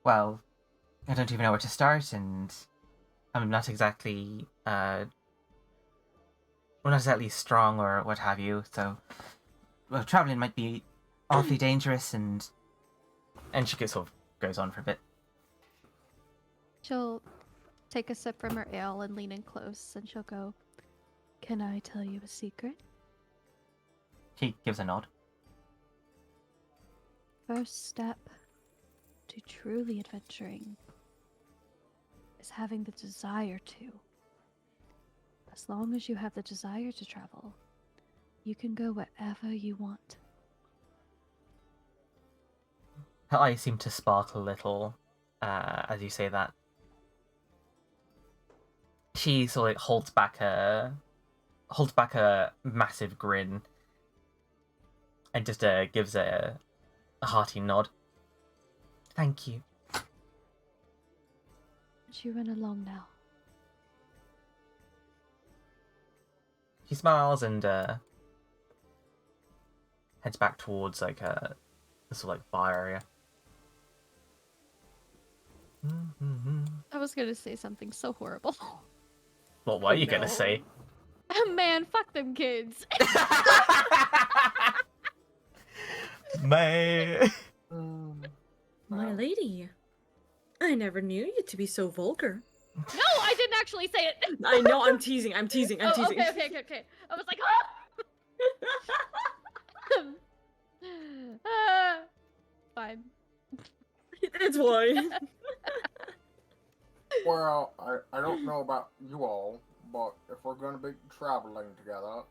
[SPEAKER 1] well, I don't even know where to start, and I'm not exactly well, not exactly strong or what have you. So, well, traveling might be awfully dangerous, and she sort of goes on for a bit.
[SPEAKER 5] She'll take a sip from her ale and lean in close, and she'll go, "Can I tell you a secret?
[SPEAKER 1] She gives a nod.
[SPEAKER 5] First step to truly adventuring is having the desire to. As long as you have the desire to travel, you can go wherever you want."
[SPEAKER 1] Her eyes seem to sparkle a little as you say that. She sort of like holds back a massive grin and just gives a hearty nod. Thank you.
[SPEAKER 5] Won't you run along now?
[SPEAKER 1] She smiles and heads back towards like the sort of like bar area.
[SPEAKER 5] I was gonna say something so horrible.
[SPEAKER 1] What were you
[SPEAKER 2] No.
[SPEAKER 1] gonna say?
[SPEAKER 5] Man, fuck them kids.
[SPEAKER 1] Man.
[SPEAKER 3] My
[SPEAKER 2] Wow.
[SPEAKER 3] lady, I never knew you to be so vulgar.
[SPEAKER 5] No, I didn't actually say it.
[SPEAKER 3] I know, I'm teasing, I'm teasing.
[SPEAKER 5] Oh, okay. I was like, ah! Fine.
[SPEAKER 3] It's fine.
[SPEAKER 2] Well, I don't know about you all, but if we're gonna be traveling together,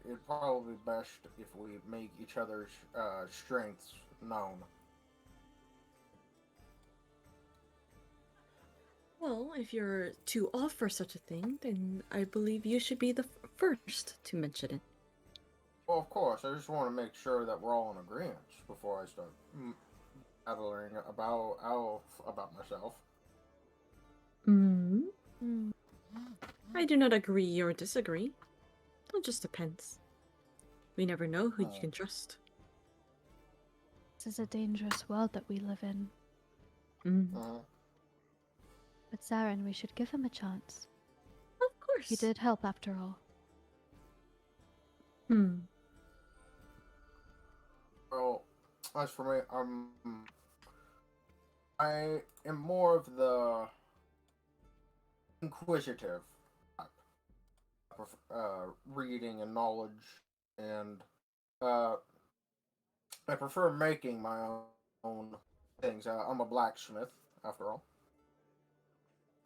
[SPEAKER 2] it'd probably be best if we make each other's strengths known.
[SPEAKER 3] Well, if you're too off for such a thing, then I believe you should be the first to mention it.
[SPEAKER 2] Well, of course, I just want to make sure that we're all in agreement before I start battling about myself.
[SPEAKER 3] Hmm.
[SPEAKER 5] Hmm.
[SPEAKER 3] I do not agree or disagree. It just depends. We never know who you
[SPEAKER 2] Oh.
[SPEAKER 3] can trust.
[SPEAKER 5] This is a dangerous world that we live in.
[SPEAKER 2] Uh,
[SPEAKER 5] But Zarin, we should give him a chance.
[SPEAKER 3] Of course.
[SPEAKER 5] He did help after all.
[SPEAKER 2] well, as for me, I am more of the inquisitive type. Reading and knowledge, and I prefer making my own things. I'm a blacksmith, after all.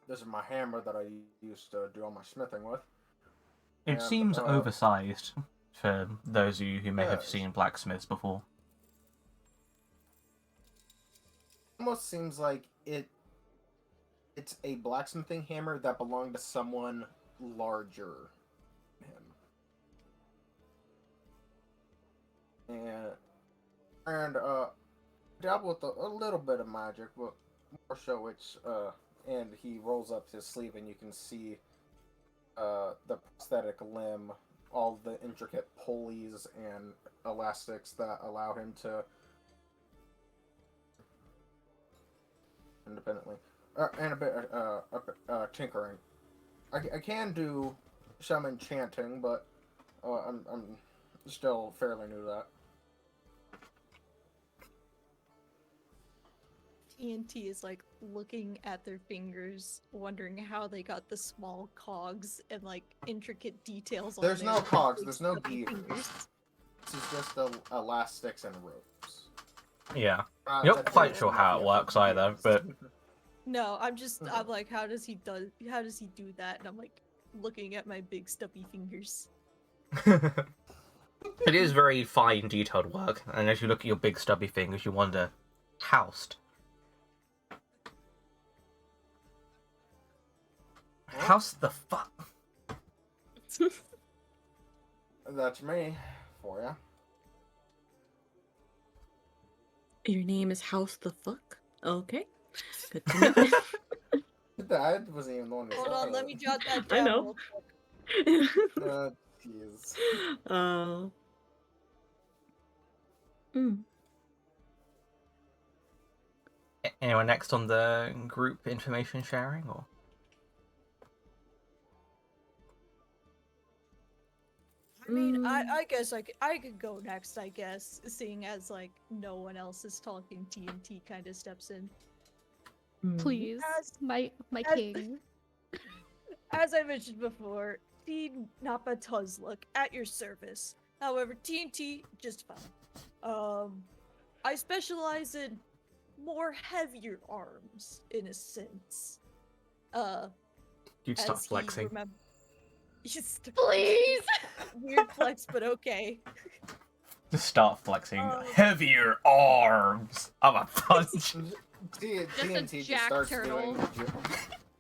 [SPEAKER 2] This is my hammer that I used to do all my smithing with.
[SPEAKER 1] It
[SPEAKER 2] And,
[SPEAKER 1] seems oversized for those of you who may have
[SPEAKER 2] Yes.
[SPEAKER 1] seen blacksmiths before.
[SPEAKER 2] Almost seems like it's a blacksmithing hammer that belonged to someone larger than him. And dabble with a little bit of magic, but more so it's and he rolls up his sleeve and you can see the prosthetic limb, all the intricate pulleys and elastics that allow him to independently, and a bit tinkering. I can do some enchanting, but I'm still fairly new to that.
[SPEAKER 4] TNT is like looking at their fingers, wondering how they got the small cogs and like intricate details on
[SPEAKER 2] There's
[SPEAKER 4] their
[SPEAKER 2] no cogs,
[SPEAKER 4] big
[SPEAKER 2] there's no
[SPEAKER 4] stubby
[SPEAKER 2] gears.
[SPEAKER 4] fingers.
[SPEAKER 2] This is just the elastics and ropes.
[SPEAKER 1] Yeah. You're not
[SPEAKER 2] That's
[SPEAKER 1] quite
[SPEAKER 2] it.
[SPEAKER 1] sure how it works either, but
[SPEAKER 4] No, I'm like, how does he do that? And I'm like looking at my big stubby fingers.
[SPEAKER 1] it is very fine, detailed work. And as you look at your big stubby fingers, you wonder, housed. House the fuck?
[SPEAKER 2] That's me for ya.
[SPEAKER 3] Your name is House the Fuck? Okay. Good to know.
[SPEAKER 2] I wasn't even the one who
[SPEAKER 6] Hold
[SPEAKER 2] said
[SPEAKER 6] on, let
[SPEAKER 2] it.
[SPEAKER 6] me jot that
[SPEAKER 3] I
[SPEAKER 6] down
[SPEAKER 3] know.
[SPEAKER 6] real quick.
[SPEAKER 2] Jeez.
[SPEAKER 3] Oh. Mm.
[SPEAKER 1] Anyone next on the group information sharing, or?
[SPEAKER 6] I mean,
[SPEAKER 3] Mm.
[SPEAKER 6] I guess I could go next, I guess, seeing as like no one else is talking. TNT kind of steps in.
[SPEAKER 5] Please,
[SPEAKER 6] As-
[SPEAKER 5] my
[SPEAKER 6] as-
[SPEAKER 5] king.
[SPEAKER 6] As I mentioned before, Team Napa Tuzluk at your service. However, TNT just fine. I specialize in more heavier arms, in a sense.
[SPEAKER 1] You start
[SPEAKER 6] As
[SPEAKER 1] flexing.
[SPEAKER 5] Please.
[SPEAKER 6] Weird flex, but okay.
[SPEAKER 1] Just start flexing.
[SPEAKER 6] Um,
[SPEAKER 1] Heavier arms. I'm a punch.
[SPEAKER 2] TNT
[SPEAKER 5] Jack turtle.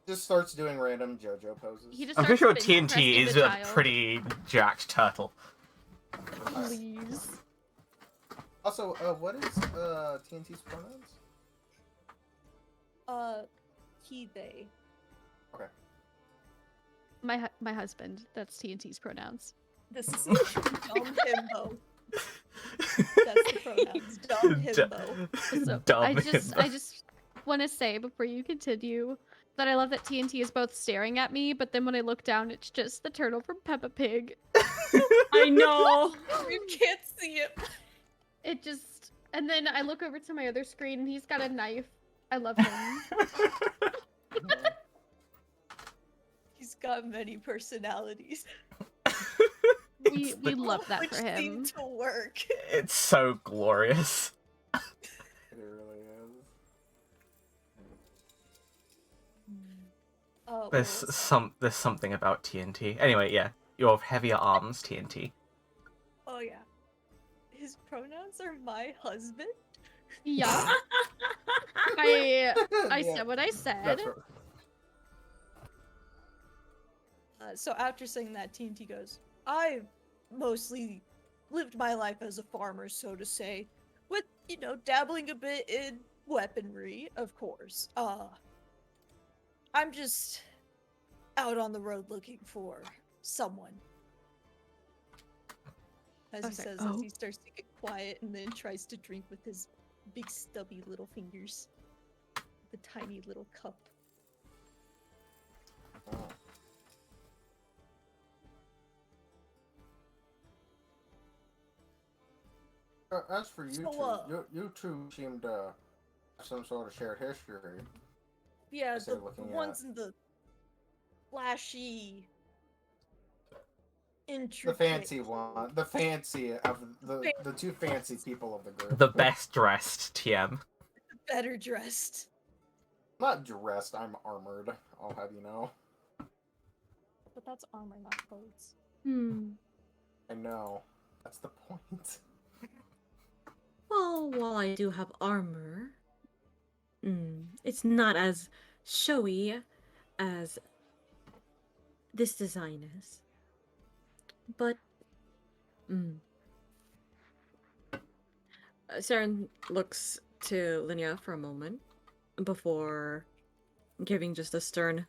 [SPEAKER 2] just starts doing random JoJo poses.
[SPEAKER 5] He just
[SPEAKER 1] I'm pretty
[SPEAKER 5] starts
[SPEAKER 1] sure
[SPEAKER 5] bench
[SPEAKER 1] TNT
[SPEAKER 5] pressing
[SPEAKER 1] is
[SPEAKER 5] the
[SPEAKER 1] a
[SPEAKER 5] child.
[SPEAKER 1] pretty jacked turtle.
[SPEAKER 5] Please.
[SPEAKER 2] Also, what is TNT's pronouns?
[SPEAKER 6] He, they.
[SPEAKER 2] Okay.
[SPEAKER 5] My husband. That's TNT's pronouns.
[SPEAKER 6] This is dumb himbo. That's the pronouns. Dumb himbo.
[SPEAKER 5] So
[SPEAKER 1] Dumb
[SPEAKER 5] I
[SPEAKER 1] himbo.
[SPEAKER 5] just want to say before you continue that I love that TNT is both staring at me, but then when I look down, it's just the turtle from Peppa Pig.
[SPEAKER 3] I know.
[SPEAKER 6] You can't see it.
[SPEAKER 5] It just, and then I look over to my other screen and he's got a knife. I love him.
[SPEAKER 6] He's got many personalities.
[SPEAKER 5] we love that
[SPEAKER 6] Which
[SPEAKER 5] for him.
[SPEAKER 6] seem to work.
[SPEAKER 1] It's so glorious.
[SPEAKER 2] It really is.
[SPEAKER 1] There's something about TNT. Anyway, yeah, you have heavier arms, TNT.
[SPEAKER 6] Oh yeah. His pronouns are my husband.
[SPEAKER 5] Yeah. I
[SPEAKER 2] Yeah,
[SPEAKER 5] said what I said.
[SPEAKER 2] that's right.
[SPEAKER 6] So after saying that, TNT goes, I mostly lived my life as a farmer, so to say, with, dabbling a bit in weaponry, of course. I'm just out on the road looking for someone. As he
[SPEAKER 5] Okay.
[SPEAKER 6] says,
[SPEAKER 5] Oh.
[SPEAKER 6] as he starts to get quiet and then tries to drink with his big stubby little fingers. The tiny little cup.
[SPEAKER 2] Oh. As for you
[SPEAKER 6] So,
[SPEAKER 2] two, you two seem to have some sort of shared history.
[SPEAKER 6] Yeah,
[SPEAKER 2] I say
[SPEAKER 6] the
[SPEAKER 2] looking
[SPEAKER 6] ones in the flashy,
[SPEAKER 2] The
[SPEAKER 6] intricate.
[SPEAKER 2] fancy one, the fancy of the two fancy people of the group.
[SPEAKER 1] The best dressed TM.
[SPEAKER 6] Better dressed.
[SPEAKER 2] I'm not dressed, I'm armored. I'll have you know.
[SPEAKER 6] But that's armor, not clothes.
[SPEAKER 2] I know. That's the point.
[SPEAKER 3] Well, while I do have armor, it's not as showy as this design is. But, Saren looks to Linnea for a moment before giving just a stern,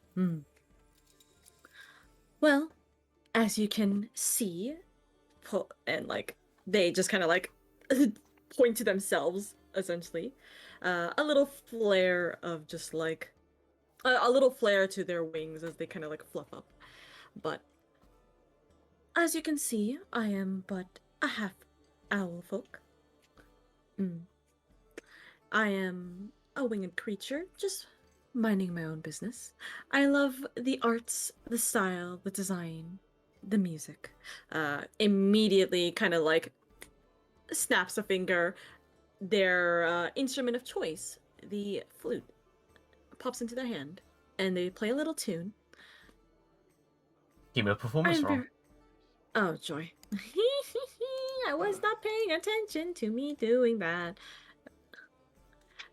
[SPEAKER 3] Well, as you can see, and they just kind of point to themselves, essentially. A little flare of just a little flare to their wings as they kind of fluff up. But as you can see, I am but a half owl folk. I am a winged creature, just minding my own business. I love the arts, the style, the design, the music. Immediately kind of snaps a finger. Their instrument of choice, the flute, pops into their hand, and they play a little tune.
[SPEAKER 1] Give me a performance roll.
[SPEAKER 3] Oh, joy. I was not paying attention to me doing that.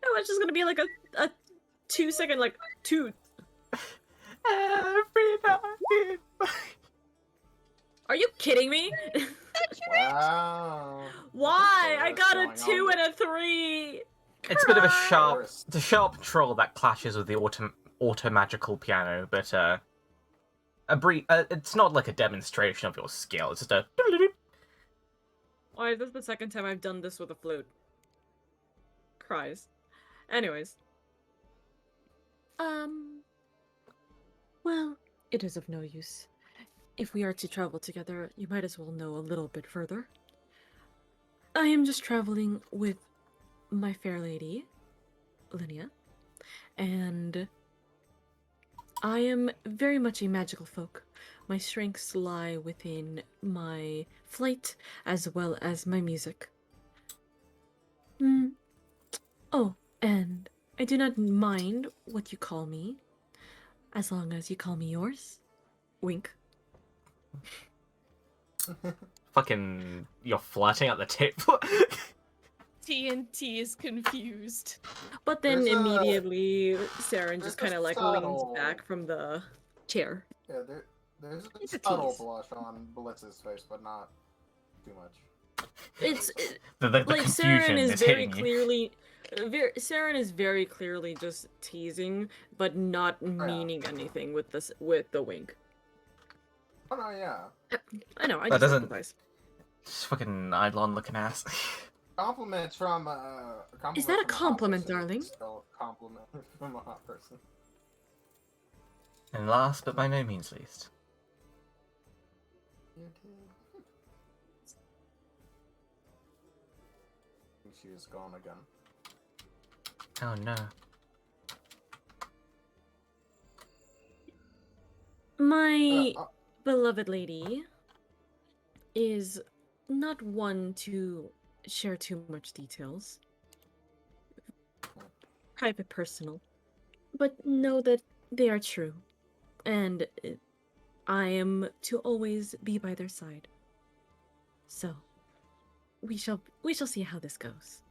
[SPEAKER 3] No, it's just gonna be a 2-second, toot.
[SPEAKER 1] Every night.
[SPEAKER 3] Are you kidding me?
[SPEAKER 2] Wow.
[SPEAKER 3] Why? I
[SPEAKER 2] What's
[SPEAKER 3] got a
[SPEAKER 2] going on
[SPEAKER 3] 2
[SPEAKER 2] with-
[SPEAKER 3] and a 3.
[SPEAKER 1] It's a bit of a
[SPEAKER 3] Cry!
[SPEAKER 1] sharp, it's a sharp troll that clashes with the auto magical piano, but it's not like a demonstration of your skill. It's just a.
[SPEAKER 3] Why is this the second time I've done this with a flute? Cries. Anyways. Well, it is of no use. If we are to travel together, you might as well know a little bit further. I am just traveling with my fair lady, Linnea, and I am very much a magical folk. My strengths lie within my flight as well as my music. Oh, and I do not mind what you call me, as long as you call me yours. Wink.
[SPEAKER 1] Fucking, you're flirting at the tip.
[SPEAKER 6] TNT is confused.
[SPEAKER 3] But then
[SPEAKER 2] There's a-
[SPEAKER 3] immediately, Saren just
[SPEAKER 2] there's a
[SPEAKER 3] kind of like leans
[SPEAKER 2] subtle-
[SPEAKER 3] back from the chair.
[SPEAKER 2] Yeah, there's a
[SPEAKER 3] It's a
[SPEAKER 2] subtle
[SPEAKER 3] tease.
[SPEAKER 2] blush on Blitz's face, but not too much.
[SPEAKER 3] It's
[SPEAKER 1] the
[SPEAKER 3] like
[SPEAKER 1] confusion
[SPEAKER 3] Saren is
[SPEAKER 1] is
[SPEAKER 3] very
[SPEAKER 1] hitting you.
[SPEAKER 3] clearly, Saren is very clearly just teasing, but not meaning anything with this with the wink.
[SPEAKER 2] Oh no, yeah.
[SPEAKER 3] I know. I
[SPEAKER 1] That
[SPEAKER 3] just
[SPEAKER 1] doesn't-
[SPEAKER 3] sympathize.
[SPEAKER 1] Just fucking Eidolon looking ass.
[SPEAKER 2] Compliments from
[SPEAKER 3] Is that a
[SPEAKER 2] from hot
[SPEAKER 3] compliment,
[SPEAKER 2] person is
[SPEAKER 3] darling?
[SPEAKER 2] Still a compliment from a hot person.
[SPEAKER 1] And last but by no means least,
[SPEAKER 2] She is gone again.
[SPEAKER 1] oh no.
[SPEAKER 3] My beloved lady is not one to share too much details. Private, personal. But know that they are true. And I am to always be by their side. So, we shall see how this goes.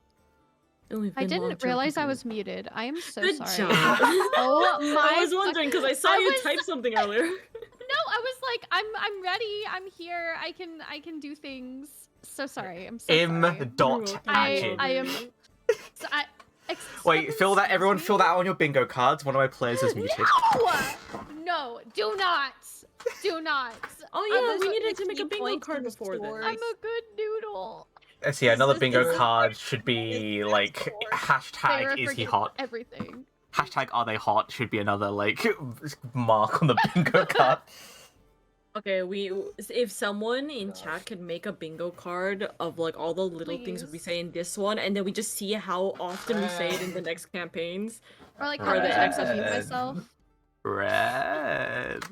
[SPEAKER 3] And we've
[SPEAKER 5] I
[SPEAKER 3] been long
[SPEAKER 5] didn't realize I
[SPEAKER 3] joking.
[SPEAKER 5] was muted. I am so
[SPEAKER 3] Good
[SPEAKER 5] sorry.
[SPEAKER 3] job.
[SPEAKER 5] Oh my!
[SPEAKER 3] I was wondering because I saw
[SPEAKER 5] I
[SPEAKER 3] you
[SPEAKER 5] was-
[SPEAKER 3] type something earlier.
[SPEAKER 5] No, I was like, I'm ready. I'm here. I can do things. So sorry. I'm so sorry.
[SPEAKER 1] Dot
[SPEAKER 5] I
[SPEAKER 1] Agin.
[SPEAKER 5] am. So
[SPEAKER 1] Wait, fill that. Everyone, fill that out on your bingo cards. One of my players is muted.
[SPEAKER 5] No, do not. Do not.
[SPEAKER 3] Oh yeah,
[SPEAKER 6] those
[SPEAKER 3] we
[SPEAKER 6] are
[SPEAKER 3] needed
[SPEAKER 6] the
[SPEAKER 3] to make a
[SPEAKER 6] key
[SPEAKER 3] bingo
[SPEAKER 6] points
[SPEAKER 3] card
[SPEAKER 6] in the
[SPEAKER 3] before this.
[SPEAKER 6] story.
[SPEAKER 5] I'm a good noodle.
[SPEAKER 1] Let's see, another
[SPEAKER 6] This
[SPEAKER 1] bingo
[SPEAKER 6] is-
[SPEAKER 1] card should be like
[SPEAKER 5] Sarah
[SPEAKER 1] hashtag is he
[SPEAKER 5] forgets
[SPEAKER 1] hot?
[SPEAKER 5] Everything.
[SPEAKER 1] Hashtag are they hot should be another like mark on the bingo card.
[SPEAKER 3] Okay, if someone in chat could make a bingo card of like all the little things we
[SPEAKER 5] Please.
[SPEAKER 3] say in this one, and then we just see how often we say it in the next campaigns.
[SPEAKER 5] Or like
[SPEAKER 3] Or
[SPEAKER 5] how
[SPEAKER 3] the
[SPEAKER 5] many times I
[SPEAKER 3] accent.
[SPEAKER 5] mute myself.
[SPEAKER 1] Red.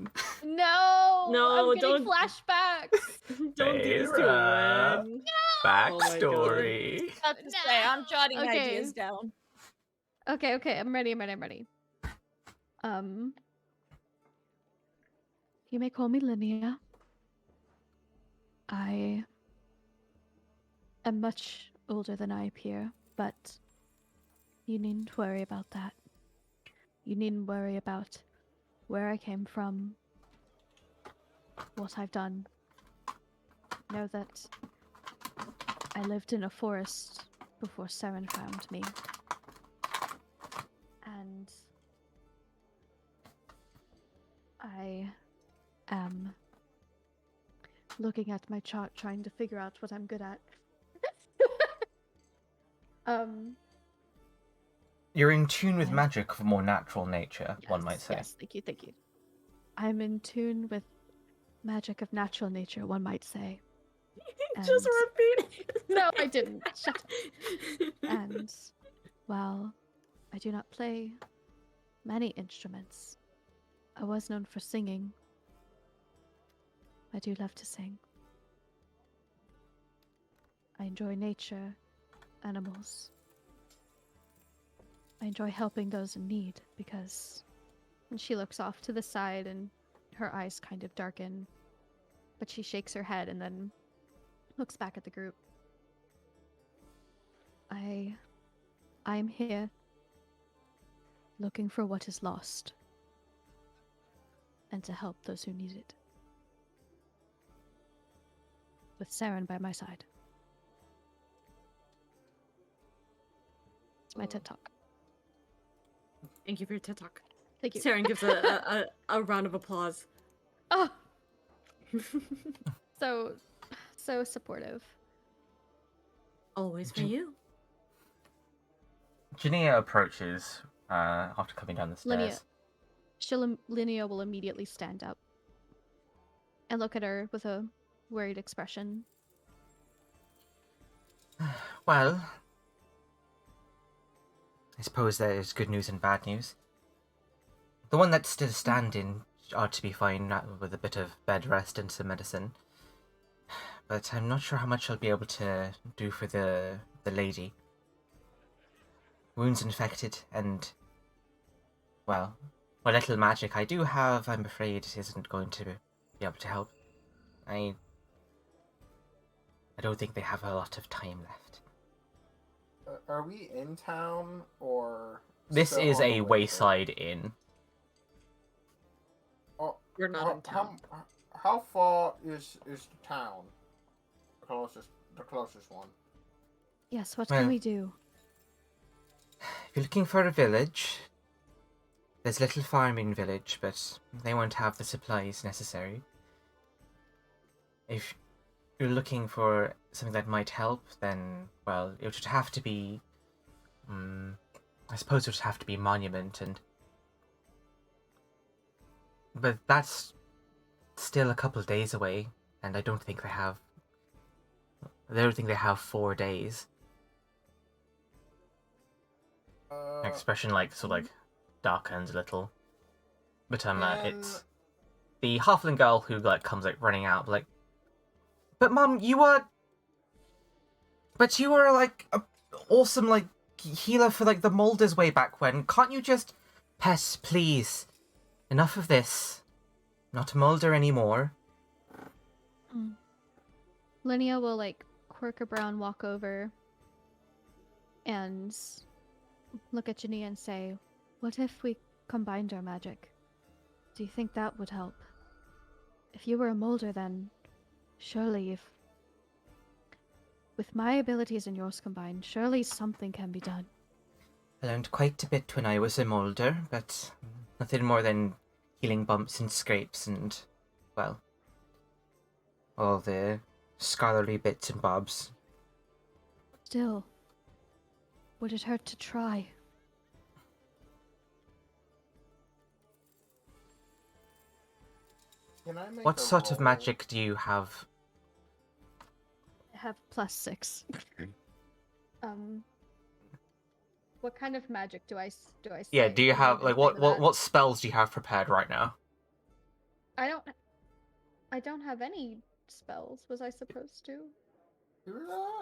[SPEAKER 5] No.
[SPEAKER 3] No,
[SPEAKER 5] I'm getting
[SPEAKER 3] don't-
[SPEAKER 5] flashbacks.
[SPEAKER 3] Don't do this to
[SPEAKER 1] Sarah.
[SPEAKER 3] Ren.
[SPEAKER 1] Backstory.
[SPEAKER 6] About to say, I'm jotting
[SPEAKER 5] Okay.
[SPEAKER 6] ideas down.
[SPEAKER 5] Okay, I'm ready. You may call me Linnea. I am much older than I appear, but you needn't worry about that. You needn't worry about where I came from, what I've done. Know that I lived in a forest before Saren found me. And I am looking at my chart trying to figure out what I'm good at.
[SPEAKER 1] You're in tune with
[SPEAKER 5] Yeah.
[SPEAKER 1] magic of a more natural nature, one might say.
[SPEAKER 5] Yes, thank you. I'm in tune with magic of natural nature, one might say.
[SPEAKER 3] Just
[SPEAKER 5] And-
[SPEAKER 3] repeat it.
[SPEAKER 5] No, I didn't. Shut up. And while I do not play many instruments, I was known for singing. I do love to sing. I enjoy nature, animals. I enjoy helping those in need because. And she looks off to the side and her eyes kind of darken, but she shakes her head and then looks back at the group. I'm here looking for what is lost and to help those who need it. with Saren by my side. It's my TED Talk.
[SPEAKER 3] Thank you for your TED Talk.
[SPEAKER 5] Thank you.
[SPEAKER 3] Saren gives a round of applause.
[SPEAKER 5] Oh, so supportive.
[SPEAKER 3] Always for you.
[SPEAKER 1] Jania approaches after coming down the stairs.
[SPEAKER 5] Linnea will immediately stand up and look at her with a worried expression.
[SPEAKER 1] Well, I suppose there is good news and bad news. The one that's still standing ought to be fine with a bit of bed rest and some medicine. But I'm not sure how much I'll be able to do for the lady. Wounds infected, and, well, what little magic I do have, I'm afraid, isn't going to be able to help. I don't think they have a lot of time left.
[SPEAKER 2] Are we in town or?
[SPEAKER 1] This
[SPEAKER 2] still
[SPEAKER 1] is
[SPEAKER 2] on
[SPEAKER 1] a
[SPEAKER 2] the way
[SPEAKER 1] wayside inn.
[SPEAKER 2] there? Oh,
[SPEAKER 3] We're not in town.
[SPEAKER 2] How far is the town? The closest one.
[SPEAKER 5] Yes, what
[SPEAKER 1] Well,
[SPEAKER 5] can we do?
[SPEAKER 1] If you're looking for a village, there's a little farming village, but they won't have the supplies necessary. If you're looking for something that might help, then, well, it would have to be... I suppose it would have to be Monument, but that's still a couple of days away, and I don't think they have... I don't think they have 4 days. Expression sort of darkens a little. But it's the halfling girl who comes running out but Mum, you were a awesome healer for the Molders way back when. Can't you just Pess, please? Enough of this. Not a Molder anymore.
[SPEAKER 5] Linnea will quirk a brown walk over and look at Jania and say, "What if we combined our magic? Do you think that would help? If you were a Molder, then surely with my abilities and yours combined, surely something can be done."
[SPEAKER 1] I learned quite a bit when I was a Molder, but nothing more than healing bumps and scrapes and, well, all the scholarly bits and bobs.
[SPEAKER 5] Still, would it hurt to try?
[SPEAKER 2] Can I make
[SPEAKER 1] What
[SPEAKER 2] a
[SPEAKER 1] sort of
[SPEAKER 2] roll?
[SPEAKER 1] magic do you have?
[SPEAKER 5] I have +6. What kind of magic do I say?
[SPEAKER 1] Yeah, do you
[SPEAKER 5] Can
[SPEAKER 1] have
[SPEAKER 5] even
[SPEAKER 1] what
[SPEAKER 5] think of that?
[SPEAKER 1] what spells do you have prepared right now?
[SPEAKER 5] I don't have any spells. Was I supposed to?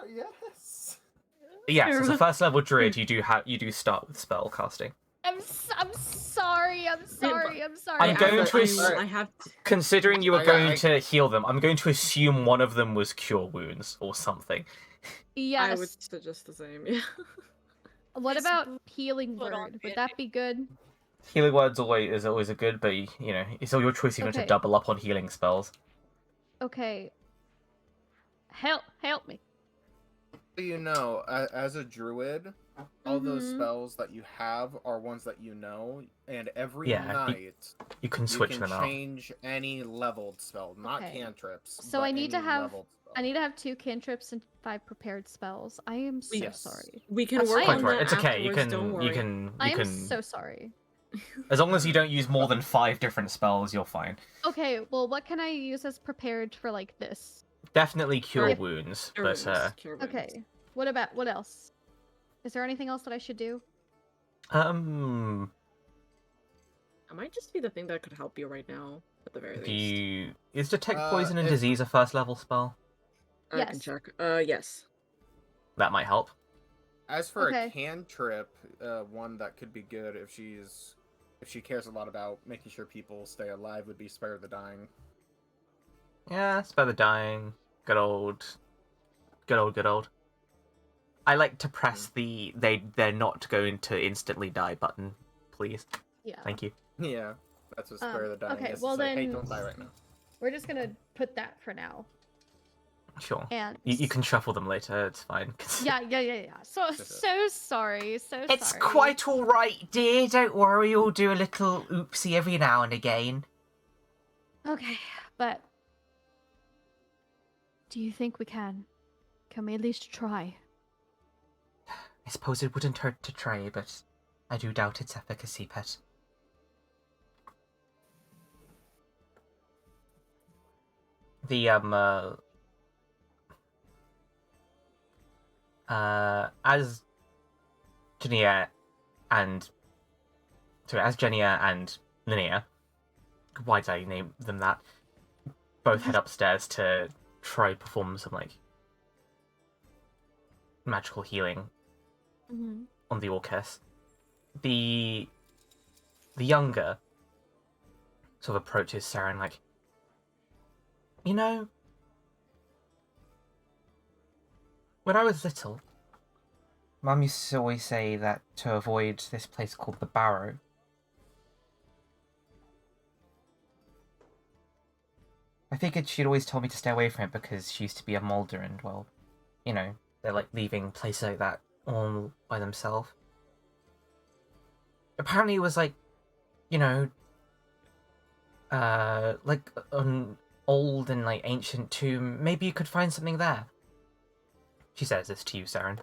[SPEAKER 2] Yes.
[SPEAKER 1] Yes, as a first level druid, you do start with spell casting.
[SPEAKER 5] I'm sorry. I'm sorry.
[SPEAKER 1] I'm going to
[SPEAKER 3] I have to...
[SPEAKER 1] Considering you were
[SPEAKER 2] I-
[SPEAKER 1] going
[SPEAKER 2] I-
[SPEAKER 1] to heal them, I'm going to assume one of them was cure wounds or something.
[SPEAKER 5] Yes.
[SPEAKER 3] I would suggest the same. Yeah.
[SPEAKER 5] What
[SPEAKER 6] It's
[SPEAKER 5] about healing
[SPEAKER 6] put on
[SPEAKER 5] word? Would that be good?
[SPEAKER 1] Healing words is always a good, but it's all your choice. You want to
[SPEAKER 5] Okay.
[SPEAKER 1] double up on healing spells.
[SPEAKER 5] Okay. Help me.
[SPEAKER 2] You know, as a druid, all those
[SPEAKER 5] Mhm.
[SPEAKER 2] spells that you have are ones that you know, and every
[SPEAKER 1] Yeah,
[SPEAKER 2] night
[SPEAKER 1] You can
[SPEAKER 2] you
[SPEAKER 1] switch
[SPEAKER 2] can
[SPEAKER 1] them out.
[SPEAKER 2] change any leveled spell, not
[SPEAKER 5] Okay.
[SPEAKER 2] cantrips.
[SPEAKER 5] So
[SPEAKER 2] but
[SPEAKER 5] I need to
[SPEAKER 2] any
[SPEAKER 5] have-
[SPEAKER 2] leveled spell.
[SPEAKER 5] I need to have 2 cantrips and 5 prepared spells. I am so
[SPEAKER 2] Yes.
[SPEAKER 5] sorry.
[SPEAKER 3] We can
[SPEAKER 5] That's
[SPEAKER 3] work
[SPEAKER 5] fine.
[SPEAKER 3] on
[SPEAKER 1] Quite
[SPEAKER 3] that
[SPEAKER 1] right. It's okay. You
[SPEAKER 3] afterwards,
[SPEAKER 1] can
[SPEAKER 3] don't worry.
[SPEAKER 5] I
[SPEAKER 1] you
[SPEAKER 5] am
[SPEAKER 1] can
[SPEAKER 5] so sorry.
[SPEAKER 1] as long as you don't use more than 5 different spells, you're fine.
[SPEAKER 5] Okay, well, what can I use as prepared for this?
[SPEAKER 1] Definitely cure
[SPEAKER 5] Yep.
[SPEAKER 1] wounds,
[SPEAKER 3] Cure
[SPEAKER 1] but
[SPEAKER 3] wounds, cure wounds.
[SPEAKER 5] Okay. What else? Is there anything else that I should do?
[SPEAKER 3] That might just be the thing that could help you right now, at the very least.
[SPEAKER 1] Is detect poison and
[SPEAKER 2] if-
[SPEAKER 1] disease a first level spell?
[SPEAKER 3] I can
[SPEAKER 5] Yes.
[SPEAKER 3] check. Yes.
[SPEAKER 1] That might help.
[SPEAKER 2] As for
[SPEAKER 5] Okay.
[SPEAKER 2] a cantrip, one that could be good if she cares a lot about making sure people stay alive would be Spare the Dying.
[SPEAKER 1] Yeah, spare the dying. Good old. I like to press the they're not going to instantly die button, please.
[SPEAKER 5] Yeah.
[SPEAKER 1] Thank you.
[SPEAKER 2] Yeah, that's what Spare the Dying
[SPEAKER 5] okay,
[SPEAKER 2] is.
[SPEAKER 5] well
[SPEAKER 2] It's like, hey,
[SPEAKER 5] then-
[SPEAKER 2] don't die right now.
[SPEAKER 5] We're just gonna put that for now.
[SPEAKER 1] Sure.
[SPEAKER 5] And
[SPEAKER 1] You can shuffle them later, it's fine.
[SPEAKER 5] yeah. So sorry, so
[SPEAKER 1] It's
[SPEAKER 5] sorry.
[SPEAKER 1] quite alright, dear. Don't worry, we'll do a little oopsie every now and again.
[SPEAKER 5] Okay, but do you think we can? Can we at least try?
[SPEAKER 1] I suppose it wouldn't hurt to try, but I do doubt its efficacy, pet. The, as Jania and... Sorry, as Jenia and Linnea, why did I name them that? Both head upstairs to try perform some, like, magical healing
[SPEAKER 5] Mm-hmm.
[SPEAKER 1] on the Orcus. The younger sort of approaches Sarah and like, you know, when I was little, Mum used to always say that to avoid this place called the Barrow. I figured she'd always told me to stay away from it because she used to be a Mulder and, well, you know, they're like leaving places like that all by themselves. Apparently it was like, you know, like an old and like ancient tomb. Maybe you could find something there. She says this to you, Saren.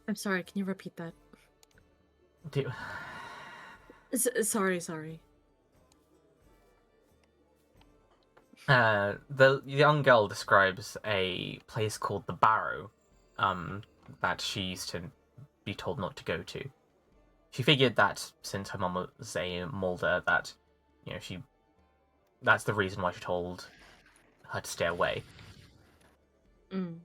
[SPEAKER 3] I'm sorry, can you repeat that?
[SPEAKER 1] Do
[SPEAKER 3] Sorry.
[SPEAKER 1] the young girl describes a place called the Barrow, that she used to be told not to go to. She figured that since her mum was a Mulder, that, you know, that's the reason why she told her to stay away.
[SPEAKER 3] Mm.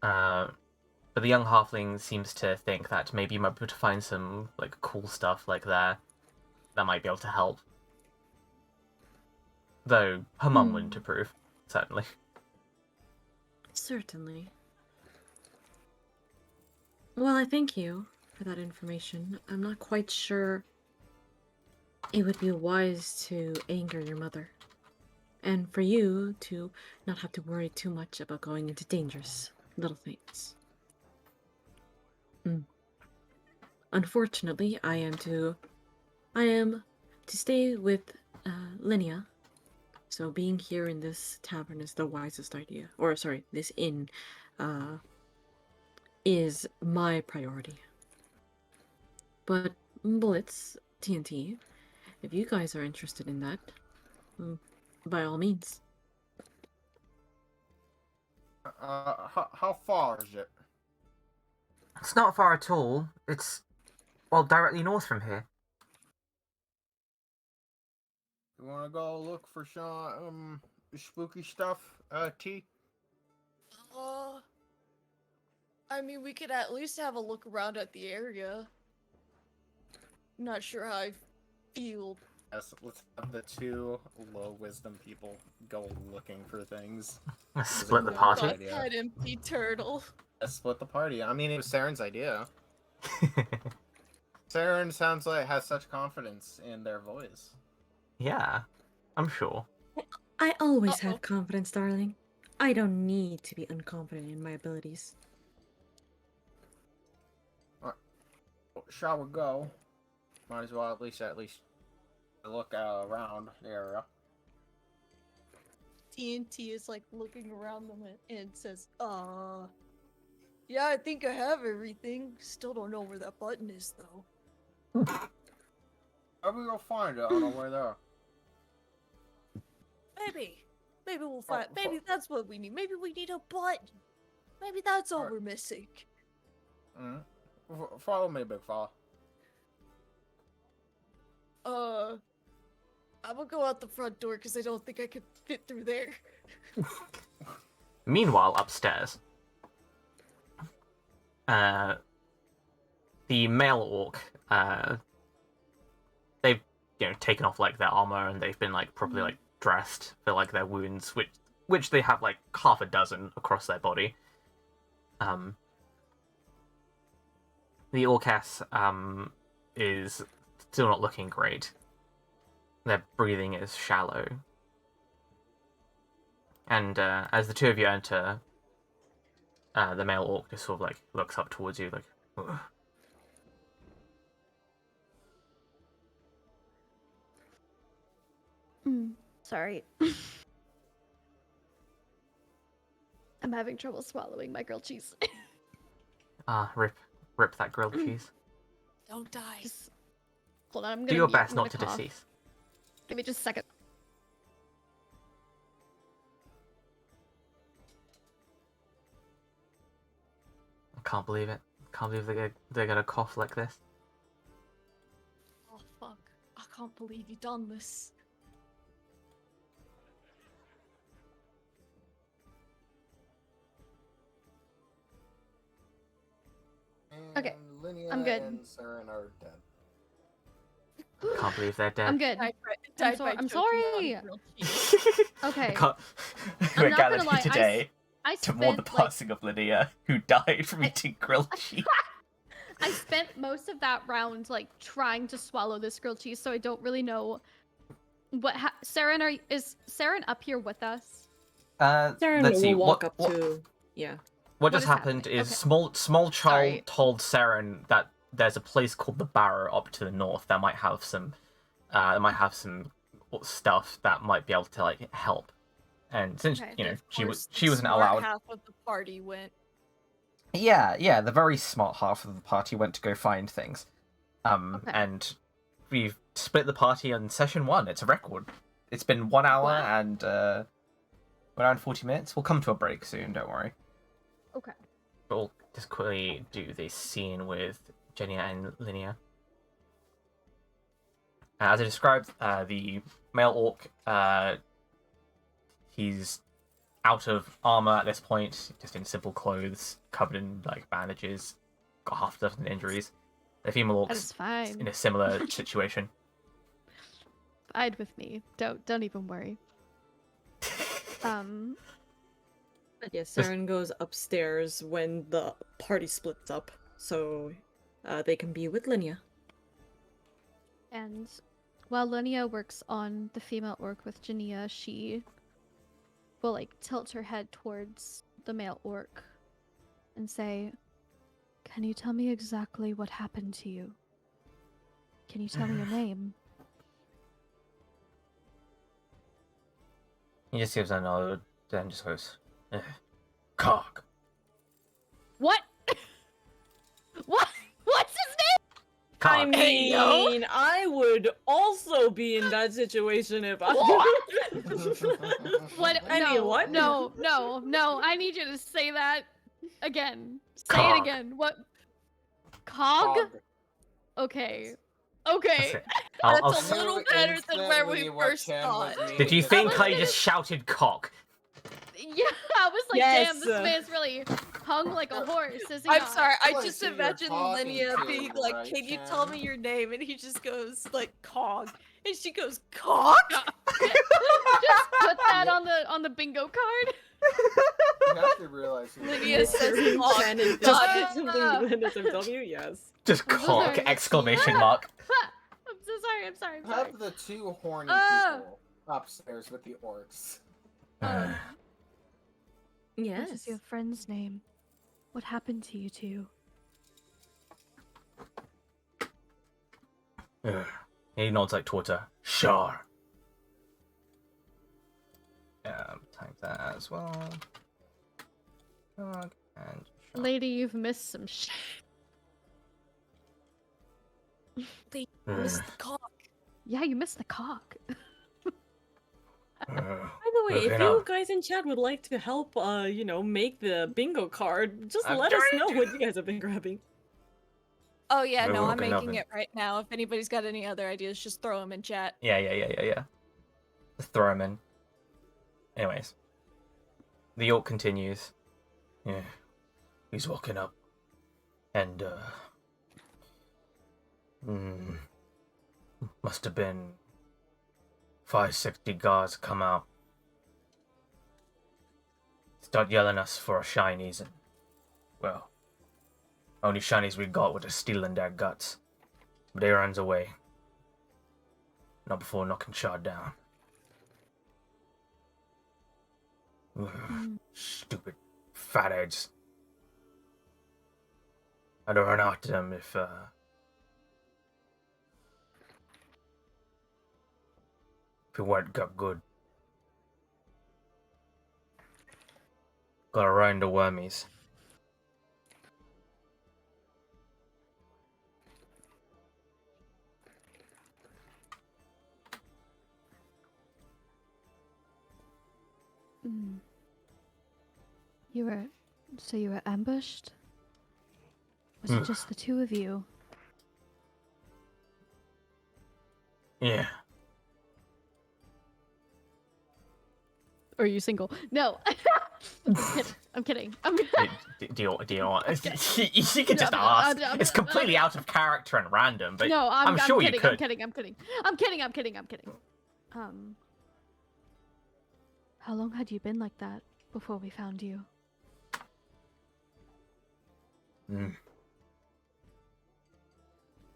[SPEAKER 1] But the young halfling seems to think that maybe you might be able to find some like cool stuff like there that might be able to help. Though her mum wouldn't approve, certainly.
[SPEAKER 3] Certainly. Well, I thank you for that information. I'm not quite sure it would be wise to anger your mother. And for you to not have to worry too much about going into dangerous little things. Unfortunately, I am to stay with Linnea. So being here in this tavern is the wisest idea. Or sorry, this inn is my priority. But bullets, TNT, if you guys are interested in that, by all means.
[SPEAKER 2] How far is it?
[SPEAKER 1] It's not far at all. It's, well, directly north from here.
[SPEAKER 2] You wanna go look for some spooky stuff, T?
[SPEAKER 6] I mean, we could at least have a look around at the area. Not sure how I feel.
[SPEAKER 2] Yes, let's have the two low wisdom people go looking for things.
[SPEAKER 1] Let's split the party.
[SPEAKER 6] Head empty turtle.
[SPEAKER 2] Let's split the party. I mean, it was Saren's idea. Saren sounds like has such confidence in their voice.
[SPEAKER 1] Yeah, I'm sure.
[SPEAKER 3] I always have confidence, darling. I don't need to be unconfident in my abilities.
[SPEAKER 2] Shall we go? Might as well at least look around the area.
[SPEAKER 6] TNT is like looking around them and says, yeah, I think I have everything. Still don't know where that button is, though.
[SPEAKER 2] Maybe we'll find it on the way there.
[SPEAKER 6] Maybe we'll find. Maybe that's what we need. Maybe we need a button. Maybe that's all we're missing.
[SPEAKER 2] Follow me, big fella.
[SPEAKER 6] I'm gonna go out the front door because I don't think I could fit through there.
[SPEAKER 1] Meanwhile, upstairs, the male orc, they've, you know, taken off like their armor and they've been like properly like dressed for like their wounds, which they have like half a dozen across their body. The orcas is still not looking great. Their breathing is shallow. And as the two of you enter, the male orc just sort of like looks up towards you like, ugh.
[SPEAKER 5] Sorry. I'm having trouble swallowing my grilled cheese.
[SPEAKER 1] Rip that grilled cheese.
[SPEAKER 6] Don't die.
[SPEAKER 5] Just hold on, I'm gonna
[SPEAKER 1] Do your
[SPEAKER 5] mute,
[SPEAKER 1] best
[SPEAKER 5] I'm
[SPEAKER 1] not to
[SPEAKER 5] gonna cough.
[SPEAKER 1] decease.
[SPEAKER 5] Give me just a second.
[SPEAKER 1] I can't believe it. Can't believe they're gonna cough like this.
[SPEAKER 6] Oh fuck! I can't believe you done this.
[SPEAKER 2] And
[SPEAKER 5] Okay,
[SPEAKER 2] Linnea
[SPEAKER 5] I'm good.
[SPEAKER 2] and Saren are dead.
[SPEAKER 1] Can't believe they're dead.
[SPEAKER 5] I'm good. I'm sorry.
[SPEAKER 1] I
[SPEAKER 5] Okay.
[SPEAKER 1] can't.
[SPEAKER 5] I'm
[SPEAKER 1] We're
[SPEAKER 5] not
[SPEAKER 1] gathered
[SPEAKER 5] gonna lie,
[SPEAKER 1] here today
[SPEAKER 5] I
[SPEAKER 1] to mourn the
[SPEAKER 5] spent like
[SPEAKER 1] passing of Lydia, who died from eating grilled cheese.
[SPEAKER 5] I spent most of that round like trying to swallow this grilled cheese, so I don't really know what. Saren, is Saren up here with us?
[SPEAKER 3] Saren
[SPEAKER 1] Let's see.
[SPEAKER 3] will walk up
[SPEAKER 1] What
[SPEAKER 3] to. Yeah.
[SPEAKER 1] what
[SPEAKER 5] What
[SPEAKER 1] just
[SPEAKER 5] is
[SPEAKER 1] happened
[SPEAKER 5] happening?
[SPEAKER 1] is
[SPEAKER 5] Okay.
[SPEAKER 1] small child
[SPEAKER 5] Sorry.
[SPEAKER 1] told Saren that there's a place called the Barrow up to the north that might have some stuff that might be able to like help. And since
[SPEAKER 5] Okay.
[SPEAKER 1] you know
[SPEAKER 6] Of
[SPEAKER 1] she
[SPEAKER 6] course,
[SPEAKER 1] she
[SPEAKER 6] the
[SPEAKER 1] wasn't
[SPEAKER 6] smart
[SPEAKER 1] allowed.
[SPEAKER 6] Half of the party went.
[SPEAKER 1] Yeah, the very smart half of the party went to go find things.
[SPEAKER 5] Okay.
[SPEAKER 1] And we've split the party on session 1. It's a record. It's been 1 hour
[SPEAKER 5] Wow.
[SPEAKER 1] and around 40 minutes. We'll come to a break soon, don't worry.
[SPEAKER 5] Okay.
[SPEAKER 1] We'll just quickly do this scene with Genia and Linnea. As I described, the male orc, he's out of armor at this point, just in simple clothes, covered in like bandages, got half a dozen injuries. The female
[SPEAKER 5] That is
[SPEAKER 1] orc's
[SPEAKER 5] fine.
[SPEAKER 1] in a similar situation.
[SPEAKER 5] Fine with me. Don't even worry.
[SPEAKER 3] But yes, Saren goes upstairs when the party splits up, so they can be with Linnea.
[SPEAKER 5] And while Linnea works on the female orc with Jania, she will like tilt her head towards the male orc and say, "Can you tell me exactly what happened to you? Can you tell me your name?"
[SPEAKER 1] He just gives a nod, then just goes, "Cock."
[SPEAKER 5] What? What? What's his name?
[SPEAKER 1] Cock.
[SPEAKER 3] I mean, I would also be in that situation if I.
[SPEAKER 5] What?
[SPEAKER 3] I mean,
[SPEAKER 5] No,
[SPEAKER 3] what?
[SPEAKER 5] no. I need you to say that again. Say
[SPEAKER 1] Cog.
[SPEAKER 5] it again. What? Cog? Okay. Okay.
[SPEAKER 1] That's it. I'll
[SPEAKER 6] That's a little better than where we first thought.
[SPEAKER 1] Did you think I
[SPEAKER 5] gonna-
[SPEAKER 1] just shouted cock?
[SPEAKER 5] Yeah, I was like,
[SPEAKER 3] Yes.
[SPEAKER 5] damn, this man's really hung like a horse, is he
[SPEAKER 6] I'm
[SPEAKER 5] not?
[SPEAKER 6] sorry, I
[SPEAKER 2] Like
[SPEAKER 6] just
[SPEAKER 2] who you're
[SPEAKER 6] imagine
[SPEAKER 2] talking
[SPEAKER 6] Linnea
[SPEAKER 2] to,
[SPEAKER 6] being like,
[SPEAKER 2] right,
[SPEAKER 6] "Can you
[SPEAKER 2] Jen?
[SPEAKER 6] tell me your name?" And he just goes like, "Cog," and she goes, "Cock."
[SPEAKER 5] Just put that on the bingo card.
[SPEAKER 2] You have to realize who
[SPEAKER 6] Lydia
[SPEAKER 2] you
[SPEAKER 6] says
[SPEAKER 2] are.
[SPEAKER 6] cock.
[SPEAKER 3] Canon
[SPEAKER 6] Got
[SPEAKER 3] SMW, yes.
[SPEAKER 1] Just
[SPEAKER 5] I'm so
[SPEAKER 1] cock!
[SPEAKER 5] sorry.
[SPEAKER 1] Exclamation mark.
[SPEAKER 5] I'm so sorry. I'm sorry.
[SPEAKER 2] Have the two horny
[SPEAKER 5] Ah.
[SPEAKER 2] people upstairs with the orcs.
[SPEAKER 5] What
[SPEAKER 3] Yes.
[SPEAKER 5] is your friend's name? What happened to you two?
[SPEAKER 1] He nods like towards her. Sure. Type that as well. Cock and Shar.
[SPEAKER 5] Lady, you've missed some shit.
[SPEAKER 6] They missed the cock.
[SPEAKER 5] Yeah, you missed the cock.
[SPEAKER 3] By the way, if
[SPEAKER 1] Moving
[SPEAKER 3] you
[SPEAKER 1] on.
[SPEAKER 3] guys in chat would like to help, make the bingo card, just
[SPEAKER 1] I'm
[SPEAKER 3] let us
[SPEAKER 1] trying
[SPEAKER 3] know
[SPEAKER 1] to.
[SPEAKER 3] what you guys have been grabbing.
[SPEAKER 6] Oh yeah,
[SPEAKER 1] We're
[SPEAKER 6] no, I'm
[SPEAKER 1] working
[SPEAKER 6] making
[SPEAKER 1] on it.
[SPEAKER 6] it right now. If anybody's got any other ideas, just throw them in chat.
[SPEAKER 1] Yeah. Just throw him in. Anyways. The York continues. Yeah. He's walking up. And, must have been 560 guards come out. Start yelling us for our shinies and, well, only shinies we got were just stealing their guts. But he runs away. Not before knocking Shard down. Ugh, stupid fatheads. I'd have run after them if we weren't got good. Gotta run the wormies.
[SPEAKER 5] You were ambushed? Was it just the two of you?
[SPEAKER 1] Yeah.
[SPEAKER 5] Or are you single? No. I'm kidding.
[SPEAKER 1] Do you want? You could just ask. It's completely out of character and random, but
[SPEAKER 5] no,
[SPEAKER 1] I'm sure
[SPEAKER 5] kidding,
[SPEAKER 1] you could.
[SPEAKER 5] I'm kidding. How long had you been like that before we found you?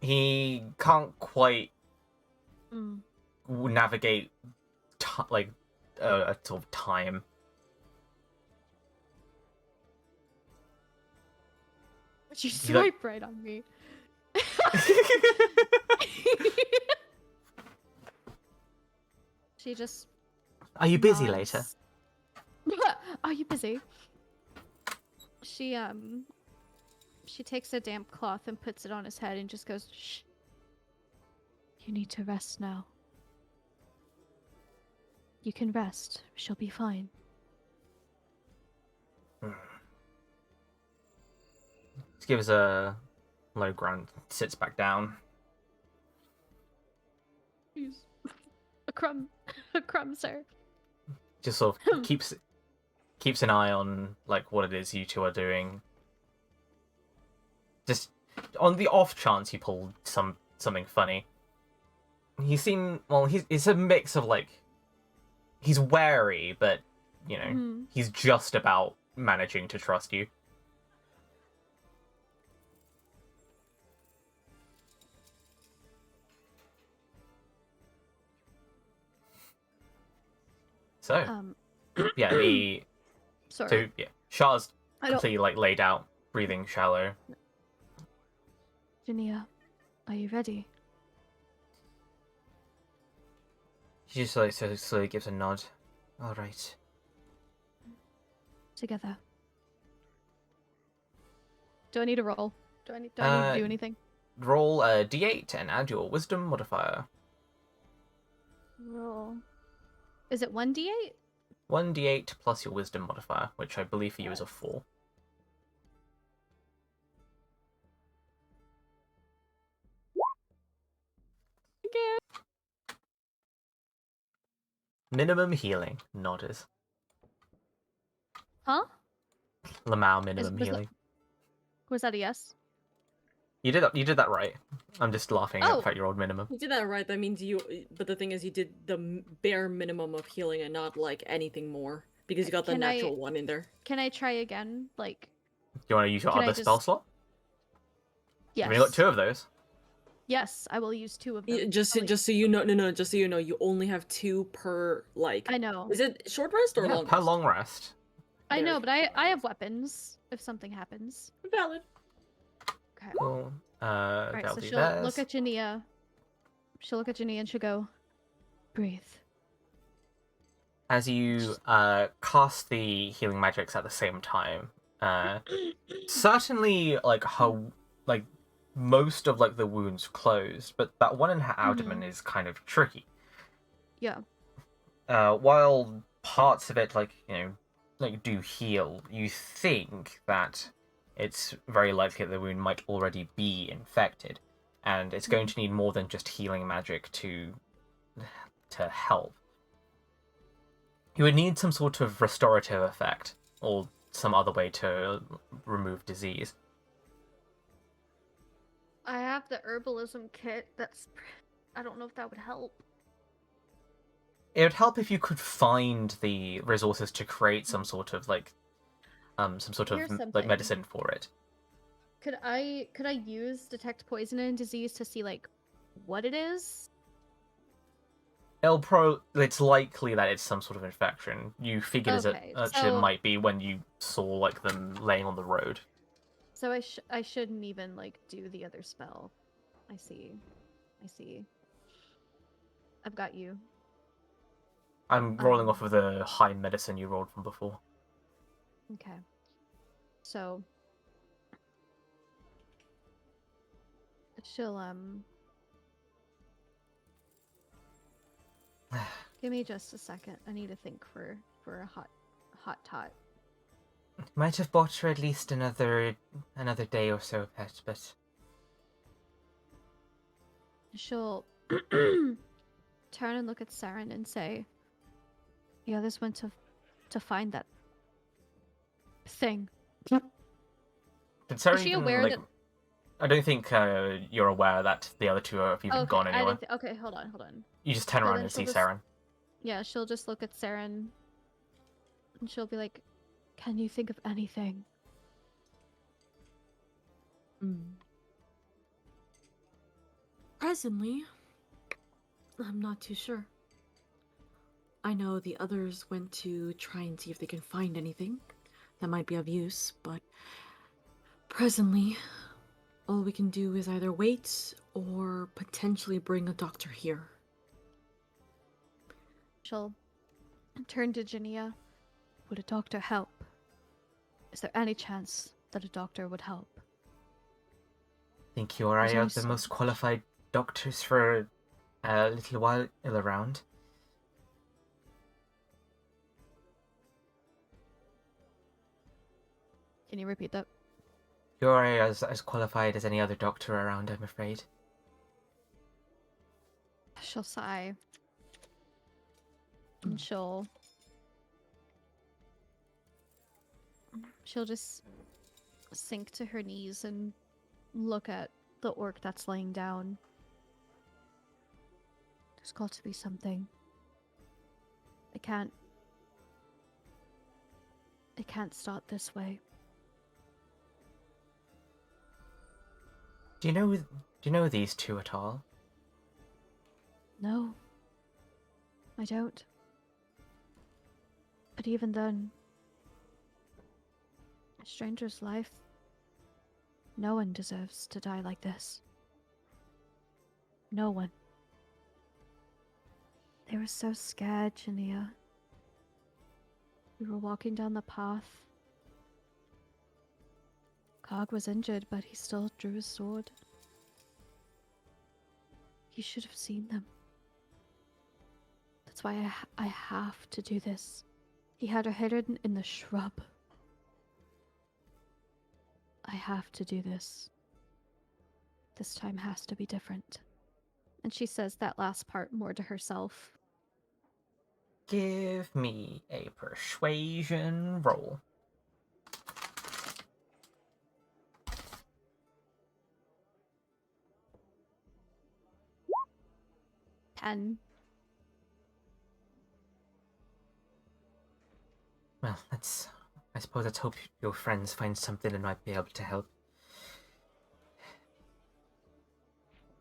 [SPEAKER 1] He can't quite navigate a sort of time.
[SPEAKER 5] But you swipe right on me. She just.
[SPEAKER 1] Are you busy
[SPEAKER 5] nods.
[SPEAKER 1] later?
[SPEAKER 5] Are you busy? She takes a damp cloth and puts it on his head and just goes, "Shh. You need to rest now. You can rest. She'll be fine."
[SPEAKER 1] Just gives a low grunt, sits back down.
[SPEAKER 5] Please. A crumb, sir.
[SPEAKER 1] Just sort of keeps an eye on like what it is you two are doing. Just on the off chance you pull something funny. He's a mix of like he's wary, but you know he's just about managing to trust you. So yeah,
[SPEAKER 5] Sorry.
[SPEAKER 1] so yeah, Shah's completely like laid out, breathing shallow.
[SPEAKER 5] Jania, are you ready?
[SPEAKER 1] She just like slowly gives a nod. All right.
[SPEAKER 5] Together. Do I need to roll? Do I need to do anything?
[SPEAKER 1] Roll a d8 and add your wisdom modifier.
[SPEAKER 5] Roll. Is it 1d8?
[SPEAKER 1] 1d8 plus your wisdom modifier, which I believe for you is a 4.
[SPEAKER 5] Okay.
[SPEAKER 1] Minimum healing, nodders.
[SPEAKER 5] Huh?
[SPEAKER 1] Lamau minimum healing.
[SPEAKER 5] Was that a yes?
[SPEAKER 1] You did that right. I'm just laughing at the fact you're old minimum.
[SPEAKER 3] You did that right. That means but the thing is, you did the bare minimum of healing and not like anything more because you got the natural one in there.
[SPEAKER 5] Can I try again? Like.
[SPEAKER 1] Do you want to use your other spell slot?
[SPEAKER 5] Yes.
[SPEAKER 1] I mean, you got 2 of those.
[SPEAKER 5] Yes, I will use 2 of them.
[SPEAKER 3] Just so you know, just so you know, you only have 2 per like.
[SPEAKER 5] I know.
[SPEAKER 3] Is it short rest or long rest?
[SPEAKER 1] Per long rest.
[SPEAKER 5] I know, but I have weapons if something happens.
[SPEAKER 3] Valid.
[SPEAKER 5] Okay.
[SPEAKER 1] Cool.
[SPEAKER 5] Alright, so she'll look at Jania. She'll look at Jania and she'll go, breathe.
[SPEAKER 1] As you cast the healing magics at the same time, certainly like most of like the wounds closed, but that one in her abdomen is kind of tricky.
[SPEAKER 5] Yeah.
[SPEAKER 1] While parts of it do heal, you think that it's very likely that the wound might already be infected, and it's going to need more than just healing magic to help. You would need some sort of restorative effect, or some other way to remove disease.
[SPEAKER 5] I have the herbalism kit. I don't know if that would help.
[SPEAKER 1] It would help if you could find the resources to create some sort of medicine for it.
[SPEAKER 5] Could I use detect poison and disease to see like what it is?
[SPEAKER 1] It's likely that it's some sort of infection. You figured
[SPEAKER 5] Okay,
[SPEAKER 1] it
[SPEAKER 5] so
[SPEAKER 1] might be when you saw like them laying on the road.
[SPEAKER 5] so I shouldn't even like do the other spell. I see. I see. I've got you.
[SPEAKER 1] I'm rolling off of the high medicine you rolled from before.
[SPEAKER 5] Okay. So she'll give me just a second. I need to think for a hot tot.
[SPEAKER 1] Might have bought her at least another day or so, pet, but
[SPEAKER 5] She'll turn and look at Saren and say, "The others went to find that thing."
[SPEAKER 1] did Sarah
[SPEAKER 5] Is she
[SPEAKER 1] even,
[SPEAKER 5] aware
[SPEAKER 1] like,
[SPEAKER 5] that?
[SPEAKER 1] I don't think you're aware that the other two have even
[SPEAKER 5] Okay,
[SPEAKER 1] gone
[SPEAKER 5] I
[SPEAKER 1] anywhere.
[SPEAKER 5] didn't. Okay, hold on, hold on.
[SPEAKER 1] You just turn
[SPEAKER 5] So
[SPEAKER 1] around
[SPEAKER 5] then
[SPEAKER 1] and see
[SPEAKER 5] she'll just-
[SPEAKER 1] Saren.
[SPEAKER 5] Yeah, she'll just look at Saren, and she'll be like, "Can you think of anything?"
[SPEAKER 3] Presently, I'm not too sure. I know the others went to try and see if they can find anything that might be of use, but presently, all we can do is either wait or potentially bring a doctor here.
[SPEAKER 5] She'll turn to Jania. "Would a doctor help? Is there any chance that a doctor would help?"
[SPEAKER 1] Think you
[SPEAKER 5] There's
[SPEAKER 1] are
[SPEAKER 5] only
[SPEAKER 1] the
[SPEAKER 5] so
[SPEAKER 1] most
[SPEAKER 5] much.
[SPEAKER 1] qualified doctors for a little while around.
[SPEAKER 5] Can you repeat that?
[SPEAKER 1] You're as qualified as any other doctor around, I'm afraid.
[SPEAKER 5] She'll sigh. And she'll just sink to her knees and look at the orc that's laying down. There's got to be something. It can't start this way.
[SPEAKER 1] Do you know these two at all?
[SPEAKER 5] No, I don't. But even then, a stranger's life, no one deserves to die like this. No one. They were so scared, Jania. We were walking down the path. Cog was injured, but he still drew his sword. You should have seen them. That's why I have to do this. He had her hidden in the shrub. I have to do this. This time has to be different. And she says that last part more to herself.
[SPEAKER 1] Give me a persuasion roll.
[SPEAKER 5] And
[SPEAKER 1] Well, I suppose let's hope your friends find something that might be able to help.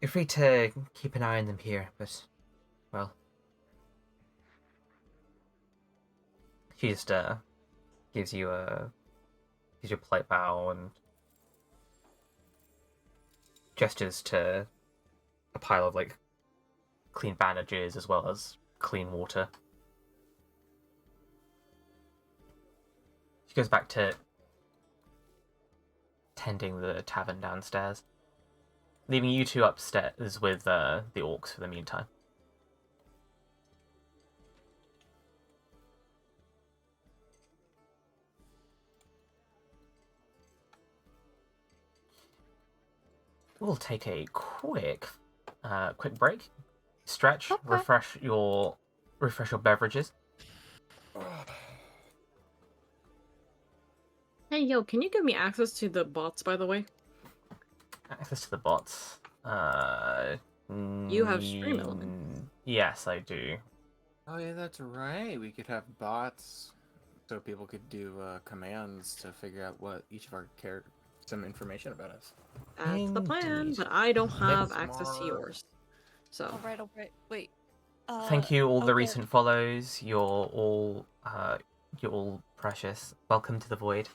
[SPEAKER 1] You're free to keep an eye on them here, but, well... She just, gives you a polite bow and gestures to a pile of, like, clean bandages as well as clean water. She goes back to tending the tavern downstairs, leaving you two upstairs with the orcs for the meantime. We'll take a quick break, stretch,
[SPEAKER 5] Okay.
[SPEAKER 1] refresh your beverages.
[SPEAKER 3] Hey, yo, can you give me access to the bots, by the way?
[SPEAKER 1] Access to the bots.
[SPEAKER 3] You have Stream Element.
[SPEAKER 1] Yes, I do.
[SPEAKER 2] Oh yeah, that's right. We could have bots, so people could do commands to figure out what each of our some information about us.
[SPEAKER 3] That's the plan,
[SPEAKER 1] Indeed.
[SPEAKER 3] but I don't have
[SPEAKER 2] That's
[SPEAKER 3] access to
[SPEAKER 2] smart.
[SPEAKER 3] yours. So
[SPEAKER 4] Alright, wait.
[SPEAKER 1] Thank you, all the
[SPEAKER 4] okay.
[SPEAKER 1] recent follows. You're all precious. Welcome to the void.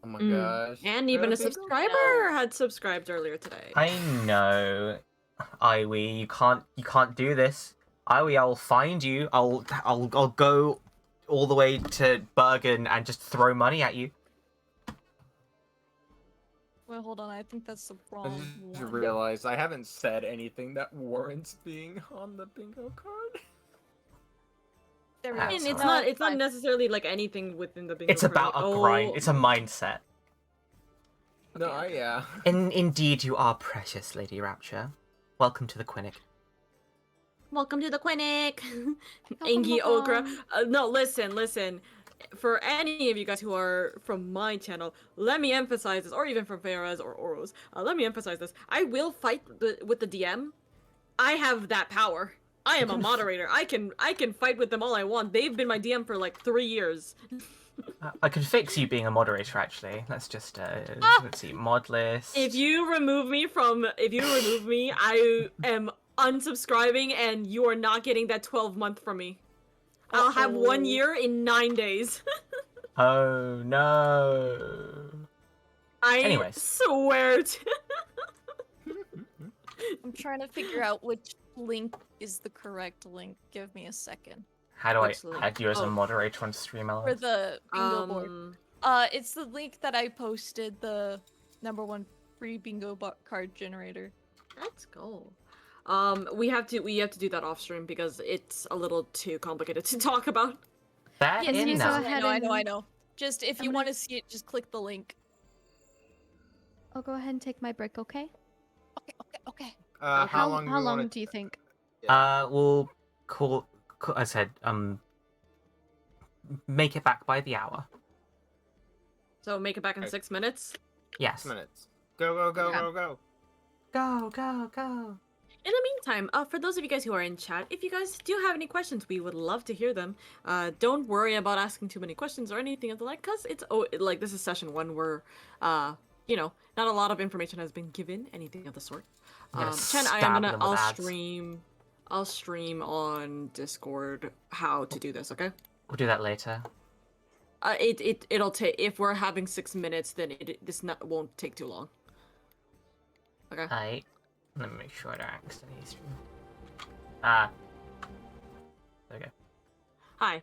[SPEAKER 2] Oh my
[SPEAKER 3] Mm.
[SPEAKER 2] gosh.
[SPEAKER 3] and even a
[SPEAKER 2] Bingo
[SPEAKER 3] subscriber had subscribed earlier today.
[SPEAKER 1] I know, Iwi, you can't do this. Iwi, I'll find you. I'll go all the way to Bergen and just throw money at you.
[SPEAKER 4] Wait, hold on. I think that's the
[SPEAKER 2] I
[SPEAKER 4] wrong
[SPEAKER 2] just
[SPEAKER 4] one.
[SPEAKER 2] realized I haven't said anything that warrants being on the bingo card.
[SPEAKER 4] There we
[SPEAKER 1] That's
[SPEAKER 4] go.
[SPEAKER 3] And it's
[SPEAKER 1] fine.
[SPEAKER 3] not it's not
[SPEAKER 4] fine.
[SPEAKER 3] necessarily like anything within the bingo
[SPEAKER 1] It's
[SPEAKER 3] card,
[SPEAKER 1] about
[SPEAKER 3] like,
[SPEAKER 1] a grind.
[SPEAKER 3] oh,
[SPEAKER 1] It's a mindset.
[SPEAKER 2] No,
[SPEAKER 3] Okay.
[SPEAKER 2] yeah.
[SPEAKER 1] Indeed, you are precious, Lady Rapture. Welcome to the clinic.
[SPEAKER 3] welcome to the clinic.
[SPEAKER 5] Welcome
[SPEAKER 3] Angie Okra.
[SPEAKER 5] along.
[SPEAKER 3] No, listen. For any of you guys who are from my channel, let me emphasize this, or even from Farah's or Oros, let me emphasize this. I will fight with the DM. I have that power. I am a moderator. I can fight with them all I want. They've been my DM for like 3 years.
[SPEAKER 1] I could fix you being a moderator, actually. Let's just let's see, mod list.
[SPEAKER 3] If you remove me, I am unsubscribing, and you are not getting that 12-month from me. I'll have 1 year in 9 days.
[SPEAKER 1] Oh no.
[SPEAKER 3] I
[SPEAKER 1] Anyways.
[SPEAKER 3] swear to.
[SPEAKER 4] I'm trying to figure out which link is the correct link. Give me a second.
[SPEAKER 1] How do I
[SPEAKER 3] Which link?
[SPEAKER 1] add you as a
[SPEAKER 3] Oh.
[SPEAKER 1] moderator on Stream
[SPEAKER 4] For the bingo board. It's the link that I posted, the #1 free bingo card generator.
[SPEAKER 3] Let's go. We have to do that off stream because it's a little too complicated to talk about.
[SPEAKER 1] That
[SPEAKER 5] Yes,
[SPEAKER 1] in
[SPEAKER 5] you
[SPEAKER 1] now.
[SPEAKER 5] go ahead
[SPEAKER 4] I
[SPEAKER 5] and-
[SPEAKER 4] know. Just if
[SPEAKER 5] I'm
[SPEAKER 4] you
[SPEAKER 5] gonna-
[SPEAKER 4] want to see it, just click the link.
[SPEAKER 5] I'll go ahead and take my break, okay?
[SPEAKER 4] Okay.
[SPEAKER 2] How long?
[SPEAKER 5] How long do you think?
[SPEAKER 1] We'll call. I said, make it back by the hour.
[SPEAKER 3] So make it back in
[SPEAKER 2] Right.
[SPEAKER 3] 6 minutes.
[SPEAKER 1] Yes.
[SPEAKER 2] Minutes. Go.
[SPEAKER 1] Go, go, go.
[SPEAKER 3] In the meantime, for those of you guys who are in chat, if you guys do have any questions, we would love to hear them. Don't worry about asking too many questions or anything of the like, cause it's like this is session 1 where, not a lot of information has been given, anything of the sort.
[SPEAKER 1] Yeah,
[SPEAKER 3] Chen,
[SPEAKER 1] stab them with ads.
[SPEAKER 3] I'll stream on Discord how to do this. Okay.
[SPEAKER 1] We'll do that later.
[SPEAKER 3] It'll take, if we're having 6 minutes, then won't take too long. Okay.
[SPEAKER 1] Alright. Let me make sure I don't accidentally stream. There we go.
[SPEAKER 3] Hi.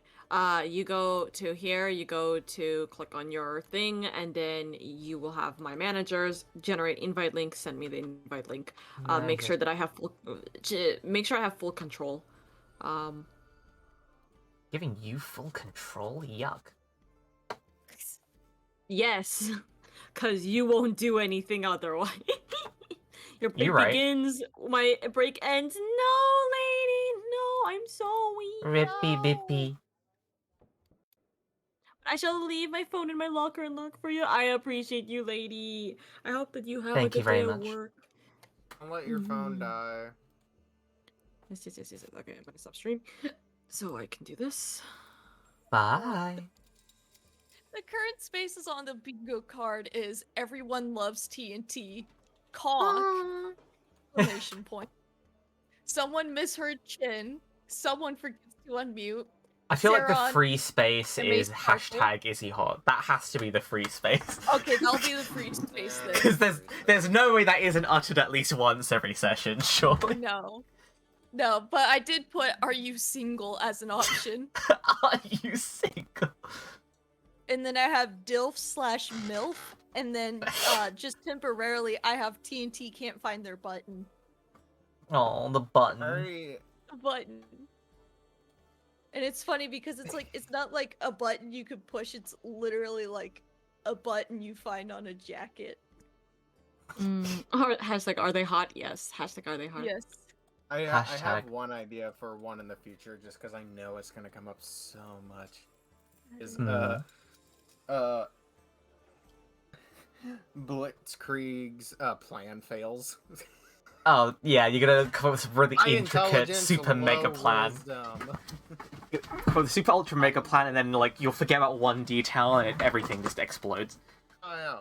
[SPEAKER 3] You go to here, you go to click on your thing, and then you will have my managers generate invite link, send me the invite link. Make sure that I have full control.
[SPEAKER 1] Giving you full control? Yuck.
[SPEAKER 3] Yes, cause you won't do anything otherwise. Your break
[SPEAKER 1] You're right.
[SPEAKER 3] begins, my break ends. No, lady, no, I'm so weak.
[SPEAKER 1] Rippy
[SPEAKER 3] no.
[SPEAKER 1] bippy.
[SPEAKER 3] I shall leave my phone in my locker and look for you. I appreciate you, lady. I hope that you have
[SPEAKER 1] Thank
[SPEAKER 3] a
[SPEAKER 1] you
[SPEAKER 3] good
[SPEAKER 1] very
[SPEAKER 3] day at
[SPEAKER 1] much.
[SPEAKER 3] work.
[SPEAKER 2] Don't let your phone die.
[SPEAKER 3] Yes. Okay, I'm gonna stop stream so I can do this.
[SPEAKER 1] Bye.
[SPEAKER 4] The current spaces on the bingo card is everyone loves TNT. Conk! Exclamation point. Someone misheard Chin. Someone forgets to unmute.
[SPEAKER 1] I feel like the
[SPEAKER 4] Sarah,
[SPEAKER 1] free space
[SPEAKER 4] Amazing
[SPEAKER 1] is
[SPEAKER 4] Sparkle.
[SPEAKER 1] #IsHeHot. That has to be the free space.
[SPEAKER 4] Okay, that'll be the free space then.
[SPEAKER 1] Because there's no way that isn't uttered at least once every session, surely.
[SPEAKER 4] No. No, but I did put "Are you single" as an option.
[SPEAKER 1] Are you single?
[SPEAKER 4] And then I have DILF/MILF. And then just temporarily I have TNT can't find their button.
[SPEAKER 1] Oh, the button.
[SPEAKER 2] Hurry.
[SPEAKER 4] Button. And it's funny because it's not like a button you could push, it's literally like a button you find on a jacket.
[SPEAKER 3] Or hashtag are they hot? Yes. Hashtag are they hot?
[SPEAKER 4] Yes.
[SPEAKER 2] I
[SPEAKER 1] Hashtag.
[SPEAKER 2] have one idea for one in the future, just because I know it's gonna come up so much. Is Blitzkrieg's plan fails.
[SPEAKER 1] Oh, yeah, you're gonna come up with some really
[SPEAKER 2] High
[SPEAKER 1] intricate
[SPEAKER 2] intelligence,
[SPEAKER 1] super mega
[SPEAKER 2] low
[SPEAKER 1] plan.
[SPEAKER 2] wisdom.
[SPEAKER 1] For the super ultra mega plan, and then, like, you'll forget about one detail and everything just explodes.
[SPEAKER 2] Oh yeah.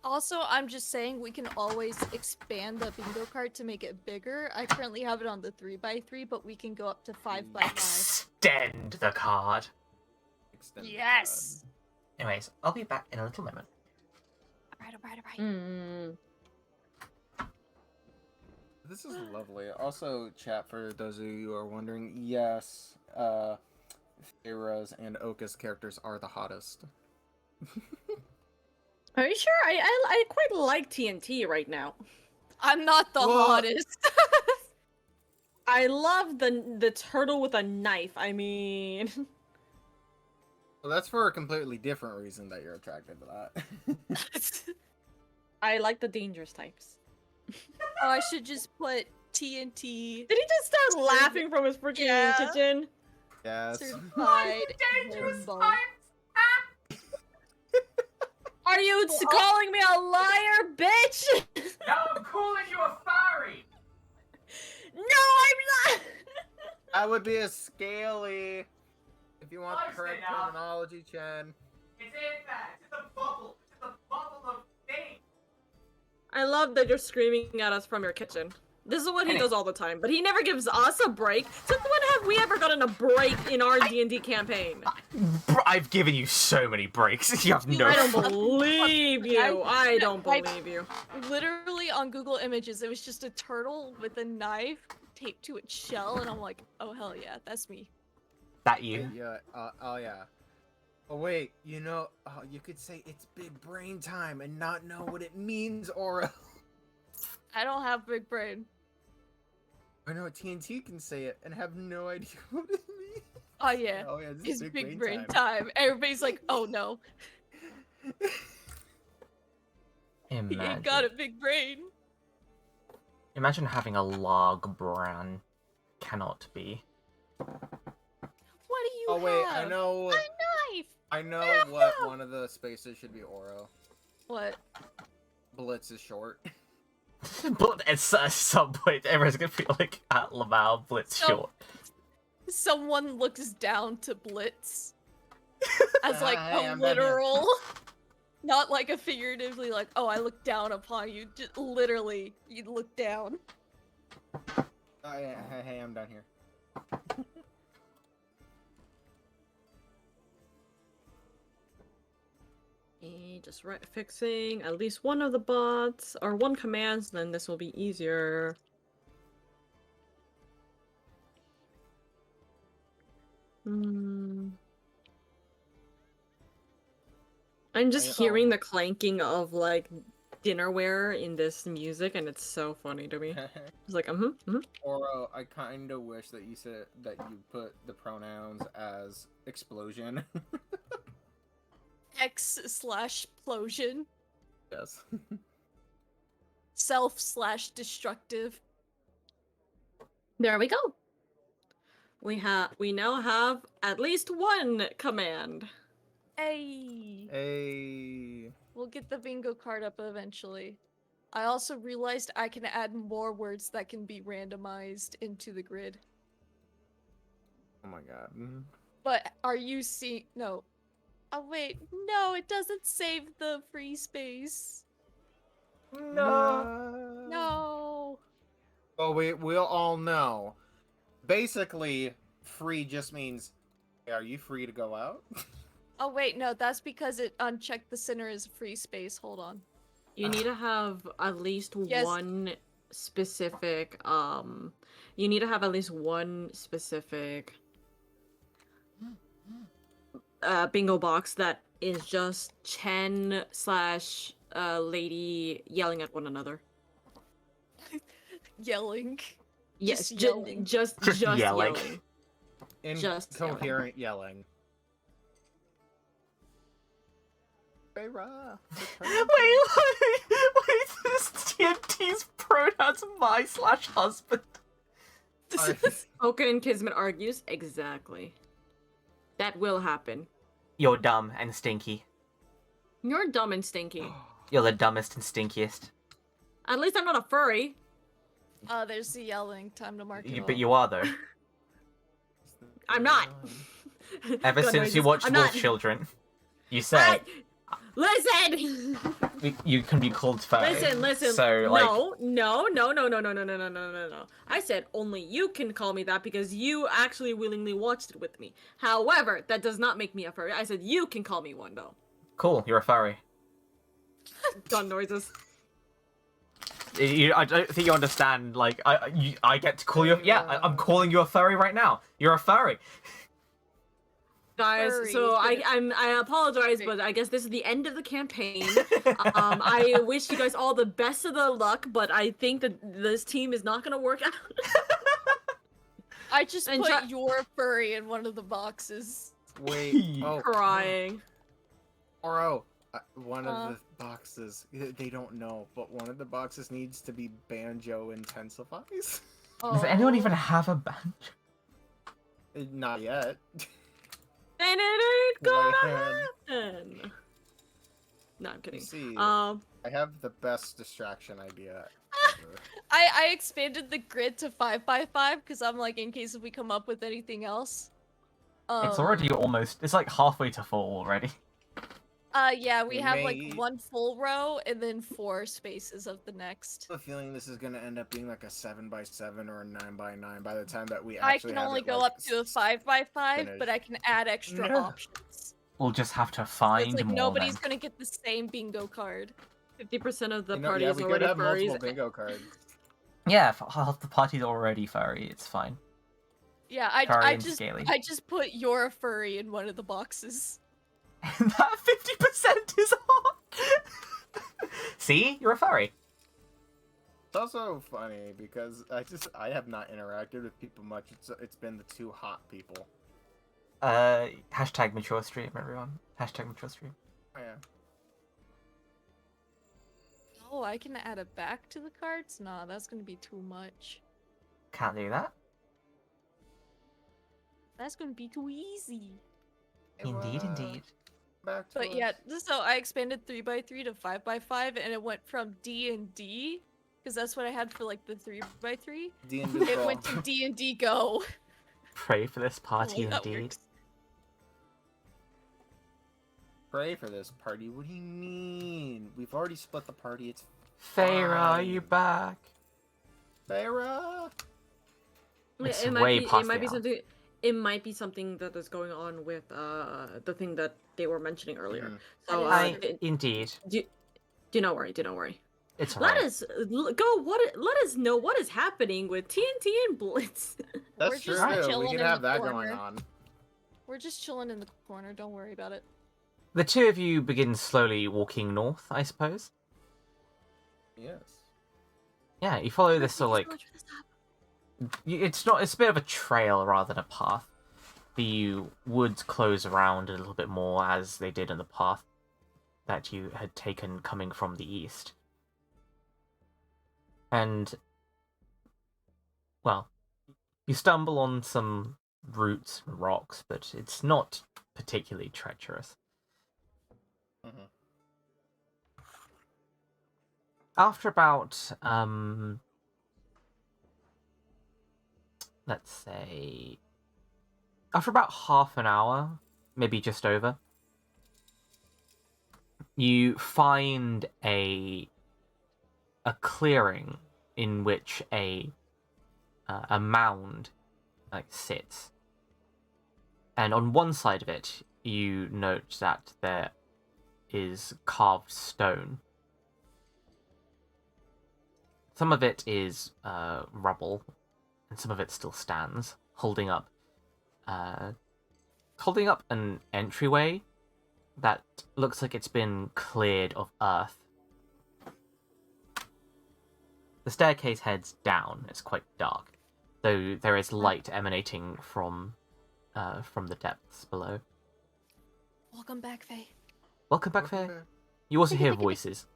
[SPEAKER 4] Also, I'm just saying we can always expand the bingo card to make it bigger. I currently have it on the 3x3, but we can go up to 5x5.
[SPEAKER 1] Extend the card.
[SPEAKER 2] Extend the
[SPEAKER 4] Yes!
[SPEAKER 1] Anyways, I'll be back in a little moment.
[SPEAKER 4] Alright.
[SPEAKER 3] Mm.
[SPEAKER 2] card. This is lovely. Also, chat, for those of you who are wondering, yes, Feyre's and Oka's characters are the hottest.
[SPEAKER 3] Are you sure? I quite like TNT right now.
[SPEAKER 4] I'm not the
[SPEAKER 2] Well-
[SPEAKER 4] hottest.
[SPEAKER 3] I love the turtle with a knife. I mean,
[SPEAKER 2] Well, that's for a completely different reason that you're attracted to that.
[SPEAKER 3] I like the dangerous types.
[SPEAKER 4] Oh, I should just put TNT
[SPEAKER 3] Did he just start laughing from his freaking
[SPEAKER 4] Yeah.
[SPEAKER 3] kitchen?
[SPEAKER 2] Yes.
[SPEAKER 4] certified
[SPEAKER 1] Dangerous
[SPEAKER 4] himbo.
[SPEAKER 1] times.
[SPEAKER 3] Are you
[SPEAKER 4] Well,
[SPEAKER 3] calling me a liar, bitch?
[SPEAKER 1] No, I'm calling you a furry.
[SPEAKER 3] No, I'm not.
[SPEAKER 2] That would be a scaly. If you want
[SPEAKER 1] Close
[SPEAKER 2] the correct
[SPEAKER 1] enough.
[SPEAKER 2] terminology, Chen.
[SPEAKER 1] It's in that. It's a bubble. It's a bubble of things.
[SPEAKER 3] I love that you're screaming at us from your kitchen. This is what he does all the time, but he never gives us a break. Since when have we ever gotten a break in our D&D campaign?
[SPEAKER 1] I've given you so many breaks. You have no.
[SPEAKER 3] I don't believe you. I don't believe you.
[SPEAKER 4] Literally on Google Images, it was just a turtle with a knife taped to its shell, and I'm like, oh hell yeah, that's me.
[SPEAKER 1] That you.
[SPEAKER 2] Yeah. Oh yeah. Oh wait. You know, you could say it's big brain time and not know what it means, Aura.
[SPEAKER 4] I don't have big brain.
[SPEAKER 2] I know TNT can say it and have no idea what it means.
[SPEAKER 4] Oh yeah,
[SPEAKER 2] Oh yeah, this
[SPEAKER 4] it's
[SPEAKER 2] is
[SPEAKER 4] big brain time. Everybody's like, oh no, he ain't
[SPEAKER 1] Imagine.
[SPEAKER 4] got a big brain.
[SPEAKER 1] Imagine having a log bran. Cannot be.
[SPEAKER 4] What do you
[SPEAKER 2] Oh wait,
[SPEAKER 4] have?
[SPEAKER 2] I know.
[SPEAKER 4] A knife.
[SPEAKER 2] I know what one of the spaces should be Oro.
[SPEAKER 4] What?
[SPEAKER 2] Blitz is short.
[SPEAKER 1] But at some point, everyone's gonna feel like at Laval Blitz
[SPEAKER 4] No.
[SPEAKER 1] short.
[SPEAKER 4] Someone looks down to Blitz as like
[SPEAKER 2] Hey,
[SPEAKER 4] a
[SPEAKER 2] I'm down here.
[SPEAKER 4] literal, not like a figuratively, like, oh, I look down upon you. Just literally, you look down.
[SPEAKER 2] Oh yeah, hey, I'm down here.
[SPEAKER 3] Okay, just fixing at least one of the bots, or one commands, then this will be easier. Hmm. I'm just hearing the clanking of, like, dinnerware in this music, and it's so funny to me. It's like,
[SPEAKER 2] Oro, I kind of wish that you said that you put the pronouns as explosion.
[SPEAKER 4] X/plosion.
[SPEAKER 2] Yes.
[SPEAKER 4] Self/destructive.
[SPEAKER 3] There we go. We now have at least one command.
[SPEAKER 4] Hey.
[SPEAKER 2] Hey.
[SPEAKER 4] We'll get the bingo card up eventually. I also realized I can add more words that can be randomized into the grid.
[SPEAKER 2] Oh my god.
[SPEAKER 4] But are you seeing? No. Oh wait, no, it doesn't save the free space. No.
[SPEAKER 2] Oh, we'll all know. Basically, free just means, hey, are you free to go out?
[SPEAKER 4] Oh wait, no, that's because it unchecked the center as free space. Hold on.
[SPEAKER 3] You need to have at least
[SPEAKER 4] Yes.
[SPEAKER 3] one specific, you need to have at least one specific bingo box that is just Chen / lady yelling at one another.
[SPEAKER 4] Yelling.
[SPEAKER 3] Yes,
[SPEAKER 4] Just yelling.
[SPEAKER 3] just
[SPEAKER 1] yelling.
[SPEAKER 3] yelling. Just
[SPEAKER 2] Incoherent yelling. Feyre,
[SPEAKER 1] Wait, this TNT's pronouns my/husband.
[SPEAKER 3] Oka and Kismet argues exactly. That will happen.
[SPEAKER 1] You're dumb and stinky.
[SPEAKER 3] You're dumb and stinky.
[SPEAKER 1] You're the dumbest and stinkiest.
[SPEAKER 3] At least I'm not a furry.
[SPEAKER 4] There's the yelling. Time to mark it
[SPEAKER 1] But
[SPEAKER 4] off.
[SPEAKER 1] you are though.
[SPEAKER 3] I'm not.
[SPEAKER 1] Ever
[SPEAKER 3] God,
[SPEAKER 1] since
[SPEAKER 3] no,
[SPEAKER 1] you watched
[SPEAKER 3] I'm
[SPEAKER 1] Wolf
[SPEAKER 3] not.
[SPEAKER 1] Children, you said,
[SPEAKER 3] Listen!
[SPEAKER 1] You can be called furry.
[SPEAKER 3] Listen.
[SPEAKER 1] So, like,
[SPEAKER 3] No. I said only you can call me that because you actually willingly watched it with me. However, that does not make me a furry. I said you can call me one, though.
[SPEAKER 1] cool, you're a furry.
[SPEAKER 3] Gun noises.
[SPEAKER 1] I don't think you understand. Like, I get to call you. Yeah, I'm calling you a furry right now. You're a furry.
[SPEAKER 3] Guys,
[SPEAKER 4] Furry
[SPEAKER 3] so
[SPEAKER 4] is
[SPEAKER 3] I apologize, but I guess this is the end of the campaign. I wish you guys all the best of the luck, but I think that this team is not gonna work out.
[SPEAKER 6] I just
[SPEAKER 3] And
[SPEAKER 6] put your furry in one of the boxes.
[SPEAKER 2] Wait. Oh,
[SPEAKER 3] Crying.
[SPEAKER 2] Oro. One of the boxes. They don't know, but one of the boxes needs to be banjo intensifies.
[SPEAKER 1] Does anyone even have a banjo?
[SPEAKER 2] Not yet.
[SPEAKER 3] And it ain't gonna
[SPEAKER 2] Land.
[SPEAKER 3] happen. No, I'm kidding.
[SPEAKER 2] See,
[SPEAKER 3] Um,
[SPEAKER 2] I have the best distraction idea ever.
[SPEAKER 6] I expanded the grid to 5x5 because I'm like, in case if we come up with anything else.
[SPEAKER 1] It's already almost. It's like halfway to full already.
[SPEAKER 6] Yeah, we
[SPEAKER 2] We
[SPEAKER 6] have
[SPEAKER 2] may-
[SPEAKER 6] like one full row and then 4 spaces of the next.
[SPEAKER 2] I have a feeling this is gonna end up being like a 7x7 or a 9x9 by the time that we
[SPEAKER 6] I
[SPEAKER 2] actually
[SPEAKER 6] can
[SPEAKER 2] have
[SPEAKER 6] only
[SPEAKER 2] it,
[SPEAKER 6] go
[SPEAKER 2] like,
[SPEAKER 6] up to a 5x5,
[SPEAKER 2] finished.
[SPEAKER 6] but I can add extra
[SPEAKER 2] No.
[SPEAKER 6] options.
[SPEAKER 1] We'll just have to
[SPEAKER 6] So
[SPEAKER 1] find
[SPEAKER 6] it's like
[SPEAKER 1] more.
[SPEAKER 6] nobody's
[SPEAKER 1] then.
[SPEAKER 6] gonna get the same bingo card.
[SPEAKER 3] 50% of the
[SPEAKER 2] You know,
[SPEAKER 3] party
[SPEAKER 2] yeah,
[SPEAKER 3] is
[SPEAKER 2] we
[SPEAKER 3] already
[SPEAKER 2] could have multiple
[SPEAKER 3] furries.
[SPEAKER 2] bingo cards.
[SPEAKER 1] Yeah, if half the party's already furry. It's fine.
[SPEAKER 6] Yeah,
[SPEAKER 1] Furry
[SPEAKER 6] I
[SPEAKER 1] and
[SPEAKER 6] just
[SPEAKER 1] scaly.
[SPEAKER 6] I just put your furry in one of the boxes.
[SPEAKER 1] And that 50% is hot. See, you're a furry.
[SPEAKER 2] It's also funny because I have not interacted with people much. It's been the 2 hot people.
[SPEAKER 1] Hashtag mature stream, everyone. Hashtag mature stream.
[SPEAKER 2] Oh, yeah.
[SPEAKER 6] Oh, I can add it back to the cards? Nah, that's gonna be too much.
[SPEAKER 1] Can't do that.
[SPEAKER 6] That's gonna be too easy.
[SPEAKER 1] Indeed, indeed.
[SPEAKER 2] Back to
[SPEAKER 6] But
[SPEAKER 2] us.
[SPEAKER 6] yeah, so I expanded 3x3 to 5x5, and it went from D and D, because that's what I had for like the 3x3.
[SPEAKER 2] D&D
[SPEAKER 6] It
[SPEAKER 2] Go.
[SPEAKER 6] went to D and D Go.
[SPEAKER 1] Pray for this party,
[SPEAKER 6] Oh, that
[SPEAKER 1] indeed.
[SPEAKER 6] works.
[SPEAKER 2] Pray for this party. What do you mean? We've already split the party. It's
[SPEAKER 1] Feyre, are you
[SPEAKER 2] fine.
[SPEAKER 1] back?
[SPEAKER 2] Feyre.
[SPEAKER 1] It's
[SPEAKER 3] It
[SPEAKER 1] way
[SPEAKER 3] might be,
[SPEAKER 1] past
[SPEAKER 3] it might
[SPEAKER 1] the
[SPEAKER 3] be
[SPEAKER 1] hour.
[SPEAKER 3] something. It might be something that is going on with the thing that they were mentioning earlier.
[SPEAKER 2] Mhm.
[SPEAKER 3] So
[SPEAKER 1] Indeed.
[SPEAKER 3] do not worry. Do not worry.
[SPEAKER 1] It's
[SPEAKER 3] Let
[SPEAKER 1] alright.
[SPEAKER 3] us go. Let us know what is happening with TNT and Blitz.
[SPEAKER 2] That's
[SPEAKER 6] We're
[SPEAKER 2] true.
[SPEAKER 6] just
[SPEAKER 2] We
[SPEAKER 6] chilling
[SPEAKER 2] can
[SPEAKER 6] in
[SPEAKER 2] have
[SPEAKER 6] the
[SPEAKER 2] that
[SPEAKER 6] corner.
[SPEAKER 2] going on.
[SPEAKER 6] We're just chilling in the corner. Don't worry about it.
[SPEAKER 1] The two of you begin slowly walking north, I suppose.
[SPEAKER 2] Yes.
[SPEAKER 1] Yeah, you follow this sort of like
[SPEAKER 3] Thank you so much for this app.
[SPEAKER 1] it's a bit of a trail rather than a path. The woods close around a little bit more as they did in the path that you had taken coming from the east. And well, you stumble on some roots and rocks, but it's not particularly treacherous.
[SPEAKER 2] Mhm.
[SPEAKER 1] After about let's say after about half an hour, maybe just over, you find a clearing in which a mound like sits, and on one side of it you note that there is carved stone. Some of it is rubble, and some of it still stands, holding up an entryway that looks like it's been cleared of earth. The staircase heads down. It's quite dark, though there is light emanating from the depths below.
[SPEAKER 6] Welcome back, Faye.
[SPEAKER 1] Welcome back, Faye. You also hear voices.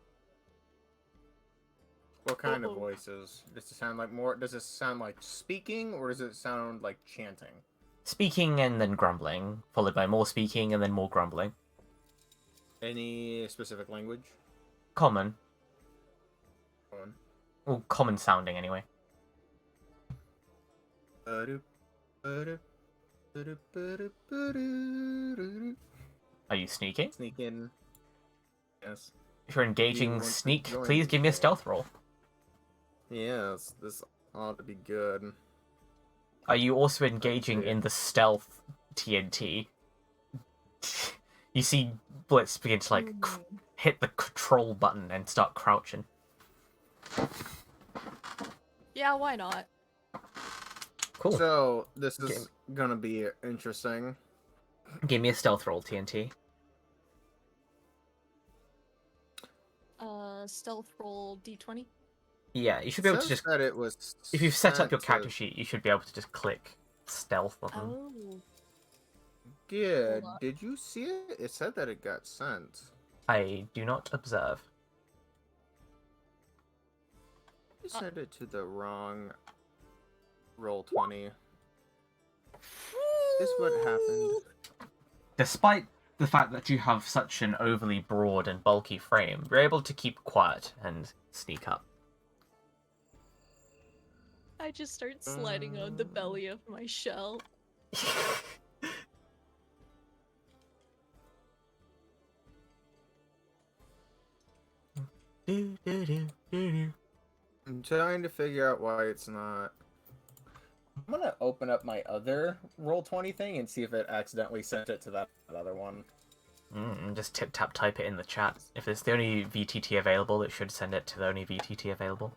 [SPEAKER 2] What kind of
[SPEAKER 6] Oh.
[SPEAKER 2] voices? Does it sound like more? Does it sound like speaking, or does it sound like chanting?
[SPEAKER 1] Speaking and then grumbling, followed by more speaking and then more grumbling.
[SPEAKER 2] Any specific language?
[SPEAKER 1] Common.
[SPEAKER 2] One.
[SPEAKER 1] Well, common sounding anyway. Are you sneaking?
[SPEAKER 2] Sneak in. Yes.
[SPEAKER 1] If you're
[SPEAKER 2] You
[SPEAKER 1] engaging
[SPEAKER 2] want to
[SPEAKER 1] sneak,
[SPEAKER 2] join
[SPEAKER 1] please give me a
[SPEAKER 2] me?
[SPEAKER 1] stealth roll.
[SPEAKER 2] Yes, this ought to be good.
[SPEAKER 1] Are you also engaging
[SPEAKER 2] see.
[SPEAKER 1] in the stealth TNT? You see Blitz begin to hit the control button and start crouching.
[SPEAKER 6] Yeah, why not?
[SPEAKER 1] Cool.
[SPEAKER 2] So, this is gonna be interesting.
[SPEAKER 1] Give me a stealth roll, TNT.
[SPEAKER 4] Stealth roll d20.
[SPEAKER 1] Yeah, you should
[SPEAKER 2] It
[SPEAKER 1] be able to
[SPEAKER 2] says
[SPEAKER 1] just...
[SPEAKER 2] that it was
[SPEAKER 1] If you've set up your
[SPEAKER 2] sent
[SPEAKER 1] character
[SPEAKER 2] to...
[SPEAKER 1] sheet, you should be able to just click stealth button.
[SPEAKER 4] Oh.
[SPEAKER 2] Good.
[SPEAKER 4] Hold on.
[SPEAKER 2] Did you see it? It said that it got sent.
[SPEAKER 1] I do not observe.
[SPEAKER 2] You sent it to the wrong Roll20. This what happened.
[SPEAKER 1] Despite the fact that you have such an overly broad and bulky frame, you're able to keep quiet and sneak up.
[SPEAKER 4] I just start sliding on the belly of my shell.
[SPEAKER 2] I'm trying to figure out why it's not. I'm gonna open up my other Roll20 thing and see if it accidentally sent it to that other one.
[SPEAKER 1] Just tap type it in the chat. If it's the only VTT available, it should send it to the only VTT available.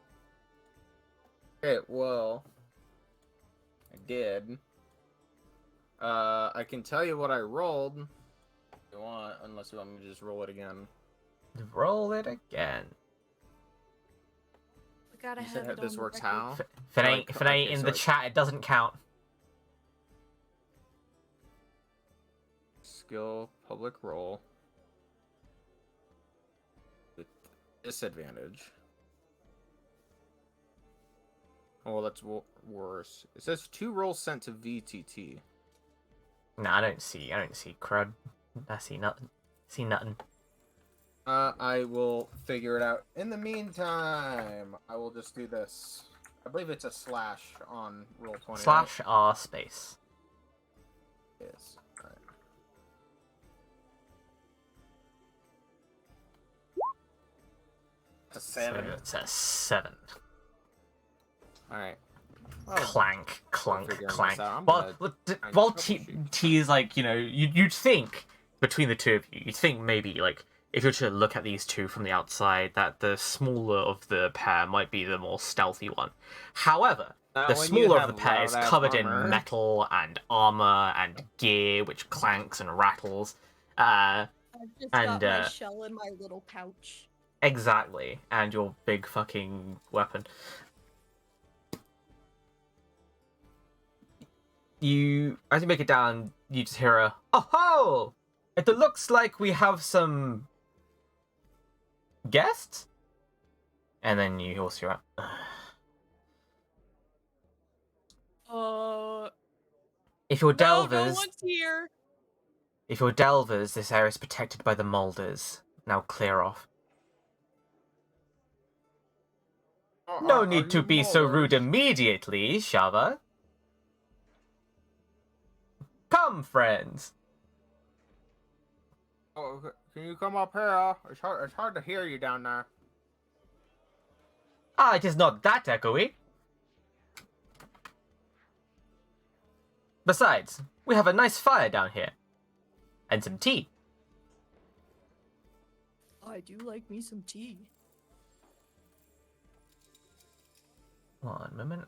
[SPEAKER 2] Okay, well, I did. I can tell you what I rolled. If you want, unless you want me to just roll it again.
[SPEAKER 1] Roll it again.
[SPEAKER 4] We gotta
[SPEAKER 2] You
[SPEAKER 4] have
[SPEAKER 2] said
[SPEAKER 4] it
[SPEAKER 2] this
[SPEAKER 4] on the
[SPEAKER 2] works
[SPEAKER 4] record.
[SPEAKER 2] how?
[SPEAKER 1] If it ain't,
[SPEAKER 2] Okay,
[SPEAKER 1] in
[SPEAKER 2] so
[SPEAKER 1] the
[SPEAKER 2] it's-
[SPEAKER 1] chat, it doesn't count.
[SPEAKER 2] Skill, public roll. With disadvantage. Oh, that's worse. It says 2 rolls sent to VTT.
[SPEAKER 1] Nah, I don't see crud. I see nothing. See nothing.
[SPEAKER 2] I will figure it out. In the meantime, I will just do this. I believe it's a slash on Roll20.
[SPEAKER 1] Slash R space.
[SPEAKER 2] Right? Yes. Alright. It's a 7.
[SPEAKER 1] So it's a 7.
[SPEAKER 2] Alright.
[SPEAKER 1] Clank, clunk,
[SPEAKER 2] figuring this
[SPEAKER 1] clank.
[SPEAKER 2] out. I'm
[SPEAKER 1] Well,
[SPEAKER 2] gonna
[SPEAKER 1] while
[SPEAKER 2] troubleshoot.
[SPEAKER 1] T is like, you know, you'd think, between the two of you, you'd think maybe, like, if you were to look at these two from the outside, that the smaller of the pair might be the more stealthy one. However,
[SPEAKER 2] Now,
[SPEAKER 1] the
[SPEAKER 2] when you
[SPEAKER 1] smaller of
[SPEAKER 2] have
[SPEAKER 1] the pair is
[SPEAKER 2] loud-ass
[SPEAKER 1] covered
[SPEAKER 2] armor-
[SPEAKER 1] in metal and armor and gear, which clanks and rattles.
[SPEAKER 6] I've just
[SPEAKER 1] And,
[SPEAKER 6] got my shell in my little pouch.
[SPEAKER 1] Exactly, and your big fucking weapon. As you make it down, you just hear a, "Oh ho! It looks like we have some guests?" And then you also hear, If you're
[SPEAKER 6] No,
[SPEAKER 1] delvers,
[SPEAKER 6] no one's here.
[SPEAKER 1] this area is protected by the Molders. Now clear off. No need to be so rude immediately, Shava. Come, friends.
[SPEAKER 2] Oh, can you come up here? It's hard to hear you down there.
[SPEAKER 1] Ah, it is not that echoey. Besides, we have a nice fire down here. And some tea.
[SPEAKER 6] I do like me some tea.
[SPEAKER 1] One moment.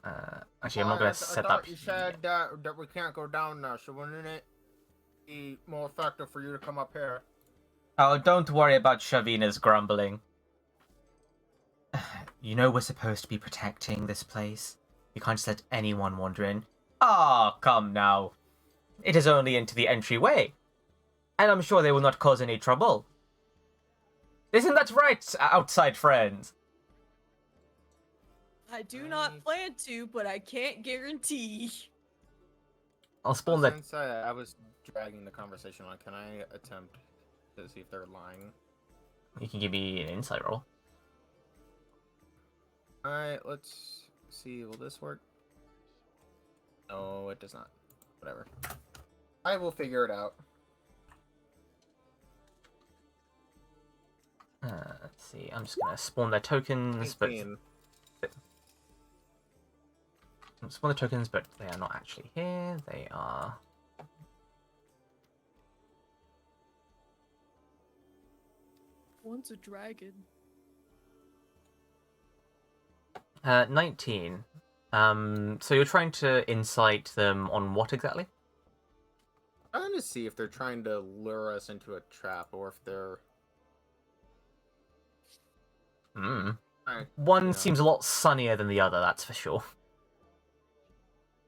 [SPEAKER 1] Actually, I'm not going to set up.
[SPEAKER 2] You said that we can't go down there, so wouldn't it be more effective for you to come up here?
[SPEAKER 1] Oh, don't worry about Shavina's grumbling. You know we're supposed to be protecting this place. You can't just let anyone wander in. Ah, come now. It is only into the entryway. And I'm sure they will not cause any trouble. Isn't that right, outside friends?
[SPEAKER 6] I do not plan to, but I can't guarantee.
[SPEAKER 1] I'll spawn the...
[SPEAKER 2] Since I was dragging the conversation on, can I attempt to see if they're lying?
[SPEAKER 1] You can give me an insight roll.
[SPEAKER 2] Alright, let's see. Will this work? No, it does not. Whatever. I will figure it out.
[SPEAKER 1] Let's see. I'm just gonna spawn their tokens, but
[SPEAKER 2] 18.
[SPEAKER 1] spawn the tokens, but they are not actually here. They are.
[SPEAKER 6] One's a dragon.
[SPEAKER 1] 19. So you're trying to incite them on what exactly?
[SPEAKER 2] I'm trying to see if they're trying to lure us into a trap or if they're.
[SPEAKER 1] Hmm.
[SPEAKER 2] Alright,
[SPEAKER 1] One
[SPEAKER 2] yeah.
[SPEAKER 1] seems a lot sunnier than the other, that's for sure.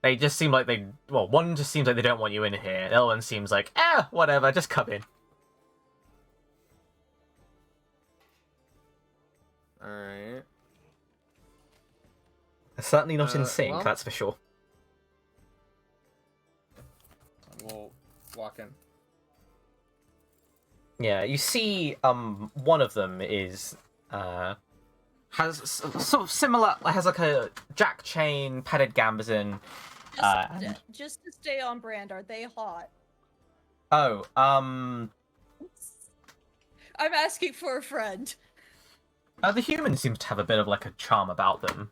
[SPEAKER 1] They just seem like they... Well, one just seems like they don't want you in here. The other one seems like, whatever, just come in.
[SPEAKER 2] Alright.
[SPEAKER 1] They're certainly not in sync,
[SPEAKER 2] well-
[SPEAKER 1] that's for sure.
[SPEAKER 2] We'll walk in.
[SPEAKER 1] Yeah, you see, one of them is, has sort of similar, has like a jack chain, padded gambesson,
[SPEAKER 6] Just to stay on brand, are they hot?
[SPEAKER 1] I'm
[SPEAKER 6] asking for a friend.
[SPEAKER 1] the human seems to have a bit of like a charm about them.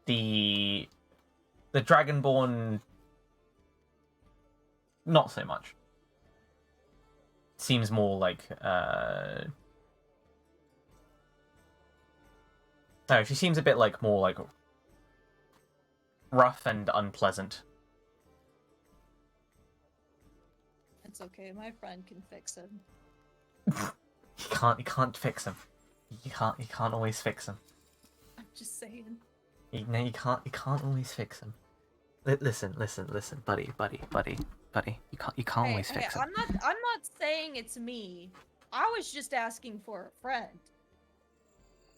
[SPEAKER 1] The Dragonborn, not so much. Seems more like no, she seems a bit like more like rough and unpleasant.
[SPEAKER 6] It's okay, my friend can fix him.
[SPEAKER 1] You can't fix him. You can't always fix him.
[SPEAKER 6] I'm just saying.
[SPEAKER 1] You can't always fix him. Listen, buddy. You can't always fix him.
[SPEAKER 6] I'm not saying it's me. I was just asking for a friend.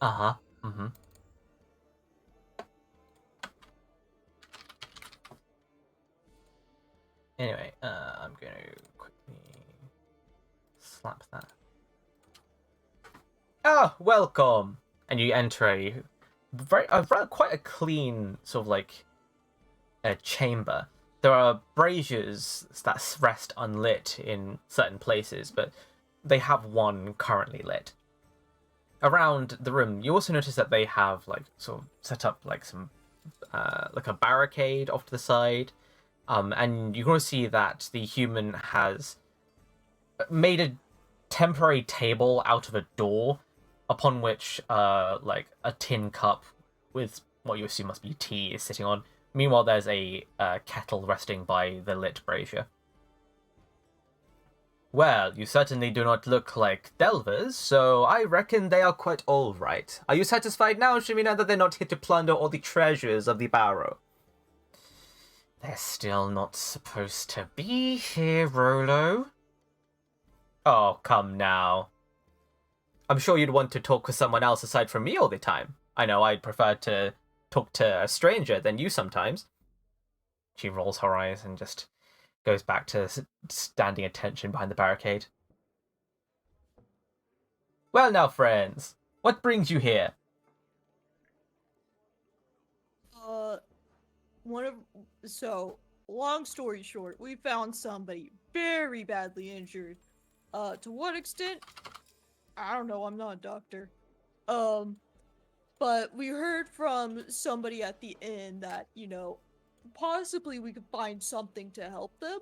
[SPEAKER 1] Uh-huh. Mm-hmm. Anyway, I'm going to quickly slap that. Ah, welcome! And you enter quite a clean sort of like a chamber. There are braziers that rest unlit in certain places, but they have one currently lit. Around the room, you also notice that they have like sort of set up like some like a barricade off to the side, and you can also see that the human has made a temporary table out of a door, upon which like a tin cup with what you assume must be tea is sitting on. Meanwhile, there's a kettle resting by the lit brazier. Well, you certainly do not look like delvers, so I reckon they are quite all right. Are you satisfied now, Shemina, that they're not here to plunder all the treasures of the barrow? They're still not supposed to be here, Rolo. Oh, come now. I'm sure you'd want to talk with someone else aside from me all the time. I know I'd prefer to talk to a stranger than you sometimes. She rolls her eyes and just goes back to standing attention behind the barricade. Well now, friends, what brings you here?
[SPEAKER 6] Long story short, we found somebody very badly injured. To what extent? I don't know, I'm not a doctor. But we heard from somebody at the inn that, possibly we could find something to help them.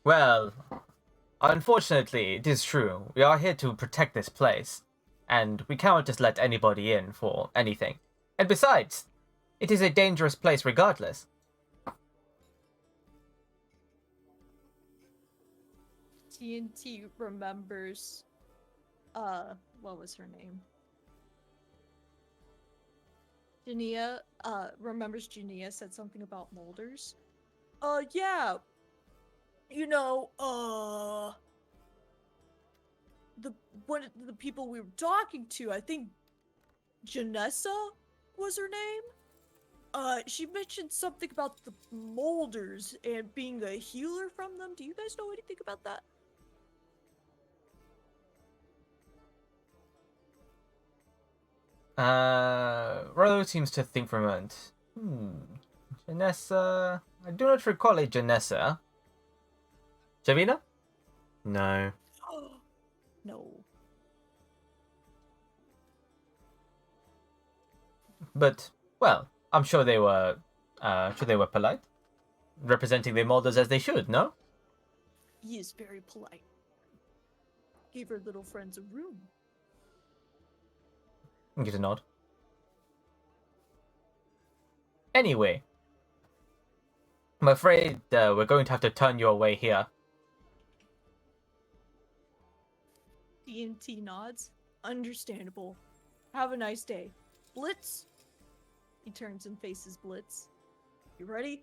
[SPEAKER 1] Well, unfortunately, it is true. We are here to protect this place, and we cannot just let anybody in for anything. And besides, it is a dangerous place regardless.
[SPEAKER 6] TNT remembers, what was her name? Jania, remembers Jania said something about molders. Yeah. One of the people we were talking to, I think Janessa was her name. She mentioned something about the molders and being a healer from them. Do you guys know anything about that?
[SPEAKER 1] Rolo seems to think for a moment. Janessa, I do not recall a Janessa. Javina? No.
[SPEAKER 6] No.
[SPEAKER 1] But, well, I'm sure they were polite. Representing their mothers as they should, no?
[SPEAKER 6] He is very polite. Gave her little friends a room.
[SPEAKER 1] Get a nod. Anyway, I'm afraid we're going to have to turn your way here.
[SPEAKER 6] TNT nods. Understandable. Have a nice day. Blitz? He turns and faces Blitz. You ready?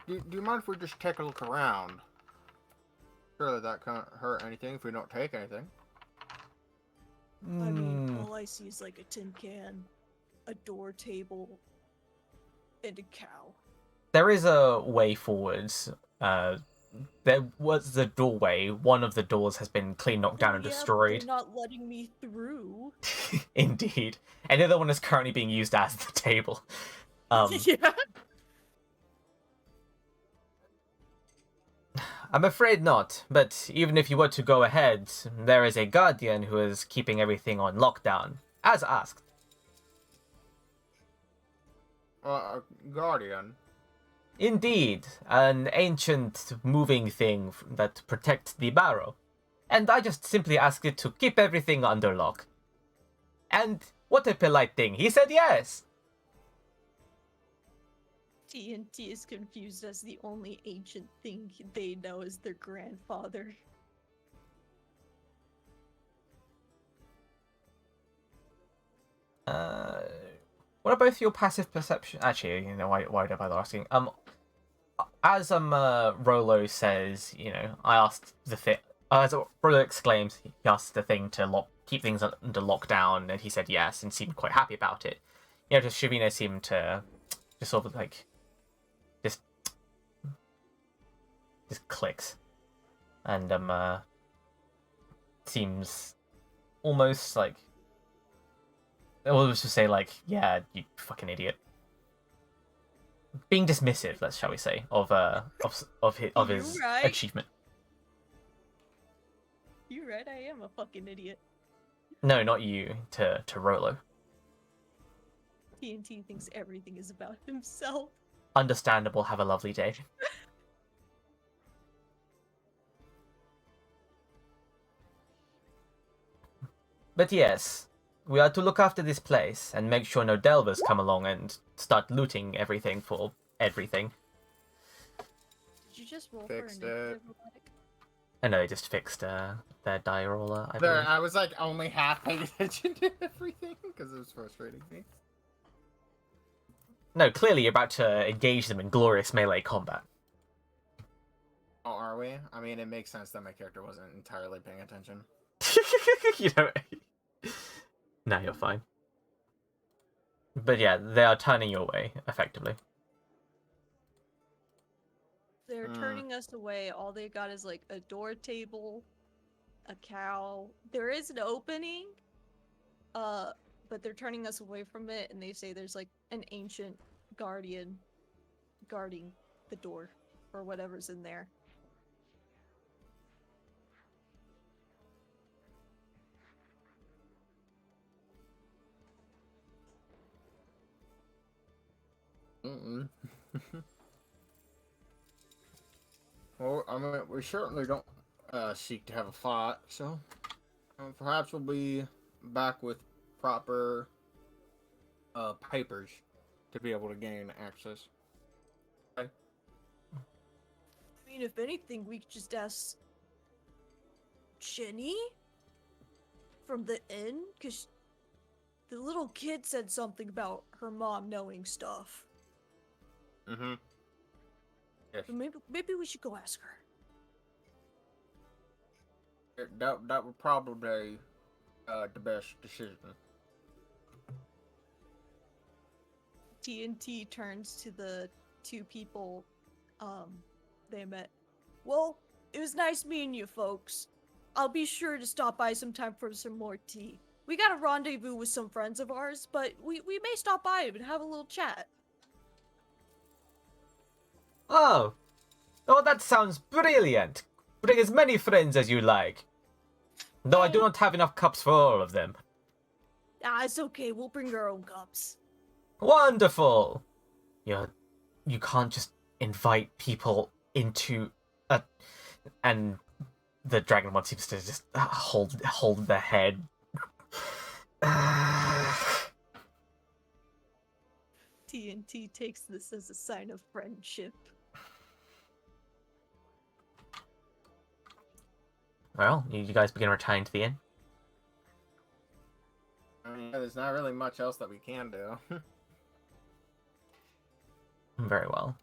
[SPEAKER 2] Do you mind if we just take a look around? Surely that can't hurt anything if we don't take anything.
[SPEAKER 6] I mean, all I see is like a tin can, a door table, and a cow.
[SPEAKER 1] There is a way forwards. There was the doorway. One of the doors has been clean knocked down and
[SPEAKER 6] Yeah, but
[SPEAKER 1] destroyed.
[SPEAKER 6] they're not letting me through.
[SPEAKER 1] Indeed. And the other one is currently being used as the table.
[SPEAKER 6] Yeah.
[SPEAKER 1] I'm afraid not, but even if you were to go ahead, there is a guardian who is keeping everything on lockdown, as asked.
[SPEAKER 2] Guardian.
[SPEAKER 1] Indeed, an ancient moving thing that protects the barrow. And I just simply asked it to keep everything under lock. And what a polite thing, he said yes!
[SPEAKER 6] TNT is confused as the only ancient thing they know is their grandfather.
[SPEAKER 1] What about your passive perception? Actually, you know, why did I bother asking? As Rolo says, you know, I asked the thing. As Rolo exclaims, he asked the thing to keep things under lockdown, and he said yes, and seemed quite happy about it. You know, just Shavina seemed to just sort of like just clicks, and seems almost like. Well, it was to say like, yeah, you fucking idiot. Being dismissive, shall we say, of his
[SPEAKER 6] right.
[SPEAKER 1] achievement.
[SPEAKER 6] You're right, I am a fucking idiot.
[SPEAKER 1] No, not you. To Rolo.
[SPEAKER 6] TNT thinks everything is about himself.
[SPEAKER 1] Understandable. Have a lovely day. But yes, we are to look after this place and make sure no delvers come along and start looting everything for everything.
[SPEAKER 6] Did you just roll
[SPEAKER 2] Fixed
[SPEAKER 6] for a
[SPEAKER 2] it.
[SPEAKER 6] initiative, robotic?
[SPEAKER 1] I know, they just fixed their die roller, I
[SPEAKER 2] There,
[SPEAKER 1] believe.
[SPEAKER 2] I was like only half paying attention to everything because it was frustrating me.
[SPEAKER 1] No, clearly you're about to engage them in glorious melee combat.
[SPEAKER 2] Oh, are we? I mean, it makes sense that my character wasn't entirely paying attention.
[SPEAKER 1] You know. No, you're fine. But yeah, they are turning your way, effectively.
[SPEAKER 6] They're turning us away. All they got is like a door table, a cow. There is an opening, but they're turning us away from it, and they say there's like an ancient guardian guarding the door or whatever's in there.
[SPEAKER 2] Well, I mean, we certainly don't seek to have a fight, so perhaps we'll be back with proper papers to be able to gain access. Okay.
[SPEAKER 6] I mean, if anything, we could just ask Jenny from the inn, because the little kid said something about her mom knowing stuff.
[SPEAKER 2] Mm-hmm. Yes.
[SPEAKER 6] So maybe we should go ask her.
[SPEAKER 2] That would probably be the best decision.
[SPEAKER 6] TNT turns to the two people they met. Well, it was nice meeting you folks. I'll be sure to stop by sometime for some more tea. we got a rendezvous with some friends of ours, but we may stop by and have a little chat.
[SPEAKER 1] Oh, that sounds brilliant. Bring as many friends as you like. Though I do not have enough cups for all of them.
[SPEAKER 6] Ah, it's okay. We'll bring our own cups.
[SPEAKER 1] Wonderful. You can't just invite people into a... And the dragonborn seems to just hold their head.
[SPEAKER 6] TNT takes this as a sign of friendship.
[SPEAKER 1] Well, you guys begin returning to the inn.
[SPEAKER 2] I mean, there's not really much else that we can do.
[SPEAKER 1] Very well.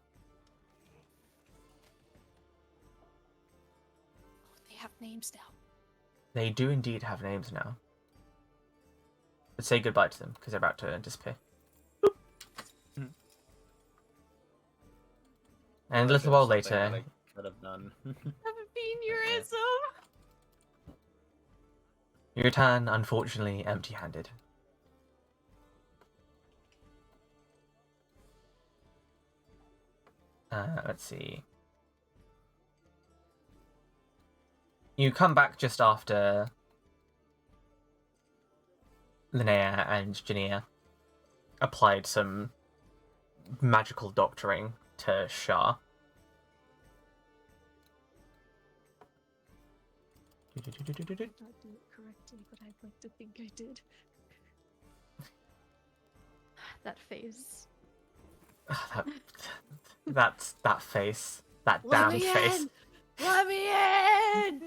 [SPEAKER 4] They have names now.
[SPEAKER 1] They do indeed have names now. But say goodbye to them, because they're about to disappear. And a little while
[SPEAKER 2] Something that
[SPEAKER 1] later...
[SPEAKER 2] I could have done.
[SPEAKER 6] Have a aneurysm!
[SPEAKER 1] You return, unfortunately, empty-handed. Let's see. You come back just after Linnea and Jania applied some magical doctoring to Shah.
[SPEAKER 6] Not do it correctly, but I'd like to think I did.
[SPEAKER 5] That face.
[SPEAKER 1] That face. That
[SPEAKER 6] Let
[SPEAKER 1] damned
[SPEAKER 6] me
[SPEAKER 1] face.
[SPEAKER 6] in! Let me in!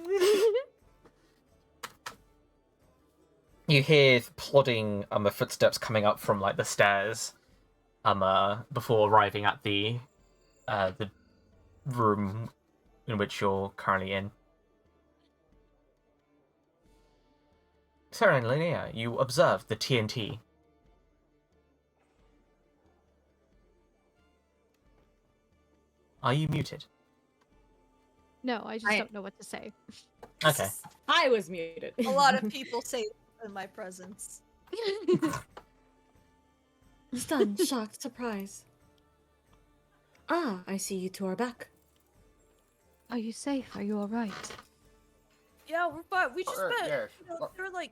[SPEAKER 1] You hear plodding footsteps coming up from like the stairs before arriving at the room in which you're currently in. Sarah and Linnea, you observe the TNT. Are you muted?
[SPEAKER 5] No, I just don't know what to say.
[SPEAKER 1] Okay.
[SPEAKER 3] I was muted.
[SPEAKER 6] A lot of people say that in my presence.
[SPEAKER 3] Stunned, shocked, surprised. Ah, I see you two are back.
[SPEAKER 5] Are you safe? Are you alright?
[SPEAKER 6] Yeah, we're fine. We just met.
[SPEAKER 2] Yes.
[SPEAKER 6] You know, they were like,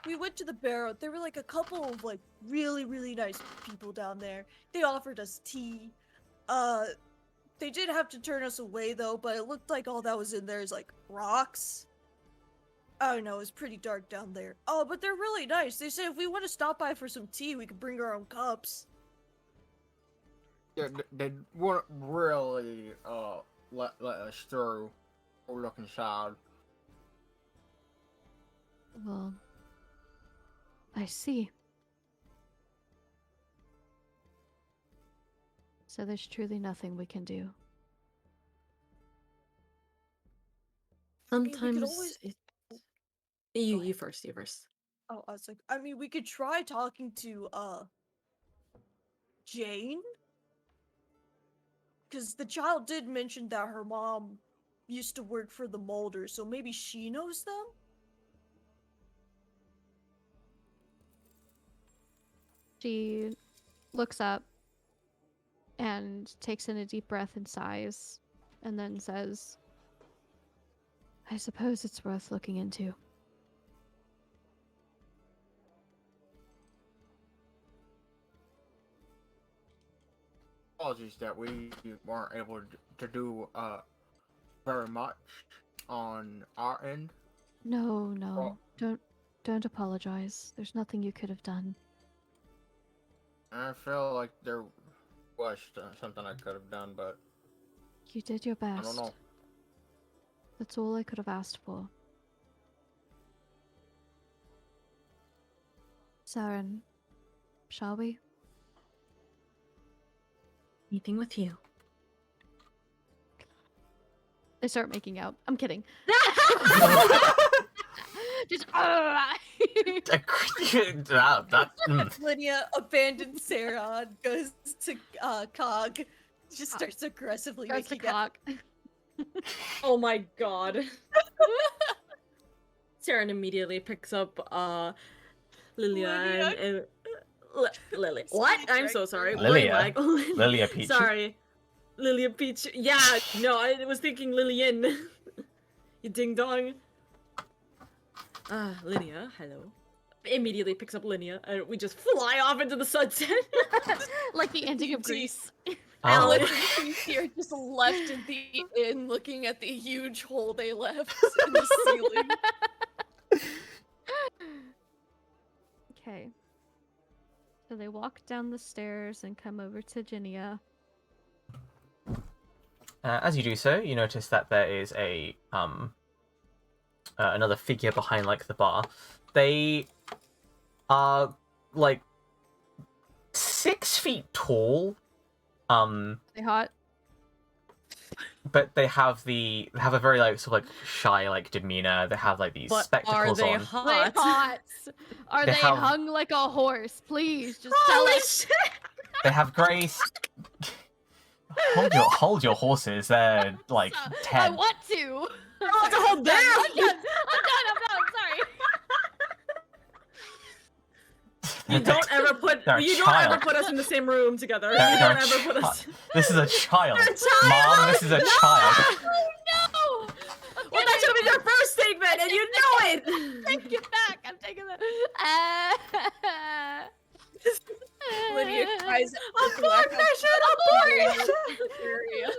[SPEAKER 6] we went to the barrow. There were like a couple of like really, really nice people down there. They offered us tea. They did have to turn us away though, but it looked like all that was in there is like rocks. I don't know, it was pretty dark down there. Oh, but they're really nice. They said if we want to stop by for some tea, we could bring our own cups.
[SPEAKER 2] Yeah, they wouldn't really let us through or look inside.
[SPEAKER 5] Well, I see. So there's truly nothing we can do.
[SPEAKER 6] mean, we could
[SPEAKER 3] Sometimes
[SPEAKER 6] always-
[SPEAKER 3] you first.
[SPEAKER 6] Oh, I was like, I mean, we could try talking to Jane, because the child did mention that her mom used to work for the Molders, so maybe she knows them.
[SPEAKER 5] She looks up and takes in a deep breath and sighs, and then says, I suppose it's worth looking into.
[SPEAKER 2] Apologies that we weren't able to do very much on our end.
[SPEAKER 5] No, no.
[SPEAKER 2] Well-
[SPEAKER 5] Don't apologize. There's nothing you could have done.
[SPEAKER 2] I feel like there was something I could have done, but
[SPEAKER 5] You did your best.
[SPEAKER 2] I don't know.
[SPEAKER 5] That's all I could have asked for. Saren, shall we?
[SPEAKER 3] Anything with you.
[SPEAKER 5] They start making out. I'm kidding. Just
[SPEAKER 6] Lydia abandons Sarah, goes to Cog, just starts aggressively
[SPEAKER 5] Goes to
[SPEAKER 6] making out.
[SPEAKER 5] cock.
[SPEAKER 3] Oh my god. Saren immediately picks up Lilia
[SPEAKER 6] Lydia?
[SPEAKER 3] and Lily. What? I'm so sorry.
[SPEAKER 1] Lilia?
[SPEAKER 3] What am I-
[SPEAKER 1] Lilia Peach.
[SPEAKER 3] Sorry. Lilia Peach. Yeah, no, I was thinking Lillian. You ding dong. Linnea, hello. Immediately picks up Linnea, and we just fly off into the sunset.
[SPEAKER 5] Like the ending of Grease.
[SPEAKER 1] Oh.
[SPEAKER 6] Alice and Casey are just left at the inn looking at the huge hole they left in the ceiling.
[SPEAKER 5] Okay. So they walk down the stairs and come over to Ginia.
[SPEAKER 1] As you do so, you notice that there is a another figure behind like the bar. They are like 6 feet tall.
[SPEAKER 5] They hot?
[SPEAKER 1] But they have a very like sort of like shy like demeanor. They have like these
[SPEAKER 3] But are
[SPEAKER 1] spectacles
[SPEAKER 3] they
[SPEAKER 1] on.
[SPEAKER 3] hot?
[SPEAKER 5] They hot. Are
[SPEAKER 1] They
[SPEAKER 5] they
[SPEAKER 1] have-
[SPEAKER 5] hung like a horse? Please, just tell
[SPEAKER 3] Holy
[SPEAKER 5] us.
[SPEAKER 3] shit!
[SPEAKER 1] They have grace. Hold your horses. They're like
[SPEAKER 5] I
[SPEAKER 1] 10.
[SPEAKER 5] want to.
[SPEAKER 3] I want to hold
[SPEAKER 5] I'm
[SPEAKER 3] them!
[SPEAKER 5] done. I'm sorry.
[SPEAKER 3] You don't ever put
[SPEAKER 1] They're a
[SPEAKER 3] you don't ever
[SPEAKER 1] child.
[SPEAKER 3] put us in the same room together.
[SPEAKER 1] They're-
[SPEAKER 3] You
[SPEAKER 1] they're
[SPEAKER 3] don't
[SPEAKER 1] a
[SPEAKER 3] ever put us.
[SPEAKER 1] This is a child.
[SPEAKER 3] They're a child!
[SPEAKER 1] Mom, this is a child.
[SPEAKER 5] Oh no!
[SPEAKER 3] Well, that should have been your first statement, and you know it.
[SPEAKER 5] Take it back. I'm taking that.
[SPEAKER 6] Lydia cries out
[SPEAKER 3] Abort
[SPEAKER 6] loud.
[SPEAKER 3] mission! Abort!
[SPEAKER 6] Area.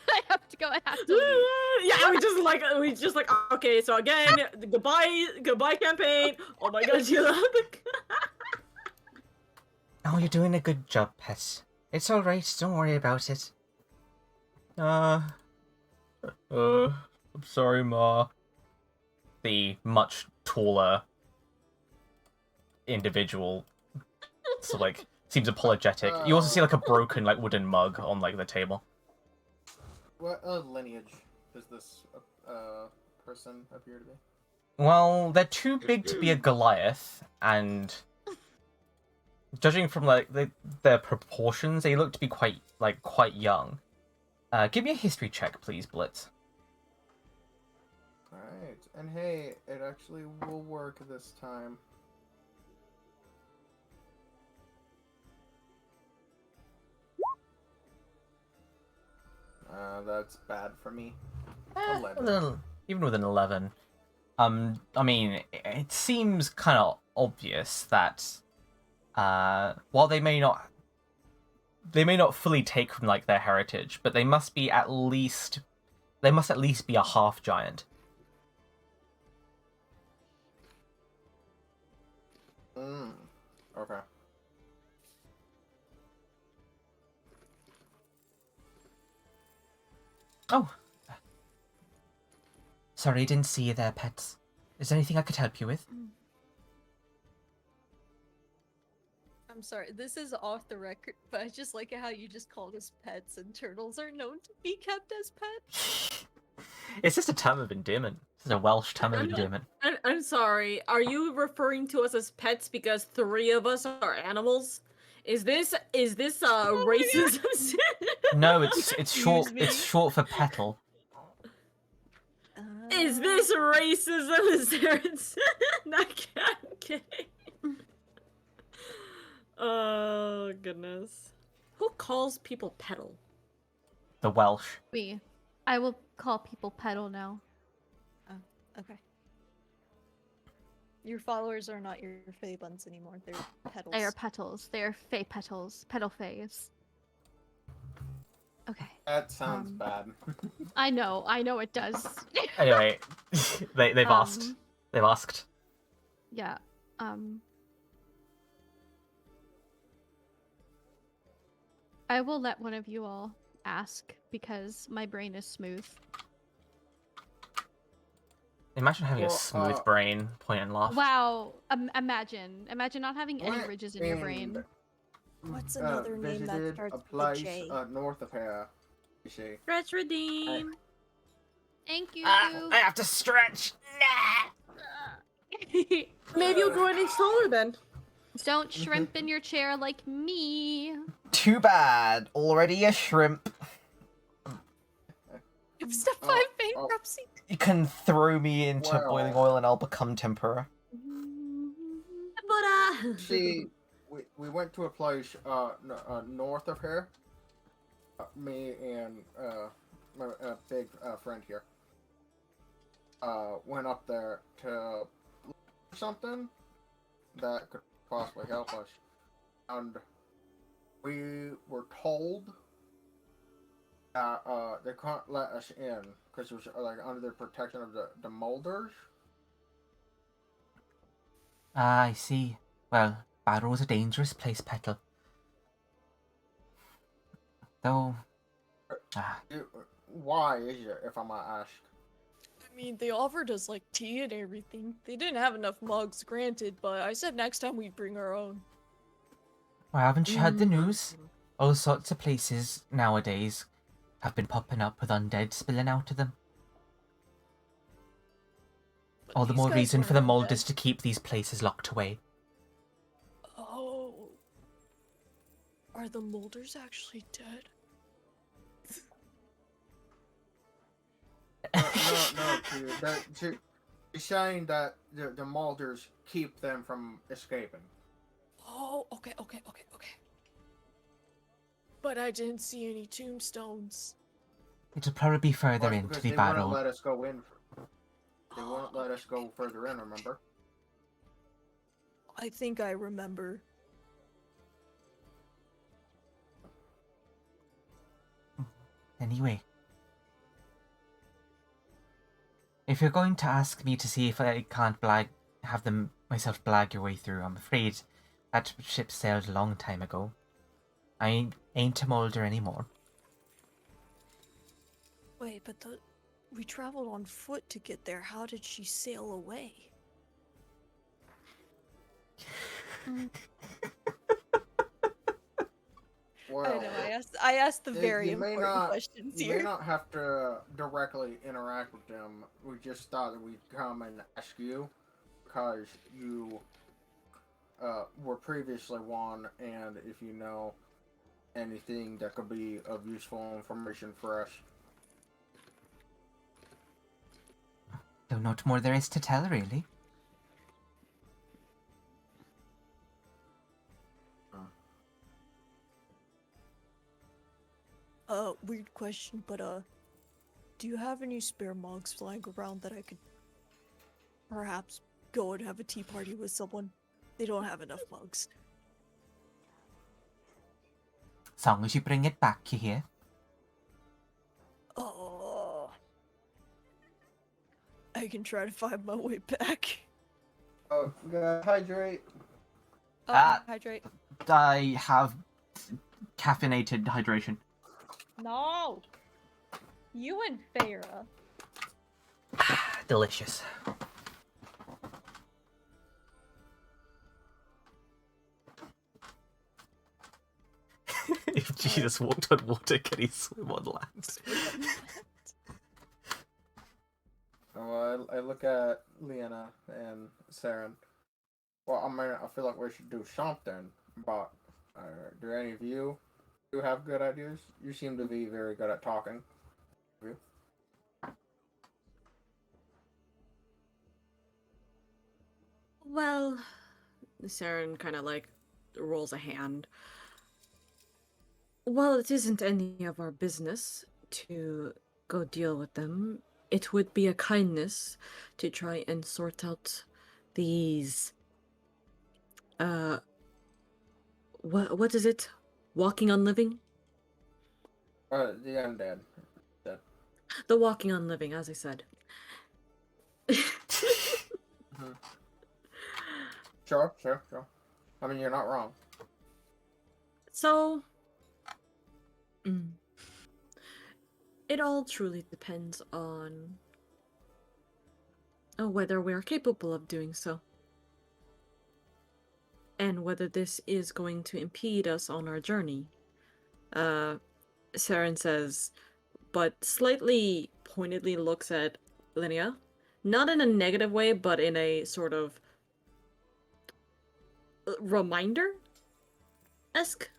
[SPEAKER 5] I have to go. I have to leave.
[SPEAKER 3] Yeah, we just like okay. So again, goodbye campaign. Oh my god, you love
[SPEAKER 1] Oh, you're doing a good job, Pet. It's alright, don't worry about it. I'm sorry, Ma. The much taller individual so like seems apologetic. You also see like a broken like wooden mug on like the table.
[SPEAKER 2] What lineage does this person appear to be?
[SPEAKER 1] Well, they're too big to be a Goliath, and judging from like their proportions, they look to be quite young. Give me a history check, please, Blitz.
[SPEAKER 2] Alright, and hey, it actually will work this time. That's bad for me. 11.
[SPEAKER 1] Even with an 11, I mean, it seems kind of obvious that while they may not fully take from like their heritage, but they must at least be a half giant.
[SPEAKER 2] Okay.
[SPEAKER 1] Oh. Sorry, didn't see you there, Pets. Is there anything I could help you with?
[SPEAKER 4] I'm sorry, this is off the record, but I just like how you just called us pets, and turtles are known to be kept as pets.
[SPEAKER 1] It's just a term of endearment. It's a Welsh term of endearment.
[SPEAKER 3] I'm sorry. Are you referring to us as pets because 3 of us are animals? Is this racism?
[SPEAKER 1] No, it's short.
[SPEAKER 3] Excuse me?
[SPEAKER 1] It's short for petal.
[SPEAKER 3] Is this racism? Is there? Not I'm kidding. Oh goodness. Who calls people petal?
[SPEAKER 1] The Welsh.
[SPEAKER 5] Me. I will call people pedal now.
[SPEAKER 4] Okay. Your followers are not your fae buns anymore, they're petals.
[SPEAKER 5] They are petals. They are fae petals. Petal fays. Okay.
[SPEAKER 2] That sounds bad.
[SPEAKER 5] I know it does.
[SPEAKER 1] Anyway, they've asked. They've asked.
[SPEAKER 5] Yeah. I will let one of you all ask because my brain is smooth.
[SPEAKER 1] Imagine having
[SPEAKER 2] Well,
[SPEAKER 1] a smooth brain. Point and laugh.
[SPEAKER 5] Wow. Imagine not having any
[SPEAKER 2] What
[SPEAKER 5] ridges in your brain.
[SPEAKER 4] What's another name that
[SPEAKER 2] visited
[SPEAKER 4] starts
[SPEAKER 2] a
[SPEAKER 4] with a
[SPEAKER 2] place
[SPEAKER 4] J?
[SPEAKER 2] north of here. You see.
[SPEAKER 3] Stretch redeem.
[SPEAKER 5] Thank you.
[SPEAKER 1] I have to stretch.
[SPEAKER 3] Maybe you'll grow an inch taller then.
[SPEAKER 5] Don't shrimp in your chair like me.
[SPEAKER 1] Too bad. Already a shrimp.
[SPEAKER 4] Step 5 bankruptcy.
[SPEAKER 1] You can throw me into
[SPEAKER 2] Well.
[SPEAKER 1] boiling oil and I'll become tempura.
[SPEAKER 3] But
[SPEAKER 2] See, we went to a place north of here. Me and my big friend here went up there to look for something that could possibly help us, and we were told that they can't let us in because it was like under the protection of the Molders.
[SPEAKER 1] Ah, I see. Well, Barrow's a dangerous place, Petal. Though... Ah,
[SPEAKER 2] Why is it, if I might ask?
[SPEAKER 6] I mean, they offered us like tea and everything. They didn't have enough mugs, granted, but I said next time we'd bring our own.
[SPEAKER 1] well, haven't you heard the
[SPEAKER 3] Mm.
[SPEAKER 1] news? All sorts of places nowadays have been popping up with undead spilling out of them.
[SPEAKER 6] But
[SPEAKER 1] All the
[SPEAKER 6] these
[SPEAKER 1] more
[SPEAKER 6] guys
[SPEAKER 1] reason for the
[SPEAKER 6] weren't
[SPEAKER 1] Molders
[SPEAKER 6] undead.
[SPEAKER 1] to keep these places locked away.
[SPEAKER 6] Oh. Are the Molders actually dead?
[SPEAKER 2] No, you're saying that the Molders keep them from escaping.
[SPEAKER 6] Oh, okay. But I didn't see any tombstones.
[SPEAKER 1] It'll probably be further
[SPEAKER 2] Well,
[SPEAKER 1] into
[SPEAKER 2] because
[SPEAKER 1] the
[SPEAKER 2] they wouldn't
[SPEAKER 1] battle.
[SPEAKER 2] let us go in. They wouldn't let us go further in, remember?
[SPEAKER 6] I think I remember.
[SPEAKER 1] Anyway. If you're going to ask me to see if I can't have them myself blag your way through, I'm afraid that ship sailed a long time ago. I ain't a Molder anymore.
[SPEAKER 6] Wait, but we traveled on foot to get there. How did she sail away?
[SPEAKER 2] Well,
[SPEAKER 6] I know. I asked the very
[SPEAKER 2] you may
[SPEAKER 6] important
[SPEAKER 2] not,
[SPEAKER 6] questions
[SPEAKER 2] you
[SPEAKER 6] here.
[SPEAKER 2] may not have to directly interact with them. We just thought that we'd come and ask you because you were previously one, and if you know anything that could be of useful information for us.
[SPEAKER 1] Though not more there is to tell, really.
[SPEAKER 6] Weird question, but do you have any spare mugs lying around that I could perhaps go and have a tea party with someone? They don't have enough mugs.
[SPEAKER 1] As long as you bring it back, you hear?
[SPEAKER 6] Oh, I can try to find my way back.
[SPEAKER 2] Oh, gotta hydrate.
[SPEAKER 6] Oh, hydrate.
[SPEAKER 1] I have caffeinated hydration.
[SPEAKER 4] No! You and Farah.
[SPEAKER 1] Delicious. If Jesus walked on water, can he swim on land?
[SPEAKER 2] Well, I look at Leanna and Saren. Well, I mean, I feel like we should do something, but do any of you have good ideas? You seem to be very good at talking. You?
[SPEAKER 3] Well, Saren kind of like rolls a hand. Well, it isn't any of our business to go deal with them. It would be a kindness to try and sort out these what is it? Walking on living?
[SPEAKER 2] The undead.
[SPEAKER 3] The walking on living, as I said.
[SPEAKER 2] Sure. I mean, you're not wrong.
[SPEAKER 3] So, it all truly depends on whether we're capable of doing so. And whether this is going to impede us on our journey. Saren says, but slightly pointedly looks at Linnea. Not in a negative way, but in a sort of reminder-esque.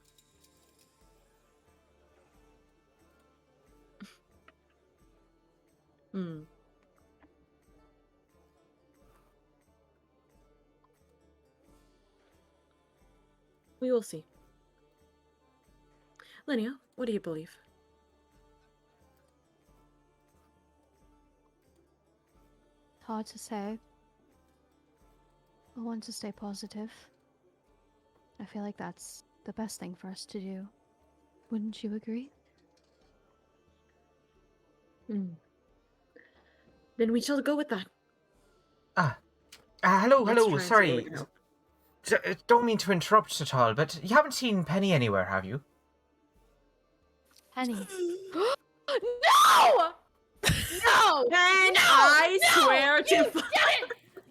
[SPEAKER 3] We will see. Linnea, what do you believe?
[SPEAKER 5] Hard to say. I want to stay positive. I feel like that's the best thing for us to do. Wouldn't you agree?
[SPEAKER 3] Then we shall go with that.
[SPEAKER 1] Hello,
[SPEAKER 3] Let's
[SPEAKER 1] hello,
[SPEAKER 3] try and see where we
[SPEAKER 1] sorry.
[SPEAKER 3] can help.
[SPEAKER 1] Don't mean to interrupt at all, but you haven't seen Penny anywhere, have you?
[SPEAKER 5] Penny.
[SPEAKER 6] No!
[SPEAKER 5] No!
[SPEAKER 3] Then
[SPEAKER 5] No!
[SPEAKER 3] I
[SPEAKER 5] No!
[SPEAKER 3] swear to
[SPEAKER 5] You did it!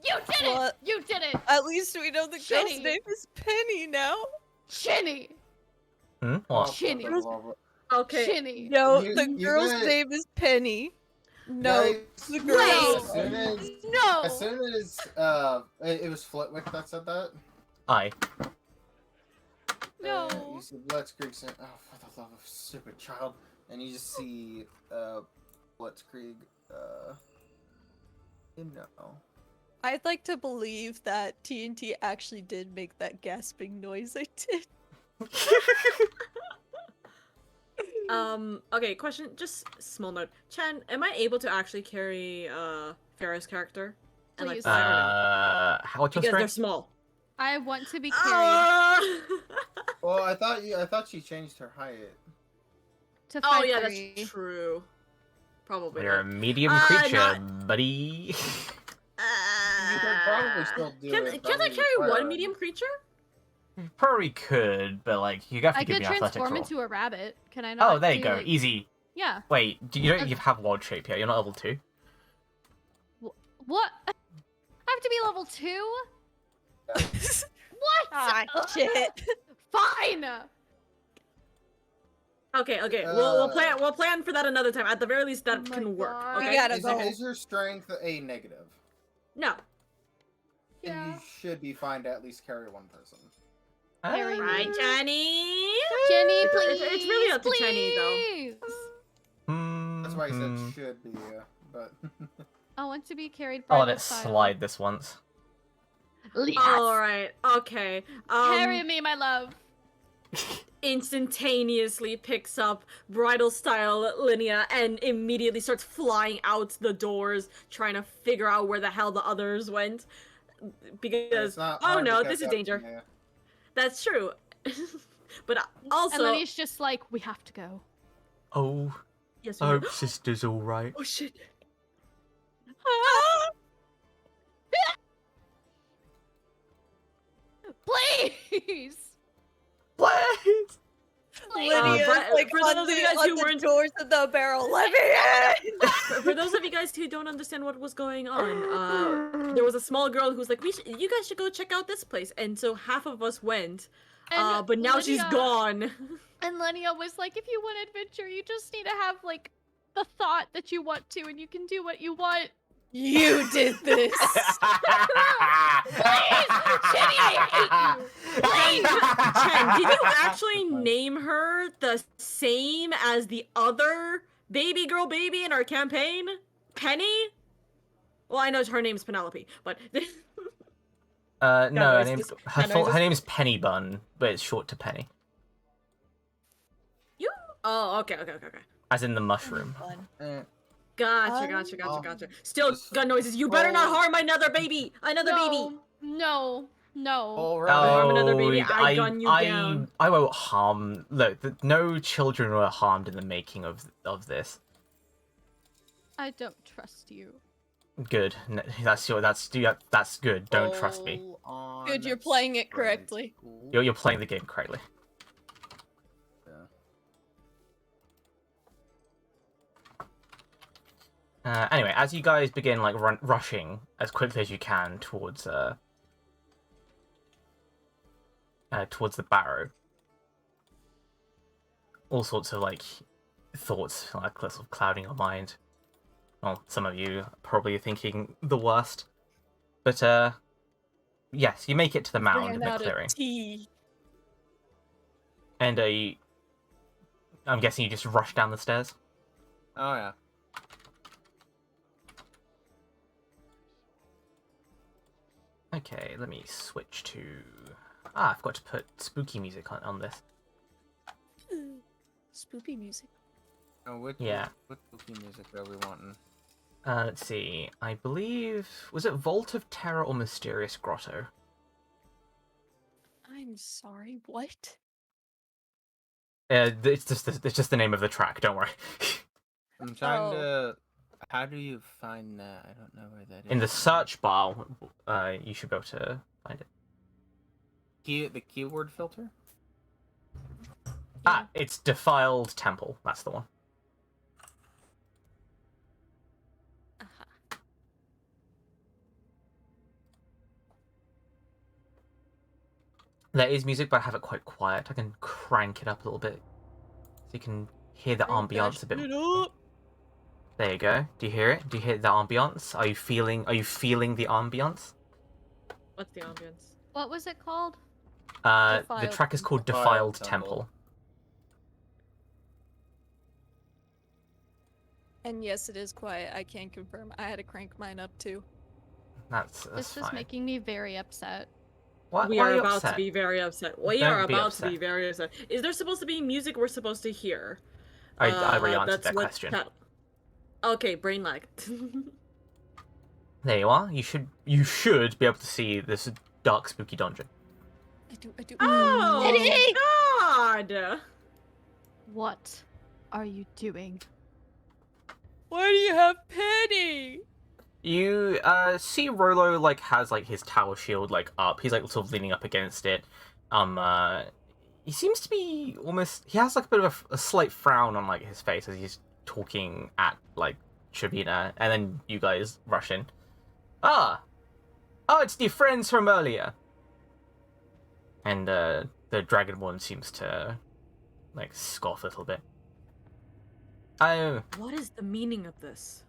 [SPEAKER 5] You did it!
[SPEAKER 6] What?
[SPEAKER 5] You did it!
[SPEAKER 6] At least we know the girl's
[SPEAKER 5] Shinny.
[SPEAKER 6] name is Penny now.
[SPEAKER 5] Chinny!
[SPEAKER 1] What?
[SPEAKER 2] Oh,
[SPEAKER 5] Shinny.
[SPEAKER 2] for the love of-
[SPEAKER 3] Okay.
[SPEAKER 5] Chinny!
[SPEAKER 6] No,
[SPEAKER 2] You-
[SPEAKER 6] the
[SPEAKER 2] you
[SPEAKER 6] girl's
[SPEAKER 2] guys-
[SPEAKER 6] name is Penny. No,
[SPEAKER 2] Guys,
[SPEAKER 6] the
[SPEAKER 5] Wait.
[SPEAKER 6] girl.
[SPEAKER 5] No!
[SPEAKER 2] As soon as it was Flitwick that said that.
[SPEAKER 1] Aye.
[SPEAKER 5] No.
[SPEAKER 2] You see Blitzkrieg saying, "Oh, for the love of stupid child," and you just see Blitzkrieg, you know.
[SPEAKER 6] I'd like to believe that TNT actually did make that gasping noise I did.
[SPEAKER 3] Okay, question, just small note. Chan, am I able to actually carry Farrah's character? And like
[SPEAKER 5] Please.
[SPEAKER 3] fly or no?
[SPEAKER 1] What's your
[SPEAKER 3] Because they're
[SPEAKER 1] strength?
[SPEAKER 3] small.
[SPEAKER 5] I want to be carried
[SPEAKER 2] Well, I thought she changed her height.
[SPEAKER 5] to
[SPEAKER 3] Oh
[SPEAKER 5] 5'3".
[SPEAKER 3] yeah, that's true. Probably.
[SPEAKER 1] You're a
[SPEAKER 3] not.
[SPEAKER 1] medium creature,
[SPEAKER 3] not-
[SPEAKER 1] buddy.
[SPEAKER 2] You could probably still do
[SPEAKER 3] Can't
[SPEAKER 2] it.
[SPEAKER 3] I
[SPEAKER 2] probably
[SPEAKER 3] carry
[SPEAKER 2] quite
[SPEAKER 3] one
[SPEAKER 2] a-
[SPEAKER 3] medium creature?
[SPEAKER 1] Probably could, but like you have to
[SPEAKER 5] I
[SPEAKER 1] give
[SPEAKER 5] could
[SPEAKER 1] me an athletics
[SPEAKER 5] transform
[SPEAKER 1] roll.
[SPEAKER 5] into a rabbit. Can I not?
[SPEAKER 1] Oh, there you
[SPEAKER 5] do,
[SPEAKER 1] go,
[SPEAKER 5] like-
[SPEAKER 1] easy.
[SPEAKER 5] Yeah.
[SPEAKER 1] Wait, you don't even have wild shape yet. You're not level 2.
[SPEAKER 5] What? I have to be level 2? What?
[SPEAKER 6] Ah, shit.
[SPEAKER 5] Fine.
[SPEAKER 3] Okay, we'll plan for that another time. At the very least, that
[SPEAKER 5] Oh my
[SPEAKER 3] can work.
[SPEAKER 5] God.
[SPEAKER 3] Okay.
[SPEAKER 6] We gotta
[SPEAKER 2] Is,
[SPEAKER 6] go.
[SPEAKER 2] is your strength a negative?
[SPEAKER 3] No.
[SPEAKER 2] Then
[SPEAKER 5] Yeah.
[SPEAKER 2] you should be fine to at least carry one person.
[SPEAKER 5] Carry me.
[SPEAKER 3] Right, Jenny.
[SPEAKER 5] Jenny,
[SPEAKER 3] It's-
[SPEAKER 5] please.
[SPEAKER 3] it's really up to Jenny, though.
[SPEAKER 5] please.
[SPEAKER 2] That's why I said
[SPEAKER 1] Mhm.
[SPEAKER 2] should be, but
[SPEAKER 5] I want to be carried.
[SPEAKER 1] Oh,
[SPEAKER 5] Bible
[SPEAKER 1] let's
[SPEAKER 5] style.
[SPEAKER 1] slide this once.
[SPEAKER 5] Yes.
[SPEAKER 3] All right. Okay.
[SPEAKER 5] Carry me, my love.
[SPEAKER 3] Instantaneously picks up bridal style Linnea and immediately starts flying out the doors, trying to figure out where the hell the others went. Because
[SPEAKER 2] it's not
[SPEAKER 3] oh
[SPEAKER 2] hard to
[SPEAKER 3] no,
[SPEAKER 2] catch
[SPEAKER 3] this is
[SPEAKER 2] up to
[SPEAKER 3] danger.
[SPEAKER 2] me.
[SPEAKER 3] That's true. But also,
[SPEAKER 5] And Lenny's just like, we have to go.
[SPEAKER 1] Oh,
[SPEAKER 3] yes,
[SPEAKER 1] I
[SPEAKER 3] we
[SPEAKER 1] hope
[SPEAKER 3] do.
[SPEAKER 1] sister's alright.
[SPEAKER 3] Oh shit.
[SPEAKER 5] Please.
[SPEAKER 1] What?
[SPEAKER 6] Lydia's
[SPEAKER 3] for-
[SPEAKER 6] like
[SPEAKER 3] for
[SPEAKER 6] on
[SPEAKER 3] those of you
[SPEAKER 6] the,
[SPEAKER 3] guys
[SPEAKER 6] on
[SPEAKER 3] who
[SPEAKER 6] the
[SPEAKER 3] weren't-
[SPEAKER 6] doors of the barrel. Let me in!
[SPEAKER 3] For those of you guys who don't understand what was going on, there was a small girl who's like, you guys should go check out this place, and so half of us went.
[SPEAKER 5] And
[SPEAKER 3] But now she's
[SPEAKER 5] Lydia-
[SPEAKER 3] gone.
[SPEAKER 5] And Lenia was like, if you want adventure, you just need to have like the thought that you want to, and you can do what you want.
[SPEAKER 6] You did this.
[SPEAKER 5] Jenny, I hate you.
[SPEAKER 3] Chen, did you actually name her the same as the other baby girl baby in our campaign? Penny? Well, I know her name's Penelope, but
[SPEAKER 1] No,
[SPEAKER 3] no,
[SPEAKER 1] her
[SPEAKER 3] it's
[SPEAKER 1] name's
[SPEAKER 3] just-
[SPEAKER 1] her,
[SPEAKER 3] no, no,
[SPEAKER 1] full,
[SPEAKER 3] it's
[SPEAKER 1] her
[SPEAKER 3] just-
[SPEAKER 1] name's Penny Bun, but it's short to Penny,
[SPEAKER 3] oh, okay.
[SPEAKER 1] as in the mushroom.
[SPEAKER 6] Fun.
[SPEAKER 2] Eh,
[SPEAKER 3] Gotcha. Still
[SPEAKER 2] Just-
[SPEAKER 3] gun noises. You better not harm another baby. Another baby.
[SPEAKER 5] No.
[SPEAKER 2] all
[SPEAKER 3] harm
[SPEAKER 2] right.
[SPEAKER 3] another baby, I gun you
[SPEAKER 1] I,
[SPEAKER 3] down.
[SPEAKER 1] I won't harm. Look, no children were harmed in the making of this.
[SPEAKER 5] I don't trust you.
[SPEAKER 1] Good. That's good. Don't trust me.
[SPEAKER 2] Full on
[SPEAKER 6] Good, you're playing it
[SPEAKER 2] sprint.
[SPEAKER 6] correctly.
[SPEAKER 2] Cool.
[SPEAKER 1] You're playing the game correctly. Anyway, as you guys begin like rushing as quickly as you can towards the barrow, all sorts of like thoughts like sort of clouding your mind. Well, some of you probably are thinking the worst, but yes, you make it to the mound in
[SPEAKER 6] Ran
[SPEAKER 1] the
[SPEAKER 6] out
[SPEAKER 1] clearing,
[SPEAKER 6] of tea.
[SPEAKER 1] and I'm guessing you just rush down the stairs.
[SPEAKER 2] Oh yeah.
[SPEAKER 1] Okay, let me switch to I forgot to put spooky music on this.
[SPEAKER 6] Spoopy music.
[SPEAKER 2] Oh, what spooky music are we wanting?
[SPEAKER 1] Let's see. I believe... Was it Vault of Terror or Mysterious Grotto?
[SPEAKER 6] I'm sorry, what?
[SPEAKER 1] It's just the name of the track, don't worry.
[SPEAKER 2] I'm trying to... How do you find that? I don't know where that is.
[SPEAKER 1] In the search bar, you should be able to find it.
[SPEAKER 2] The keyword filter?
[SPEAKER 1] Ah, it's Defiled Temple. That's the one.
[SPEAKER 6] Aha.
[SPEAKER 1] There is music, but I have it quite quiet. I can crank it up a little bit, so you can hear the ambiance a bit. There you go. Do you hear it? Do you hear the ambiance? Are you feeling the ambiance?
[SPEAKER 3] What's the ambience?
[SPEAKER 5] What was it called?
[SPEAKER 1] The
[SPEAKER 6] Defiled
[SPEAKER 1] track is called
[SPEAKER 2] Defiled
[SPEAKER 1] Defiled Temple.
[SPEAKER 6] And yes, it is quiet. I can confirm. I had to crank mine up too.
[SPEAKER 1] That's
[SPEAKER 5] This is
[SPEAKER 1] fine.
[SPEAKER 5] making me very upset.
[SPEAKER 1] Why
[SPEAKER 3] We
[SPEAKER 1] are
[SPEAKER 3] are
[SPEAKER 1] you
[SPEAKER 3] about
[SPEAKER 1] upset?
[SPEAKER 3] to be very upset. We
[SPEAKER 1] Don't
[SPEAKER 3] are
[SPEAKER 1] be
[SPEAKER 3] about to be
[SPEAKER 1] upset.
[SPEAKER 3] very upset. Is there supposed to be music we're supposed to hear?
[SPEAKER 1] I already answered
[SPEAKER 3] That's
[SPEAKER 1] that
[SPEAKER 3] what
[SPEAKER 1] question.
[SPEAKER 3] Okay, brain lag.
[SPEAKER 1] There you are. You should be able to see this dark, spooky dungeon.
[SPEAKER 6] I do.
[SPEAKER 3] Oh, God!
[SPEAKER 5] What are you doing?
[SPEAKER 6] Why do you have Penny?
[SPEAKER 1] You see Rolo has his tower shield up. He's sort of leaning up against it. He seems to be almost. He has a bit of a slight frown on his face as he's talking at Shavina, and then you guys rush in. Oh, it's the friends from earlier. And the Dragonborn seems to scoff a little bit.
[SPEAKER 3] What is the meaning of this?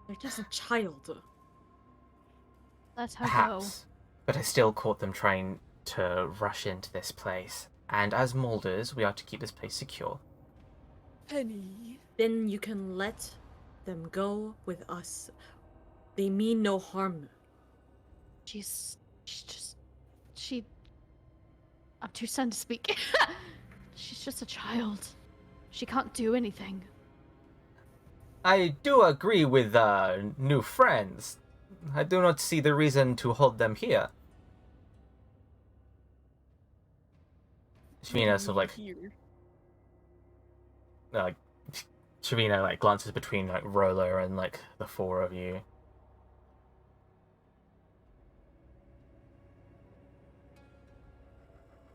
[SPEAKER 3] They're just a child.
[SPEAKER 5] Let her go.
[SPEAKER 1] Perhaps, but I still caught them trying to rush into this place. And as Molders, we are to keep this place secure.
[SPEAKER 6] Penny.
[SPEAKER 3] Then you can let them go with us. They mean no harm.
[SPEAKER 5] I'm too stunned to speak. She's just a child. She can't do anything.
[SPEAKER 1] I do agree with new friends. I do not see the reason to hold them here. Shavina sort of
[SPEAKER 6] Here.
[SPEAKER 1] Shavina glances between Rolo and the four of you.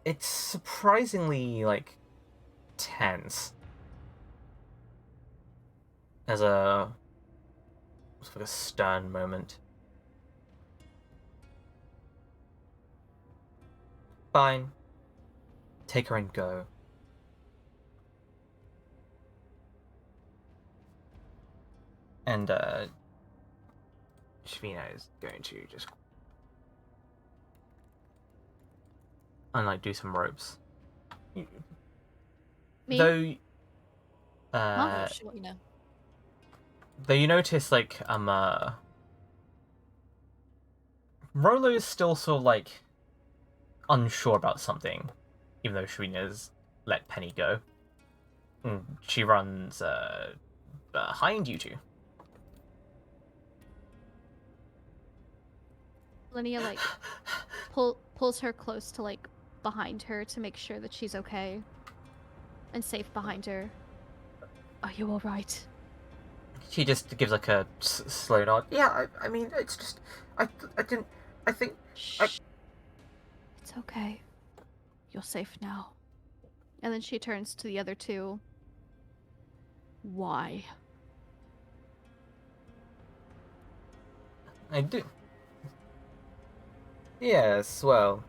[SPEAKER 1] It's surprisingly tense. As a sort of a stern moment. Fine. Take her and go. And Shavina is going to just and do some ropes.
[SPEAKER 5] Me?
[SPEAKER 1] Though
[SPEAKER 6] Shavina.
[SPEAKER 1] though you notice Rolo is still sort of unsure about something, even though Shavina's let Penny go. She runs behind you two.
[SPEAKER 5] Linnea pulls her close to behind her to make sure that she's okay and safe behind her. Are you all right?
[SPEAKER 1] She just gives a slow nod. Yeah, I mean, it's just I think
[SPEAKER 5] Shh. It's okay. You're safe now. And then she turns to the other two. Why?
[SPEAKER 1] I do. Yes, well,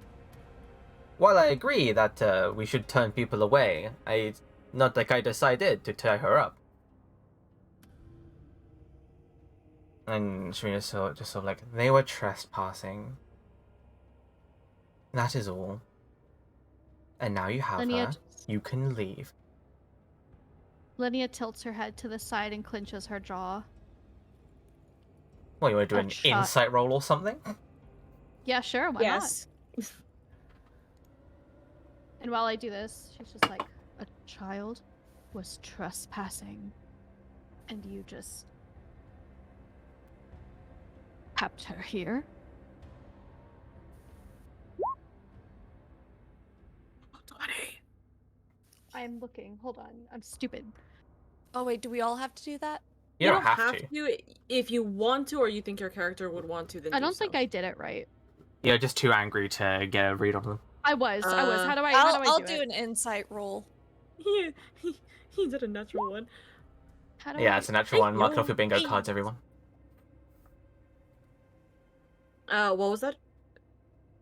[SPEAKER 1] while I agree that we should turn people away, I decided to tie her up. And Shavina just sort of they were trespassing. That is all. And now you have
[SPEAKER 5] Linnea
[SPEAKER 1] her. You can leave.
[SPEAKER 5] Linnea tilts her head to the side and clenches her jaw.
[SPEAKER 1] What, you want to do
[SPEAKER 5] A
[SPEAKER 1] an
[SPEAKER 5] shot.
[SPEAKER 1] insight roll or something?
[SPEAKER 5] Yeah, sure, why
[SPEAKER 3] Yes.
[SPEAKER 5] not? And while I do this, she's just like, a child was trespassing, and you just kept her here? I'm looking. Hold on. I'm stupid.
[SPEAKER 4] Oh wait, do we all have to do that?
[SPEAKER 1] You don't have to.
[SPEAKER 3] If you want to, or you think your character would want to, then
[SPEAKER 5] I don't think I did it right.
[SPEAKER 1] You're just too angry to get a read on them.
[SPEAKER 5] I was. How do I
[SPEAKER 4] I'll
[SPEAKER 5] do
[SPEAKER 4] do
[SPEAKER 5] it?
[SPEAKER 4] an insight roll.
[SPEAKER 3] He did a natural one.
[SPEAKER 5] How do
[SPEAKER 1] Yeah,
[SPEAKER 5] I...
[SPEAKER 1] it's a natural one. Mark it off your bingo
[SPEAKER 3] Hey.
[SPEAKER 1] cards, everyone.
[SPEAKER 3] What was that?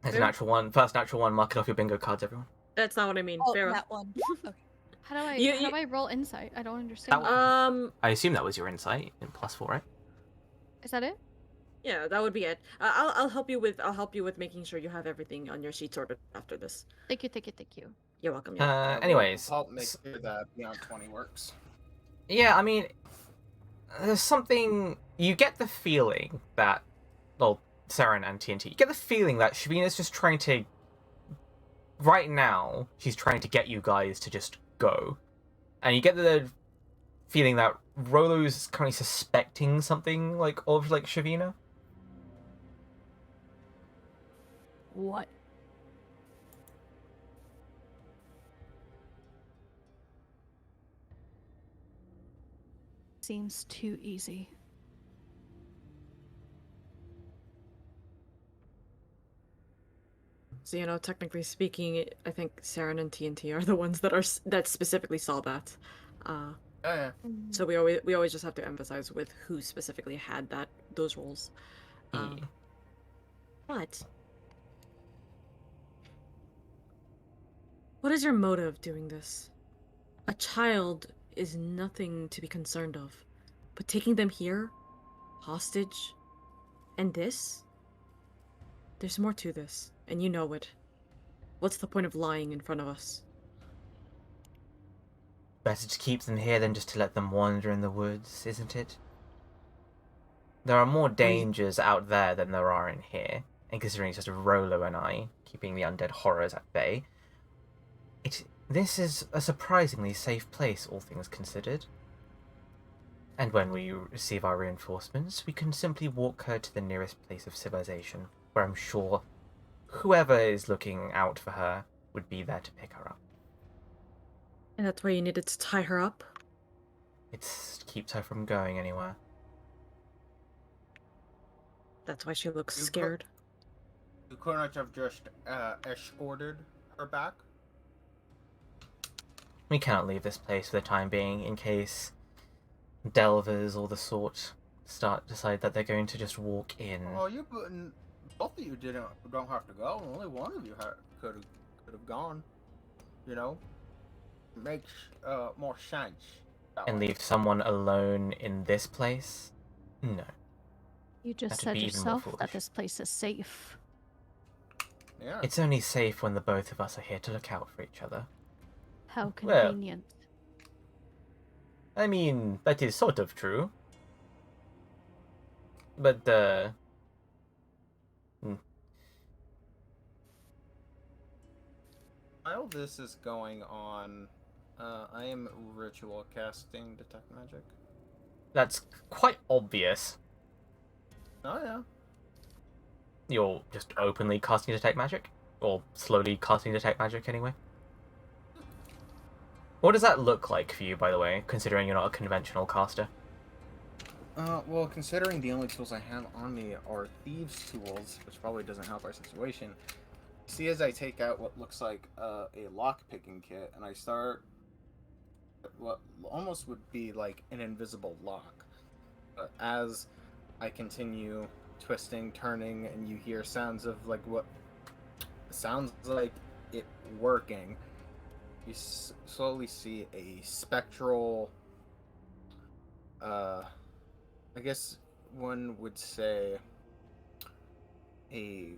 [SPEAKER 1] It's a
[SPEAKER 3] Fair?
[SPEAKER 1] natural one. First natural one. Mark it off your bingo cards, everyone.
[SPEAKER 3] That's not what I mean.
[SPEAKER 4] Oh,
[SPEAKER 3] Farah.
[SPEAKER 4] that one. Okay.
[SPEAKER 5] How do I
[SPEAKER 3] You-
[SPEAKER 5] how do I roll insight? I don't understand.
[SPEAKER 1] That I assume that was your insight in +4, right?
[SPEAKER 5] Is that it?
[SPEAKER 3] Yeah, that would be it. I'll help you with making sure you have everything on your sheet sorted after this.
[SPEAKER 5] Thank you, thank you, thank you.
[SPEAKER 3] You're welcome. Yeah.
[SPEAKER 1] Anyways,
[SPEAKER 2] help make sure that beyond 20 works.
[SPEAKER 1] yeah, I mean, there's something. You get the feeling that, well, Saren and TNT, you get the feeling that Shavina's just trying to. Right now, she's trying to get you guys to just go, and you get the feeling that Rolo's currently suspecting something of Shavina.
[SPEAKER 5] What? Seems too easy.
[SPEAKER 3] So, technically speaking, I think Saren and TNT are the ones that specifically saw that.
[SPEAKER 2] Yeah.
[SPEAKER 3] So we always just have to emphasize with who specifically had those roles. But what is your motive doing this? A child is nothing to be concerned of, but taking them here, hostage, and this? There's more to this, and you know it. What's the point of lying in front of us?
[SPEAKER 1] Better to keep them here than just to let them wander in the woods, isn't it? There are more dangers out there than there are in here, and considering it's just Rolo and I keeping the undead horrors at bay, this is a surprisingly safe place, all things considered. And when we receive our reinforcements, we can simply walk her to the nearest place of civilization, where I'm sure whoever is looking out for her would be there to pick her up.
[SPEAKER 3] And that's why you needed to tie her up?
[SPEAKER 1] It keeps her from going anywhere.
[SPEAKER 3] That's why she looks
[SPEAKER 2] You co-
[SPEAKER 3] scared.
[SPEAKER 2] You couldn't have just escorted her back?
[SPEAKER 1] We cannot leave this place for the time being, in case delvers or the sort decide that they're going to just walk in.
[SPEAKER 2] Well, both of you don't have to go. Only one of you could have gone. Makes more sense.
[SPEAKER 1] And leave someone alone in this place? No.
[SPEAKER 5] You just
[SPEAKER 1] That'd
[SPEAKER 5] said
[SPEAKER 1] be even more
[SPEAKER 5] yourself
[SPEAKER 1] foolish.
[SPEAKER 5] that this place is safe.
[SPEAKER 2] Yeah.
[SPEAKER 1] It's only safe when the both of us are here to look out for each other.
[SPEAKER 5] How
[SPEAKER 1] Well.
[SPEAKER 5] convenient.
[SPEAKER 1] I mean, that is sort of true. But,
[SPEAKER 2] While this is going on, I am ritual casting detect magic.
[SPEAKER 1] that's quite obvious.
[SPEAKER 2] Oh yeah.
[SPEAKER 1] You're just openly casting Detect Magic? Or slowly casting Detect Magic, anyway? What does that look like for you, by the way, considering you're not a conventional caster?
[SPEAKER 2] Well, considering the only tools I have on me are thieves' tools, which probably doesn't help our situation. See, as I take out what looks like a lock-picking kit, and I start what almost would be like an invisible lock. But as I continue twisting, turning, and you hear sounds of what sounds like it working, you slowly see a spectral, I guess one would say a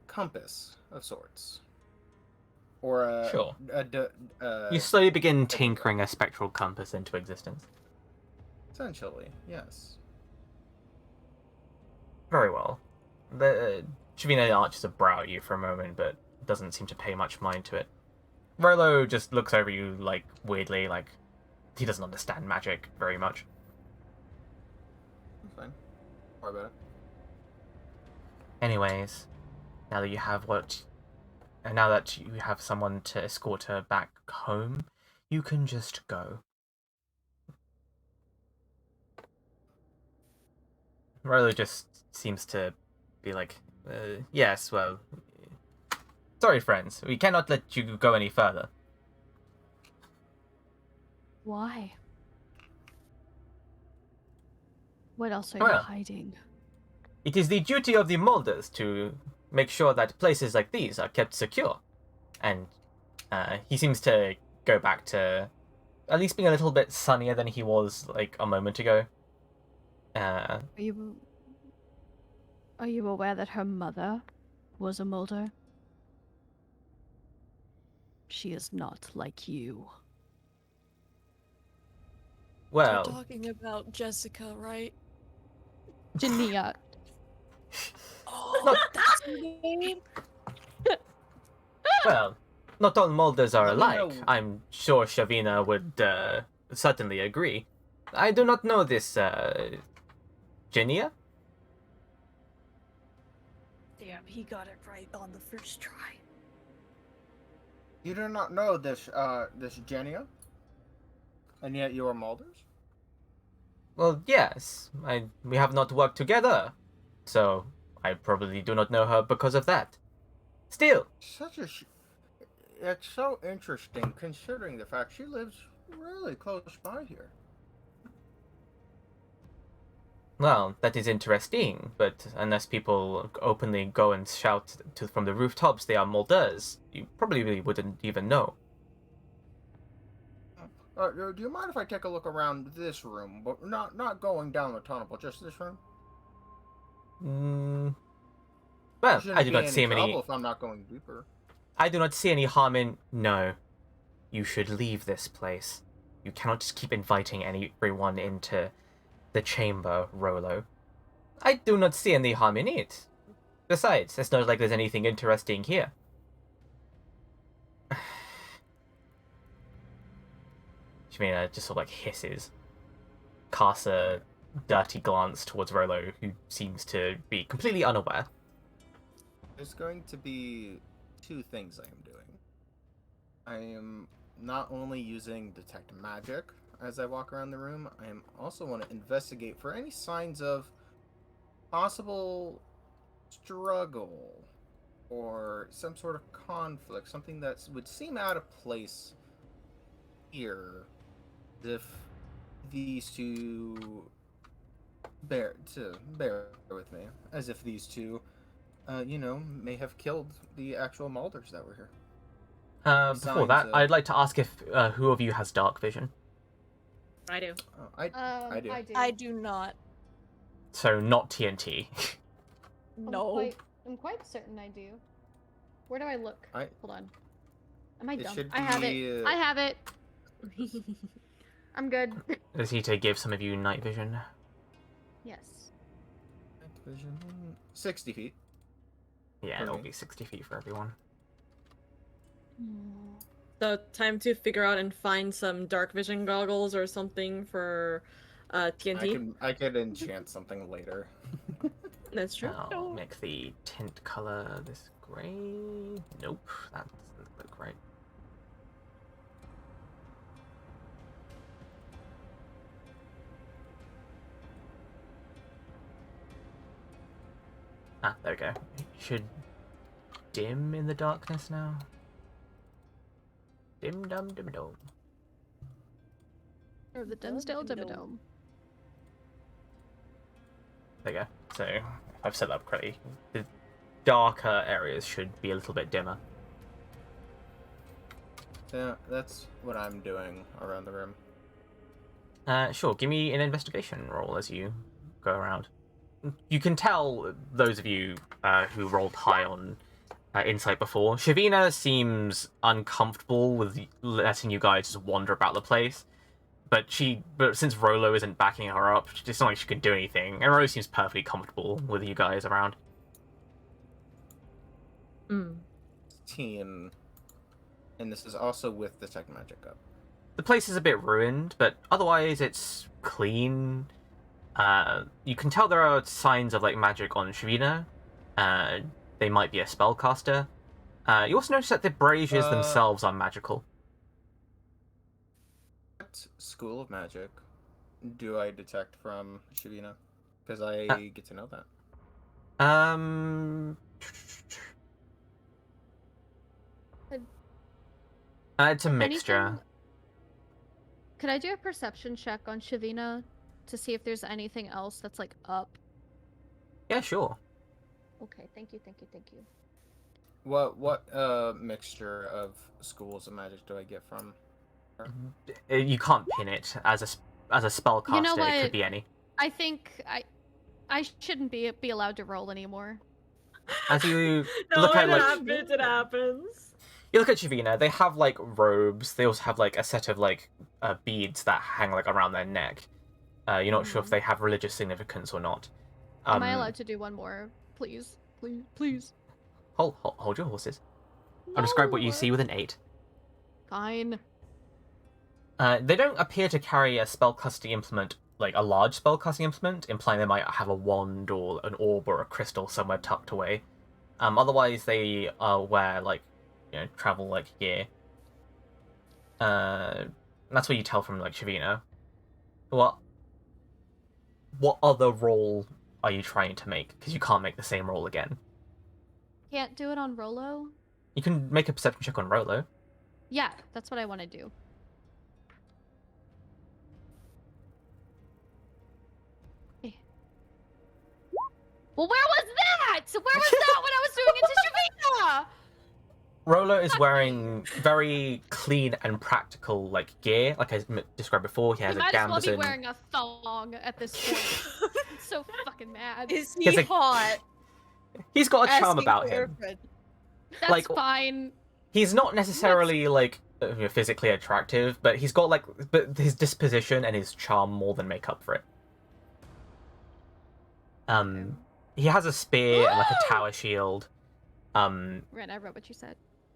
[SPEAKER 2] compass of sorts. Or a...
[SPEAKER 1] Sure.
[SPEAKER 2] A
[SPEAKER 1] You slowly begin tinkering a spectral compass into existence.
[SPEAKER 2] essentially, yes.
[SPEAKER 1] Very well. Shavina arches a brow at you for a moment, but doesn't seem to pay much mind to it. Rolo just looks over you, like, weirdly, like he doesn't understand magic very much.
[SPEAKER 2] That's fine. Don't worry about it.
[SPEAKER 1] Anyways, now that you have now that you have someone to escort her back home, you can just go. Rolo just seems to be like, yes, well, sorry, friends, we cannot let you go any further.
[SPEAKER 5] Why? What else are
[SPEAKER 1] Well,
[SPEAKER 5] you hiding?
[SPEAKER 1] It is the duty of the Molders to make sure that places like these are kept secure. And he seems to go back to at least being a little bit sunnier than he was, like, a moment ago.
[SPEAKER 5] Are you aware that her mother was a Mulder? She is not like you.
[SPEAKER 6] We're
[SPEAKER 1] Well,
[SPEAKER 6] talking about Jessica, right?
[SPEAKER 5] Jania.
[SPEAKER 6] Oh, that's her name?
[SPEAKER 1] well, not all Molders are
[SPEAKER 2] Let me
[SPEAKER 1] alike.
[SPEAKER 2] know.
[SPEAKER 1] I'm sure Shavina would certainly agree. I do not know this, Genia?
[SPEAKER 6] Damn, he got it right on the first try.
[SPEAKER 2] You do not know this Genia? And yet you are Mulders?
[SPEAKER 1] Well, yes. We have not worked together, so I probably do not know her because of that. Still,
[SPEAKER 2] It's so interesting considering the fact she lives really close by here.
[SPEAKER 1] well, that is interesting, but unless people openly go and shout from the rooftops they are Molders, you probably wouldn't even know.
[SPEAKER 2] Do you mind if I take a look around this room, but not going down the tunnel, but just this room?
[SPEAKER 1] Well,
[SPEAKER 2] Shouldn't
[SPEAKER 1] I do
[SPEAKER 2] be
[SPEAKER 1] not
[SPEAKER 2] any
[SPEAKER 1] see
[SPEAKER 2] trouble
[SPEAKER 1] any.
[SPEAKER 2] if I'm not going deeper.
[SPEAKER 1] I do not see any harm in. No, you should leave this place. You cannot just keep inviting everyone into the chamber, Rolo. I do not see any harm in it. Besides, it's not like there's anything interesting here. Shamina just sort of like hisses, casts a dirty glance towards Rolo, who seems to be completely unaware.
[SPEAKER 2] There's going to be two things I am doing. I am not only using detect magic as I walk around the room, I am also want to investigate for any signs of possible struggle or some sort of conflict, something that would seem out of place here if these two bear with me, as if these two may have killed the actual Mulders that were here.
[SPEAKER 1] Before
[SPEAKER 2] Signs
[SPEAKER 1] that,
[SPEAKER 2] of-
[SPEAKER 1] I'd like to ask if who of you has dark vision.
[SPEAKER 3] I do.
[SPEAKER 2] I do.
[SPEAKER 6] I do not.
[SPEAKER 1] So not TNT.
[SPEAKER 6] No.
[SPEAKER 5] I'm quite certain I do. Where do I look?
[SPEAKER 2] I-
[SPEAKER 5] Hold on. Am I
[SPEAKER 2] It
[SPEAKER 5] dumb?
[SPEAKER 2] should
[SPEAKER 5] I have
[SPEAKER 2] be,
[SPEAKER 5] it. I have it. I'm good.
[SPEAKER 1] Does he to give some of you night vision?
[SPEAKER 5] Yes.
[SPEAKER 2] Vision 60 feet.
[SPEAKER 1] Yeah,
[SPEAKER 2] For
[SPEAKER 1] it'll
[SPEAKER 2] me.
[SPEAKER 1] be 60 feet for everyone.
[SPEAKER 3] So time to figure out and find some dark vision goggles or something for TNT.
[SPEAKER 2] I could enchant something later.
[SPEAKER 3] That's true.
[SPEAKER 1] I'll make the tint color this gray. Nope, that doesn't look right. Ah, there we go. It should dim in the darkness now. Dim dum dim dum.
[SPEAKER 5] Or the Dinsdale Dimmadome.
[SPEAKER 1] There you go. So, if I've set that up correctly, the darker areas should be a little bit dimmer.
[SPEAKER 2] Yeah, that's what I'm doing around the room.
[SPEAKER 1] Sure, give me an investigation roll as you go around. You can tell, those of you who rolled high on insight before, Shavina seems uncomfortable with letting you guys just wander about the place. But since Rolo isn't backing her up, it's not like she can do anything. And Rolo seems perfectly comfortable with you guys around.
[SPEAKER 3] Mm.
[SPEAKER 2] 16, and this is also with detect magic up.
[SPEAKER 1] The place is a bit ruined, but otherwise it's clean. You can tell there are signs of like magic on Shavina. They might be a spellcaster. You also notice that the braziers themselves are magical.
[SPEAKER 2] What school of magic do I detect from Shavina? Because I get to know that.
[SPEAKER 1] It's a mixture.
[SPEAKER 5] Anything... Could I do a perception check on Shavina to see if there's anything else that's like up?
[SPEAKER 1] Yeah, sure.
[SPEAKER 5] Okay, thank you.
[SPEAKER 2] What mixture of schools of magic do I get from her?
[SPEAKER 1] You can't pin it as a spellcaster.
[SPEAKER 5] You know
[SPEAKER 1] It
[SPEAKER 5] what?
[SPEAKER 1] could be any.
[SPEAKER 5] I think I shouldn't be allowed to roll anymore.
[SPEAKER 1] As you
[SPEAKER 3] No,
[SPEAKER 1] look at
[SPEAKER 3] it
[SPEAKER 1] like
[SPEAKER 3] happens. It happens.
[SPEAKER 1] you look at Shavina, they have like robes. They also have like a set of like beads that hang like around their neck. You're not sure if they have religious significance or not.
[SPEAKER 5] Am I allowed to do one more? Please.
[SPEAKER 1] Hold your horses. I'll describe what you
[SPEAKER 5] No.
[SPEAKER 1] see with an 8.
[SPEAKER 5] Fine.
[SPEAKER 1] They don't appear to carry a spellcasting implement, like a large spellcasting implement, implying they might have a wand or an orb or a crystal somewhere tucked away. Otherwise, they wear like, travel like gear. That's what you tell from like Shavina. What other roll are you trying to make? Because you can't make the same roll again.
[SPEAKER 5] Can't do it on Rolo?
[SPEAKER 1] You can make a perception check on Rolo.
[SPEAKER 5] Yeah, that's what I want to do. Eh. Well, where was that? Where was that when I was doing it to Shavina?
[SPEAKER 1] Rolo is wearing very clean and practical like gear, like I described before. He has
[SPEAKER 5] He
[SPEAKER 1] a
[SPEAKER 5] might as well be
[SPEAKER 1] gambeson.
[SPEAKER 5] wearing a thong at this point. I'm so fucking mad.
[SPEAKER 6] Is
[SPEAKER 1] He has
[SPEAKER 6] he
[SPEAKER 1] a-
[SPEAKER 6] hot?
[SPEAKER 1] He's got a charm
[SPEAKER 6] Asking
[SPEAKER 1] about
[SPEAKER 6] for your
[SPEAKER 1] him.
[SPEAKER 6] friend.
[SPEAKER 5] That's
[SPEAKER 1] like-
[SPEAKER 5] fine.
[SPEAKER 1] He's not necessarily like physically attractive, but he's got but his disposition and his charm more than make up for it. He has a spear and like a tower shield.
[SPEAKER 5] Ren, I wrote what you said.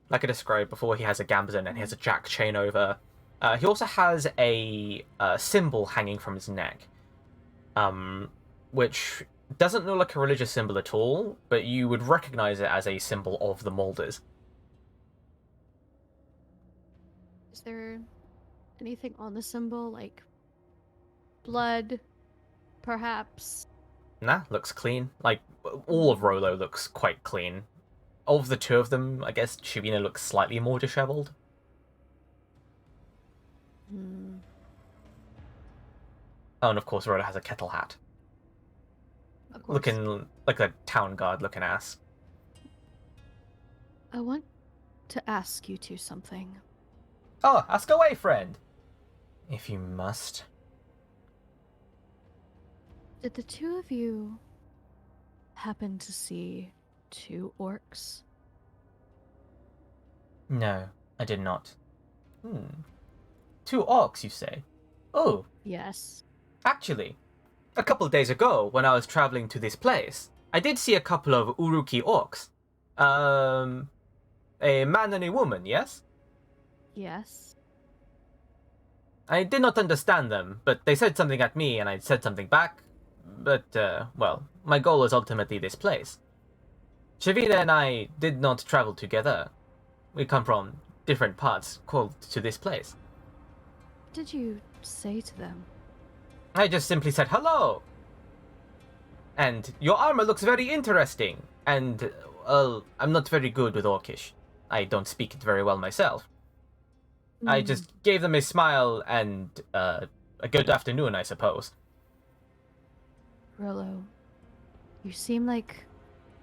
[SPEAKER 1] Like I described before, he has a gambeson and he has a jack chain over. He also has a symbol hanging from his neck, which doesn't look like a religious symbol at all, but you would recognize it as a symbol of the Molders.
[SPEAKER 5] Is there anything on the symbol, like blood, perhaps?
[SPEAKER 1] Nah, looks clean. Like, all of Rolo looks quite clean. Of the two of them, I guess Shavina looks slightly more disheveled.
[SPEAKER 5] Hmm.
[SPEAKER 1] Oh, and of course Rolo has a kettle hat.
[SPEAKER 5] Of course.
[SPEAKER 1] Looking like a town guard looking ass.
[SPEAKER 5] I want to ask you two something.
[SPEAKER 1] Oh, ask away, friend! If you must.
[SPEAKER 5] Did the two of you happen to see 2 orcs?
[SPEAKER 1] No, I did not. 2 orcs, you say? Oh,
[SPEAKER 5] Yes.
[SPEAKER 1] actually, a couple of days ago, when I was traveling to this place, I did see a couple of Uruki orcs. A man and a woman, yes?
[SPEAKER 5] Yes.
[SPEAKER 1] I did not understand them, but they said something at me and I said something back. But, well, my goal is ultimately this place. Shavina and I did not travel together. We come from different parts called to this place.
[SPEAKER 5] What did you say to them?
[SPEAKER 1] I just simply said hello. And your armor looks very interesting. And, I'm not very good with Orcish. I don't speak it very well myself. I just gave them a smile and, a good afternoon, I suppose.
[SPEAKER 5] Rolo, you seem like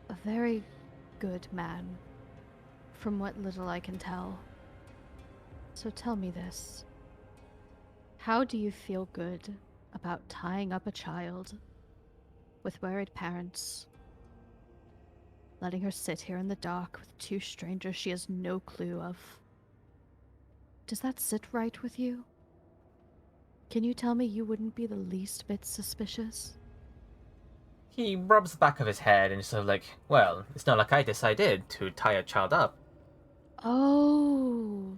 [SPEAKER 5] a very good man, from what little I can tell. So tell me this. How do you feel good about tying up a child with worried parents, letting her sit here in the dark with 2 strangers she has no clue of? Does that sit right with you? Can you tell me you wouldn't be the least bit suspicious?
[SPEAKER 1] He rubs the back of his head and is sort of like, well, it's not like I decided to tie a child up.
[SPEAKER 5] Oh.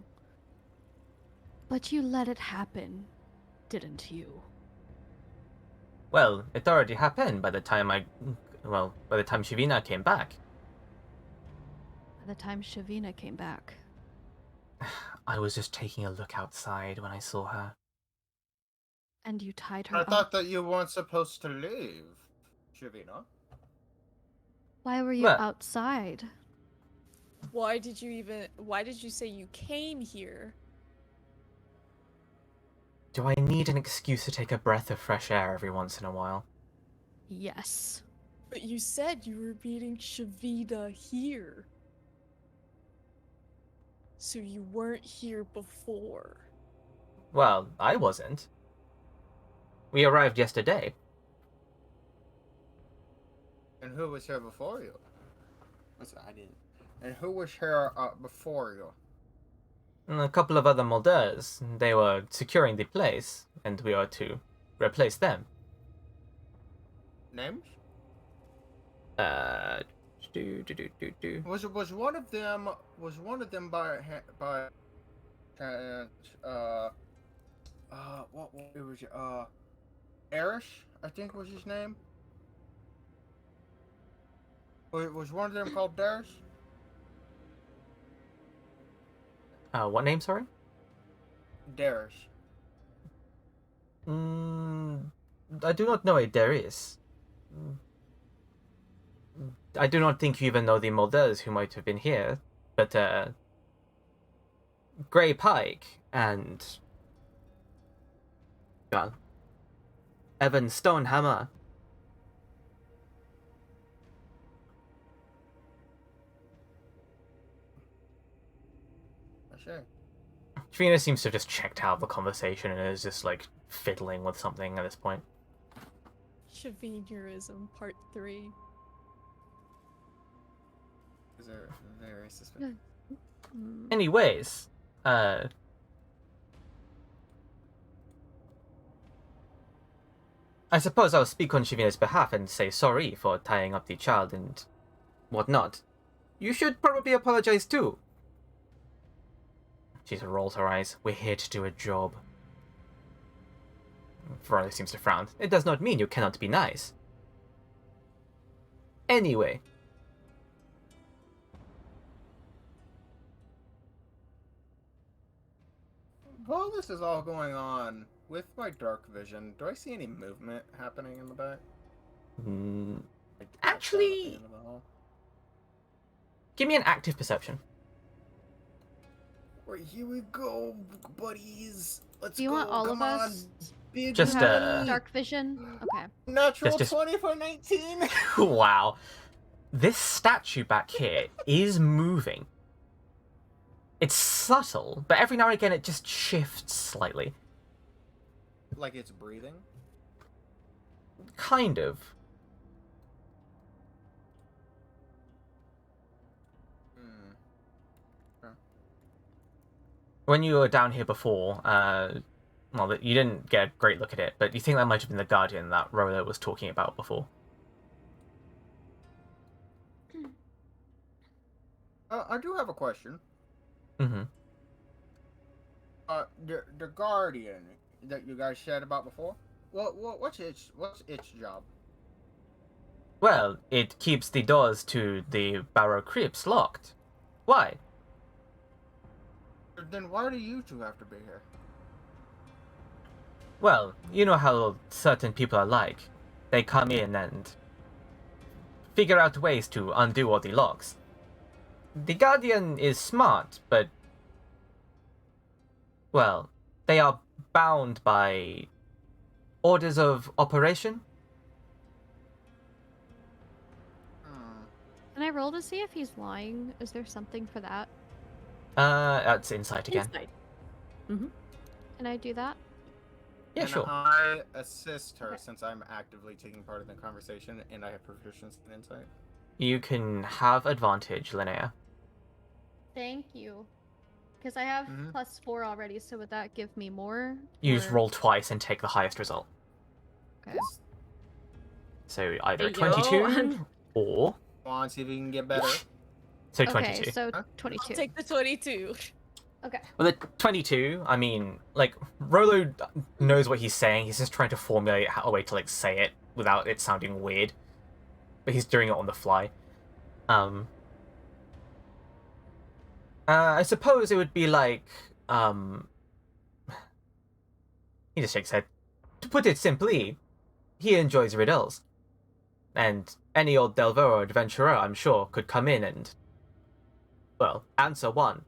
[SPEAKER 5] But you let it happen, didn't you?
[SPEAKER 1] Well, it already happened by the time Shavina came back.
[SPEAKER 5] By the time Shavina came back.
[SPEAKER 1] I was just taking a look outside when I saw her.
[SPEAKER 5] And you tied her
[SPEAKER 2] I
[SPEAKER 5] up.
[SPEAKER 2] thought that you weren't supposed to leave, Shavina.
[SPEAKER 5] Why were you
[SPEAKER 1] Well-
[SPEAKER 5] outside?
[SPEAKER 6] Why did you say you came here?
[SPEAKER 1] Do I need an excuse to take a breath of fresh air every once in a while?
[SPEAKER 5] Yes.
[SPEAKER 6] But you said you were meeting Shavida here. So you weren't here before.
[SPEAKER 1] Well, I wasn't. We arrived yesterday.
[SPEAKER 2] And who was here before you? I didn't. And who was here before you?
[SPEAKER 1] And a couple of other Molders. They were securing the place, and we are to replace them.
[SPEAKER 2] Names?
[SPEAKER 1] Do.
[SPEAKER 2] Was one of them by what it was Erish, I think was his name. Was one of them called Darish?
[SPEAKER 1] What name, sorry?
[SPEAKER 2] Darish.
[SPEAKER 1] I do not know a Darius. I do not think you even know the Molders who might have been here, but, Grey Pike and, well, Evan Stonehammer.
[SPEAKER 2] Sure.
[SPEAKER 1] Trina seems to have just checked out of the conversation and is just, like, fiddling with something at this point.
[SPEAKER 6] Shavinurism Part 3.
[SPEAKER 2] Is there very suspicious?
[SPEAKER 1] Anyways, I suppose I'll speak on Shavina's behalf and say sorry for tying up the child and whatnot. You should probably apologize too. She rolls her eyes. We're here to do a job. Veronica seems to frown. It does not mean you cannot be nice. Anyway.
[SPEAKER 2] While this is all going on, with my dark vision, do I see any movement happening in the back? Like,
[SPEAKER 1] Actually-
[SPEAKER 2] outside at the end of the hall?
[SPEAKER 1] Give me an active perception.
[SPEAKER 2] Right, here we go, buddies. Let's
[SPEAKER 5] Do you
[SPEAKER 2] go.
[SPEAKER 5] want all
[SPEAKER 2] Come
[SPEAKER 5] of
[SPEAKER 2] on,
[SPEAKER 5] us?
[SPEAKER 2] big
[SPEAKER 1] Just,
[SPEAKER 5] You have
[SPEAKER 2] money.
[SPEAKER 5] dark vision? Okay.
[SPEAKER 2] Natural
[SPEAKER 1] just-
[SPEAKER 2] 20 for 19.
[SPEAKER 1] Wow. This statue back here is moving. It's subtle, but every now and again it just shifts slightly.
[SPEAKER 2] Like it's breathing.
[SPEAKER 1] Kind of. When you were down here before, well, you didn't get a great look at it, but you think that might have been the Guardian that Rolo was talking about before.
[SPEAKER 2] I do have a question.
[SPEAKER 1] Mm-hmm.
[SPEAKER 2] The Guardian that you guys said about before. What's its job?
[SPEAKER 1] Well, it keeps the doors to the Barrow Crypts locked. Why?
[SPEAKER 2] Then why do you two have to be here?
[SPEAKER 1] Well, you know how certain people are like. They come in and figure out ways to undo all the locks. The Guardian is smart, but... well, they are bound by orders of operation.
[SPEAKER 5] Can I roll to see if he's lying? Is there something for that?
[SPEAKER 1] That's insight again.
[SPEAKER 3] Insight.
[SPEAKER 5] Can I do that?
[SPEAKER 1] Yeah,
[SPEAKER 2] Can
[SPEAKER 1] sure.
[SPEAKER 2] I assist her
[SPEAKER 5] Okay.
[SPEAKER 2] since I'm actively taking part in the conversation and I have proficiency in insight?
[SPEAKER 1] You can have advantage, Linnea.
[SPEAKER 5] Thank you. Because I have
[SPEAKER 2] Mhm.
[SPEAKER 5] +4 already, so would that give me more?
[SPEAKER 1] You just
[SPEAKER 5] or-
[SPEAKER 1] roll twice and take the highest result.
[SPEAKER 5] Okay.
[SPEAKER 1] So either
[SPEAKER 3] Hey,
[SPEAKER 1] 22
[SPEAKER 3] yo.
[SPEAKER 1] or...
[SPEAKER 2] Come on, see if we can get better.
[SPEAKER 1] So
[SPEAKER 5] Okay,
[SPEAKER 1] 22.
[SPEAKER 5] so
[SPEAKER 2] Huh?
[SPEAKER 6] I'll
[SPEAKER 5] 22.
[SPEAKER 6] take the 22.
[SPEAKER 5] Okay.
[SPEAKER 1] Well, the 22, I mean, like, Rolo knows what he's saying. He's just trying to formulate a way to, like, say it without it sounding weird. But he's doing it on the fly. I suppose it would be like, He just shakes his head. To put it simply, he enjoys riddles. And any old Delvero adventurer, I'm sure, could come in and, well, answer one.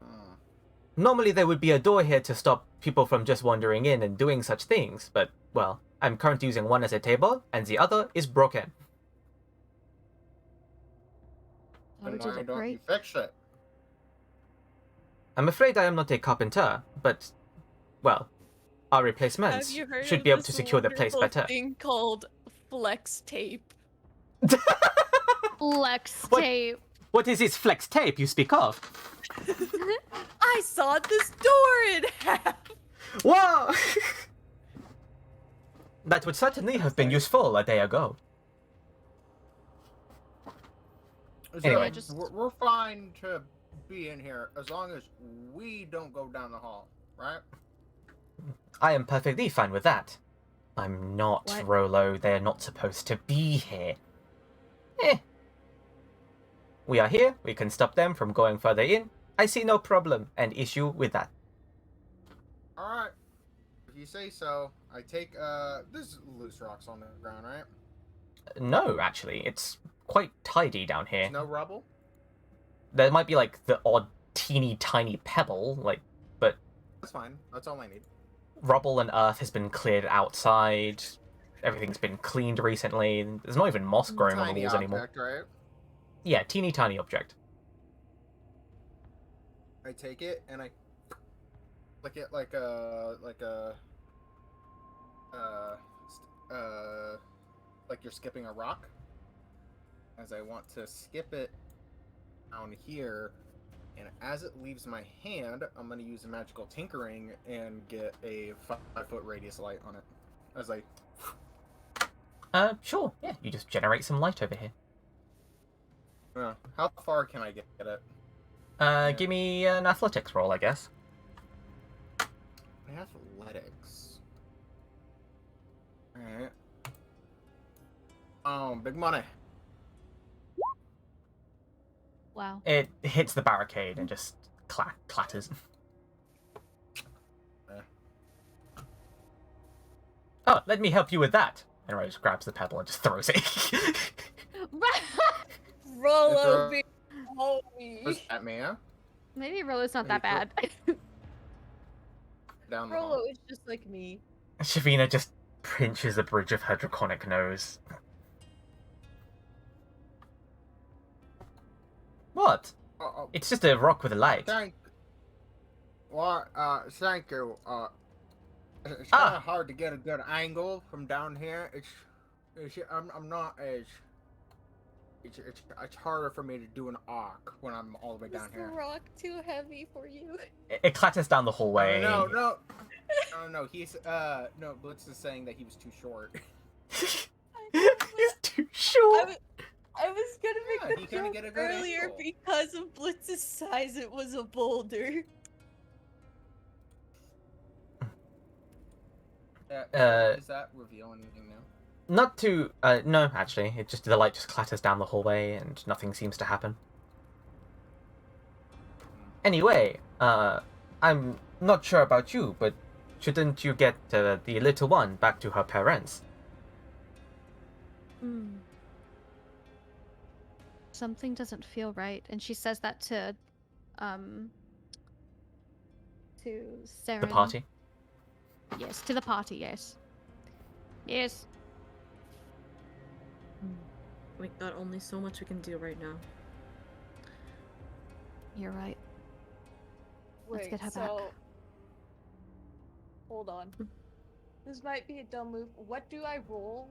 [SPEAKER 2] Hmm.
[SPEAKER 1] Normally there would be a door here to stop people from just wandering in and doing such things, but, well, I'm currently using one as a table, and the other is broken.
[SPEAKER 5] Oh,
[SPEAKER 2] Then
[SPEAKER 5] did
[SPEAKER 2] why
[SPEAKER 5] it
[SPEAKER 2] don't you
[SPEAKER 5] break?
[SPEAKER 2] fix it?
[SPEAKER 1] I'm afraid I am not a carpenter, but, well, our
[SPEAKER 6] Have
[SPEAKER 1] replacements
[SPEAKER 6] you heard
[SPEAKER 1] should
[SPEAKER 6] of
[SPEAKER 1] be able
[SPEAKER 6] this
[SPEAKER 1] to secure the place
[SPEAKER 6] wonderful
[SPEAKER 1] better.
[SPEAKER 6] thing called flex tape?
[SPEAKER 5] Flex
[SPEAKER 1] What?
[SPEAKER 5] tape.
[SPEAKER 1] What is this flex tape you speak of?
[SPEAKER 6] I sawed this door in half.
[SPEAKER 1] Whoa! That would certainly have been useful a day ago.
[SPEAKER 2] So,
[SPEAKER 1] Anyway.
[SPEAKER 5] just-
[SPEAKER 2] we're fine to be in here as long as we don't go down the hall, right?
[SPEAKER 1] I am perfectly fine with that. I'm not,
[SPEAKER 3] What?
[SPEAKER 1] Rolo. They're not supposed to be here. We are here. We can stop them from going further in. I see no problem and issue with that.
[SPEAKER 2] Alright. If you say so, I take, there's loose rocks on the ground, right?
[SPEAKER 1] No, actually, it's quite tidy down here.
[SPEAKER 2] There's no rubble?
[SPEAKER 1] There might be, like, the odd teeny tiny pebble, like, but
[SPEAKER 2] That's fine. That's all I need.
[SPEAKER 1] rubble and earth has been cleared outside. Everything's been cleaned recently. There's not even moss growing on the
[SPEAKER 2] Tiny
[SPEAKER 1] walls anymore.
[SPEAKER 2] object, right?
[SPEAKER 1] Yeah, teeny tiny object.
[SPEAKER 2] I take it and I flick it like you're skipping a rock. As I want to skip it down here, and as it leaves my hand, I'm gonna use magical tinkering and get a 5-foot radius light on it. As I
[SPEAKER 1] Sure. Yeah, you just generate some light over here.
[SPEAKER 2] how far can I get it?
[SPEAKER 1] Give me an athletics roll, I guess.
[SPEAKER 2] Athletics. Alright. Oh, big money.
[SPEAKER 5] Wow.
[SPEAKER 1] It hits the barricade and just clatters. Oh, let me help you with that. And Rose grabs the pebble and just throws it.
[SPEAKER 6] Rolo
[SPEAKER 2] It's
[SPEAKER 6] being homie.
[SPEAKER 2] What's that, man?
[SPEAKER 5] Maybe Rolo's not that bad.
[SPEAKER 2] Down the
[SPEAKER 6] Rolo
[SPEAKER 2] hall.
[SPEAKER 6] is just like me.
[SPEAKER 1] Shavina just pinches the bridge of her draconic nose. What?
[SPEAKER 2] Oh,
[SPEAKER 1] It's just a rock with a light.
[SPEAKER 2] thank you. It's
[SPEAKER 1] Ah.
[SPEAKER 2] kind of hard to get a good angle from down here. I'm not as. It's harder for me to do an arc when I'm all the way
[SPEAKER 6] Is
[SPEAKER 2] down
[SPEAKER 6] the
[SPEAKER 2] here.
[SPEAKER 6] rock too heavy for you?
[SPEAKER 1] It clatters down the hallway.
[SPEAKER 2] No. He's no. Blitz is saying that he was too short.
[SPEAKER 1] He's too short.
[SPEAKER 6] I was gonna
[SPEAKER 2] Yeah,
[SPEAKER 6] make
[SPEAKER 2] he
[SPEAKER 6] the
[SPEAKER 2] couldn't
[SPEAKER 6] joke
[SPEAKER 2] get a good
[SPEAKER 6] earlier
[SPEAKER 2] angle.
[SPEAKER 6] because of Blitz's size. It was a boulder.
[SPEAKER 2] Does that reveal anything now?
[SPEAKER 1] Not too. No, actually, it just the light just clatters down the hallway and nothing seems to happen. Anyway, I'm not sure about you, but shouldn't you get the little one back to her parents?
[SPEAKER 5] Something doesn't feel right, and she says that to Sarah.
[SPEAKER 1] The party.
[SPEAKER 5] Yes, to the party. Yes. Yes.
[SPEAKER 3] We've got only so much we can do right now.
[SPEAKER 5] You're right. Let's
[SPEAKER 6] Wait,
[SPEAKER 5] get her
[SPEAKER 6] so...
[SPEAKER 5] back.
[SPEAKER 6] Hold on. This might be a dumb move. What do I roll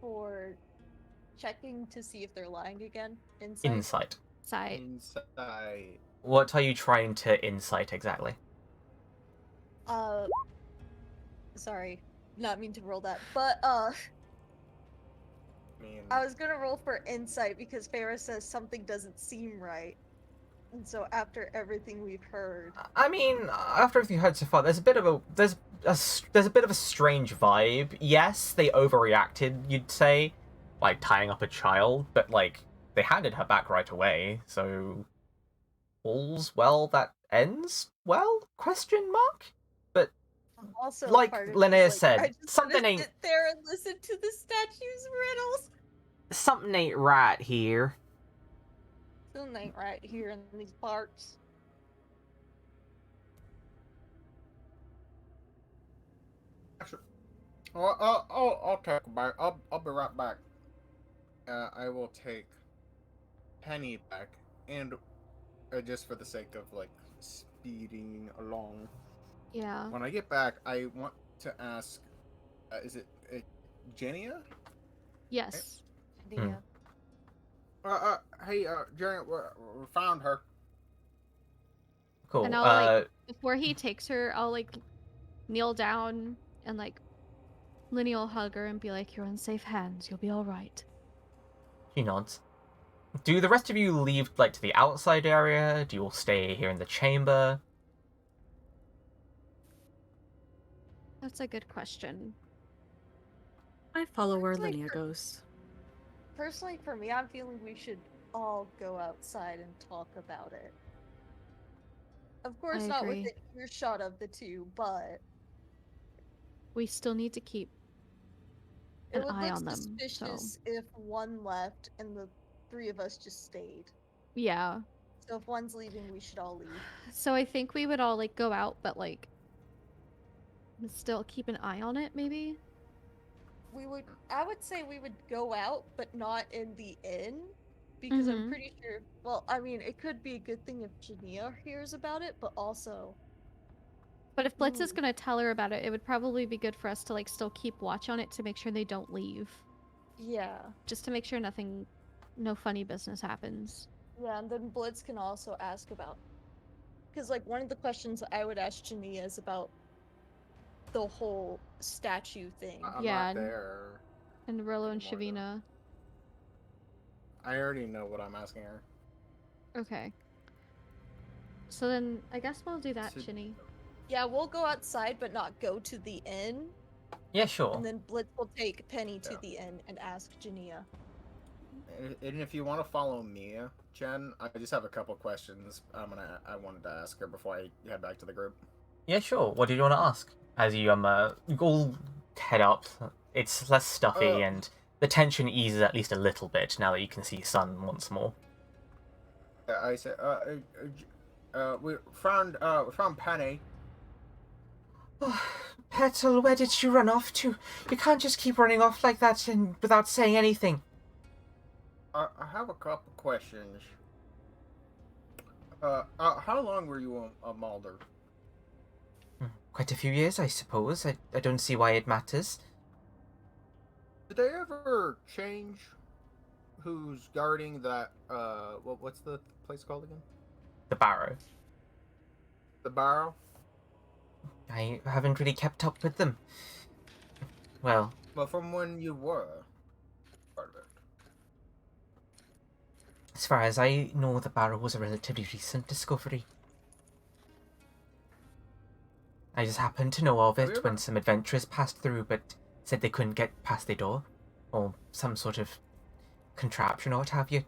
[SPEAKER 6] for checking to see if they're lying again? Insight?
[SPEAKER 1] Insight.
[SPEAKER 5] Side.
[SPEAKER 2] Inside.
[SPEAKER 1] What are you trying to insight exactly?
[SPEAKER 4] sorry, not mean to roll that, but
[SPEAKER 2] I mean,
[SPEAKER 4] I was gonna roll for insight because Farah says something doesn't seem right. And so after everything we've heard,
[SPEAKER 1] I mean, after everything you heard so far, there's a bit of a there's a bit of a strange vibe. Yes, they overreacted, you'd say, like tying up a child, but like they handed her back right away. So all's well that ends well? Question mark. But
[SPEAKER 4] also
[SPEAKER 1] like
[SPEAKER 4] part of me
[SPEAKER 1] Linnea
[SPEAKER 4] is like, I
[SPEAKER 1] said,
[SPEAKER 4] just want
[SPEAKER 1] something
[SPEAKER 4] to
[SPEAKER 1] ain't
[SPEAKER 4] sit there and listen to the statue's riddles.
[SPEAKER 1] something ain't right here.
[SPEAKER 4] Still ain't right here in these parts.
[SPEAKER 2] actually, I'll take a back. I'll be right back. I will take Penny back, and just for the sake of like speeding along.
[SPEAKER 5] Yeah.
[SPEAKER 2] When I get back, I want to ask, is it Jenia?
[SPEAKER 5] Yes.
[SPEAKER 4] Yeah.
[SPEAKER 2] Hey, Jenia, we found her.
[SPEAKER 1] Cool.
[SPEAKER 5] And I'll like before he takes her, I'll like kneel down and like Linny will hug her and be like, "You're in safe hands. You'll be all right."
[SPEAKER 1] She nods. Do the rest of you leave like to the outside area? Do you all stay here in the chamber?
[SPEAKER 5] That's a good question.
[SPEAKER 3] I follow where
[SPEAKER 4] Personally,
[SPEAKER 3] Linnea goes.
[SPEAKER 4] Personally, for me, I'm feeling we should all go outside and talk about it. Of course,
[SPEAKER 5] I
[SPEAKER 4] not
[SPEAKER 5] agree.
[SPEAKER 4] within earshot of the two, but
[SPEAKER 5] We still need to keep
[SPEAKER 4] it
[SPEAKER 5] an
[SPEAKER 4] would
[SPEAKER 5] eye
[SPEAKER 4] look
[SPEAKER 5] on them. So
[SPEAKER 4] suspicious if one left and the three of us just stayed.
[SPEAKER 5] yeah.
[SPEAKER 4] So if one's leaving, we should all leave.
[SPEAKER 5] So I think we would all like go out, but like still keep an eye on it, maybe.
[SPEAKER 4] I would say we would go out, but not in the inn. Because I'm
[SPEAKER 5] Mhm.
[SPEAKER 4] pretty sure, well, I mean, it could be a good thing if Jania hears about it, but also,
[SPEAKER 5] But if Blitz is
[SPEAKER 4] Ooh.
[SPEAKER 5] gonna tell her about it, it would probably be good for us to like still keep watch on it to make sure they don't leave,
[SPEAKER 4] yeah.
[SPEAKER 5] just to make sure no funny business happens.
[SPEAKER 4] Yeah, and then Blitz can also ask about, because like one of the questions I would ask Jania is about the whole statue thing.
[SPEAKER 2] I'm
[SPEAKER 5] Yeah,
[SPEAKER 2] not there.
[SPEAKER 5] And Rolo and
[SPEAKER 2] anymore, though.
[SPEAKER 5] Shavina.
[SPEAKER 2] I already know what I'm asking her.
[SPEAKER 5] Okay. So then I guess we'll do that,
[SPEAKER 2] So-
[SPEAKER 5] Shinny.
[SPEAKER 4] Yeah, we'll go outside, but not go to the inn.
[SPEAKER 1] Yeah, sure.
[SPEAKER 4] And then Blitz will take Penny to
[SPEAKER 2] Yeah.
[SPEAKER 4] the inn and ask Jania.
[SPEAKER 2] And if you want to follow me, Jen, I just have a couple questions I wanted to ask her before I head back to the group.
[SPEAKER 1] Yeah, sure. What did you want to ask? As you you all head up, it's less stuffy and the tension eases at least a little bit now that you can see sun once more.
[SPEAKER 2] I said, we found Penny.
[SPEAKER 1] Petal, where did she run off to? You can't just keep running off like that and without saying anything.
[SPEAKER 2] I have a couple questions. How long were you a Mulder?
[SPEAKER 1] Quite a few years, I suppose. I don't see why it matters.
[SPEAKER 2] Did they ever change who's guarding that, what's the place called again?
[SPEAKER 1] The Barrow.
[SPEAKER 2] The barrow?
[SPEAKER 1] I haven't really kept up with them. Well,
[SPEAKER 2] Well, from when you were part of it.
[SPEAKER 1] as far as I know, the Barrow was a relatively recent discovery. I just happened to know of
[SPEAKER 2] Have you
[SPEAKER 1] it
[SPEAKER 2] ever-
[SPEAKER 1] when some adventurers passed through, but said they couldn't get past their door. Or some sort of contraption or what have you.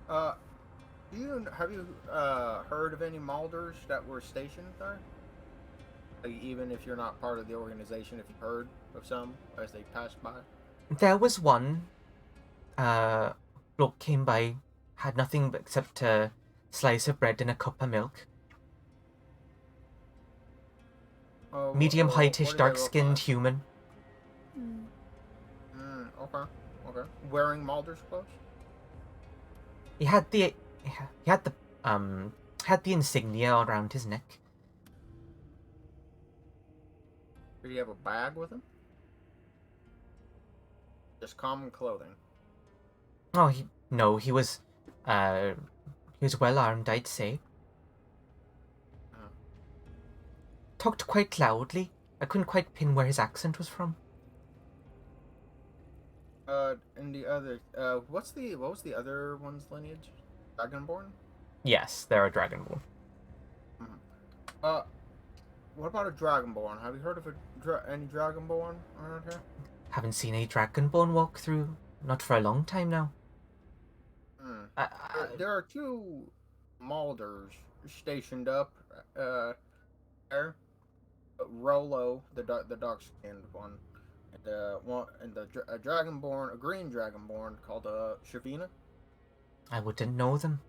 [SPEAKER 2] Have you heard of any Malders that were stationed there? Like, even if you're not part of the organization, if you've heard of some as they passed by?
[SPEAKER 1] There was one. Bloke came by, had nothing except a slice of bread and a cup of milk. Medium heightish,
[SPEAKER 2] what do they
[SPEAKER 1] dark
[SPEAKER 2] look
[SPEAKER 1] skinned
[SPEAKER 2] like?
[SPEAKER 1] human.
[SPEAKER 2] Okay. Wearing Mulder's clothes?
[SPEAKER 1] He had the insignia around his neck.
[SPEAKER 2] Did he have a bag with him? Just common clothing.
[SPEAKER 1] Oh, he was well armed, I'd say. talked quite loudly. I couldn't quite pin where his accent was from.
[SPEAKER 2] And the other, what was the other one's lineage? Dragonborn?
[SPEAKER 1] Yes, they're a dragonborn.
[SPEAKER 2] What about a Dragonborn? Have you heard of any Dragonborn around here?
[SPEAKER 1] Haven't seen a dragonborn walk through, not for a long time now.
[SPEAKER 2] There are two Malders stationed up there. Rolo, the dark-skinned one, and a Dragonborn, a green Dragonborn called Shavina.
[SPEAKER 1] I wouldn't know them.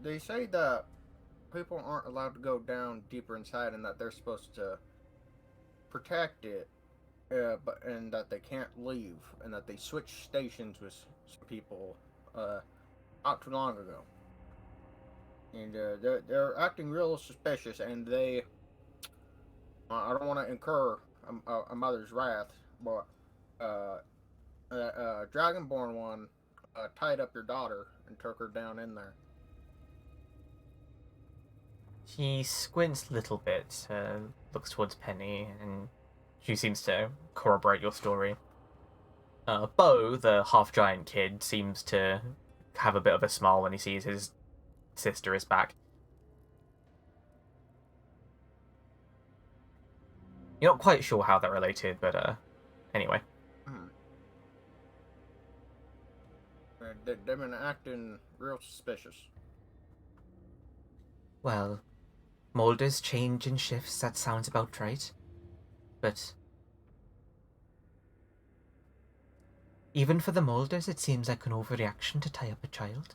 [SPEAKER 2] They say that people aren't allowed to go down deeper inside, and that they're supposed to protect it, and that they can't leave, and that they switched stations with some people not too long ago, and they're acting real suspicious, and they I don't want to incur a mother's wrath, but Dragonborn one tied up your daughter and took her down in there.
[SPEAKER 1] He squints a little bit, looks towards Penny, and she seems to corroborate your story. Bo, the half-giant kid, seems to have a bit of a smile when he sees his sister is back. You're not quite sure how they're related, but anyway.
[SPEAKER 2] They've been acting real suspicious.
[SPEAKER 1] Well, molders change and shifts, that sounds about right. But even for the molders, it seems like an overreaction to tie up a child.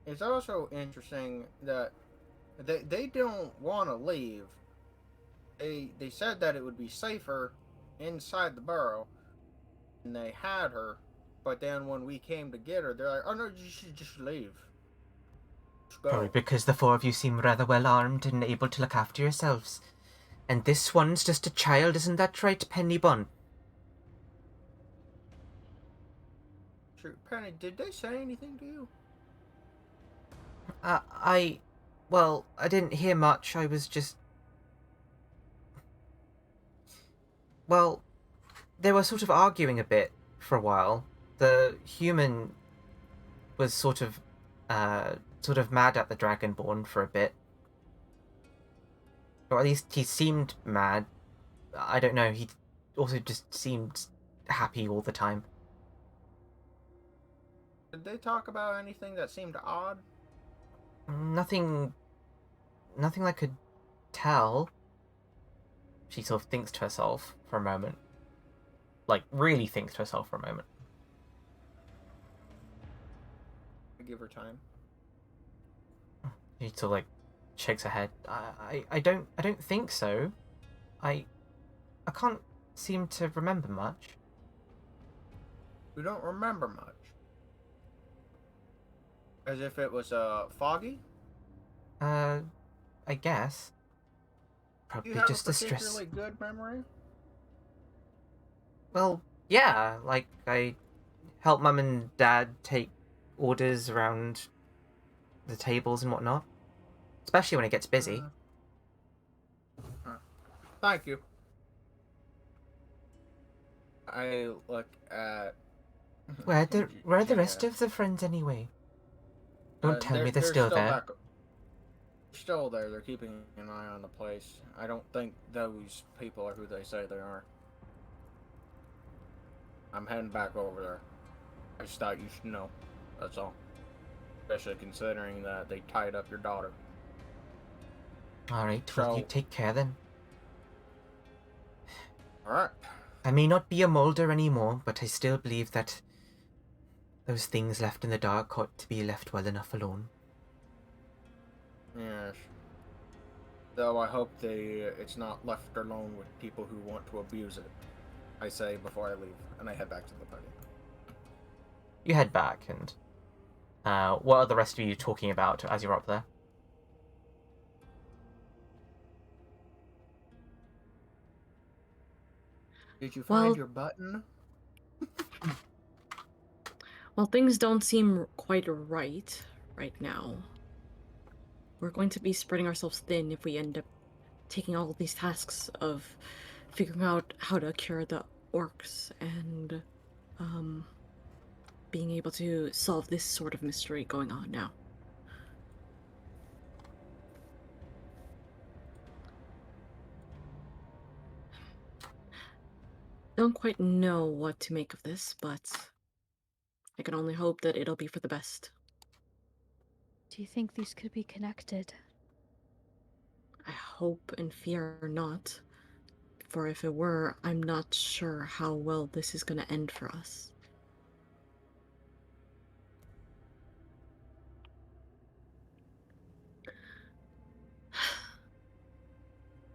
[SPEAKER 2] It's also interesting that they don't want to leave. They said that it would be safer inside the burrow, and they had her. But then when we came to get her, they're like, "Oh no, you should just leave." Just go."
[SPEAKER 1] Probably because the four of you seem rather well armed and able to look after yourselves. And this one's just a child, isn't that right, Penny Bun?
[SPEAKER 2] Sure. Penny, did they say anything to you?
[SPEAKER 1] Well, I didn't hear much. I was just... Well, they were sort of arguing a bit for a while. The human was sort of mad at the Dragonborn for a bit. Or at least he seemed mad. I don't know, he also just seemed happy all the time.
[SPEAKER 2] Did they talk about anything that seemed odd?
[SPEAKER 1] Nothing I could tell. She sort of thinks to herself for a moment. Like, really thinks to herself for a moment.
[SPEAKER 2] Give her time.
[SPEAKER 1] She sort of, like, shakes her head. I don't think so. I can't seem to remember much.
[SPEAKER 2] We don't remember much. As if it was foggy?
[SPEAKER 1] I guess. Probably
[SPEAKER 2] Do you have
[SPEAKER 1] just
[SPEAKER 2] a
[SPEAKER 1] the stress.
[SPEAKER 2] particularly good memory?
[SPEAKER 1] Well, yeah, like, I help Mum and Dad take orders around the tables and whatnot. Especially when it gets busy.
[SPEAKER 2] Thank you. I look at...
[SPEAKER 1] Where are the rest of the friends anyway? Don't tell me they're still there.
[SPEAKER 2] Still there. They're keeping an eye on the place. I don't think those people are who they say they are. I'm heading back over there. I just thought you should know. That's all. Especially considering that they tied up your daughter.
[SPEAKER 1] Alright, well, you take care then.
[SPEAKER 2] Alright.
[SPEAKER 1] I may not be a molder anymore, but I still believe that those things left in the dark ought to be left well enough alone.
[SPEAKER 2] Yes. Though I hope it's not left alone with people who want to abuse it. I say before I leave, and I head back to the party.
[SPEAKER 1] You head back, and what are the rest of you talking about as you're up there?
[SPEAKER 2] Did you find
[SPEAKER 3] Well-
[SPEAKER 2] your button?
[SPEAKER 3] Well, things don't seem quite right now. we're going to be spreading ourselves thin if we end up taking all these tasks of figuring out how to cure the orcs and being able to solve this sort of mystery going on now. Don't quite know what to make of this, but I can only hope that it'll be for the best.
[SPEAKER 5] Do you think these could be connected?
[SPEAKER 3] I hope and fear not, for if it were, I'm not sure how well this is going to end for us.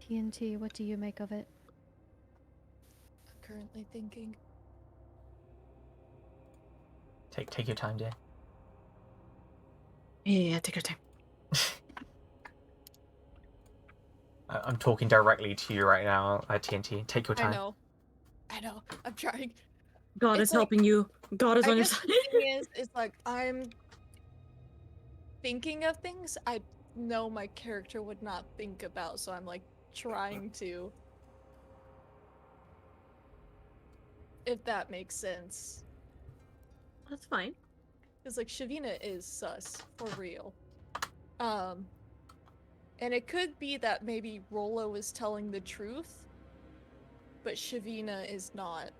[SPEAKER 5] TNT, what do you make of it?
[SPEAKER 6] I'm currently thinking.
[SPEAKER 1] Take your time, dear.
[SPEAKER 3] Yeah, take your time.
[SPEAKER 1] I'm talking directly to you right now, TNT. Take your time.
[SPEAKER 6] I know. I'm trying.
[SPEAKER 3] God
[SPEAKER 6] It's
[SPEAKER 3] is
[SPEAKER 6] like-
[SPEAKER 3] helping you. God is
[SPEAKER 6] I
[SPEAKER 3] on your
[SPEAKER 6] guess
[SPEAKER 3] side.
[SPEAKER 6] the thing is, it's like I'm thinking of things I know my character would not think about, so I'm like trying to. If that makes sense.
[SPEAKER 3] That's fine.
[SPEAKER 6] Because like Shavina is sus for real. And it could be that maybe Rollo is telling the truth, but Shavina is not.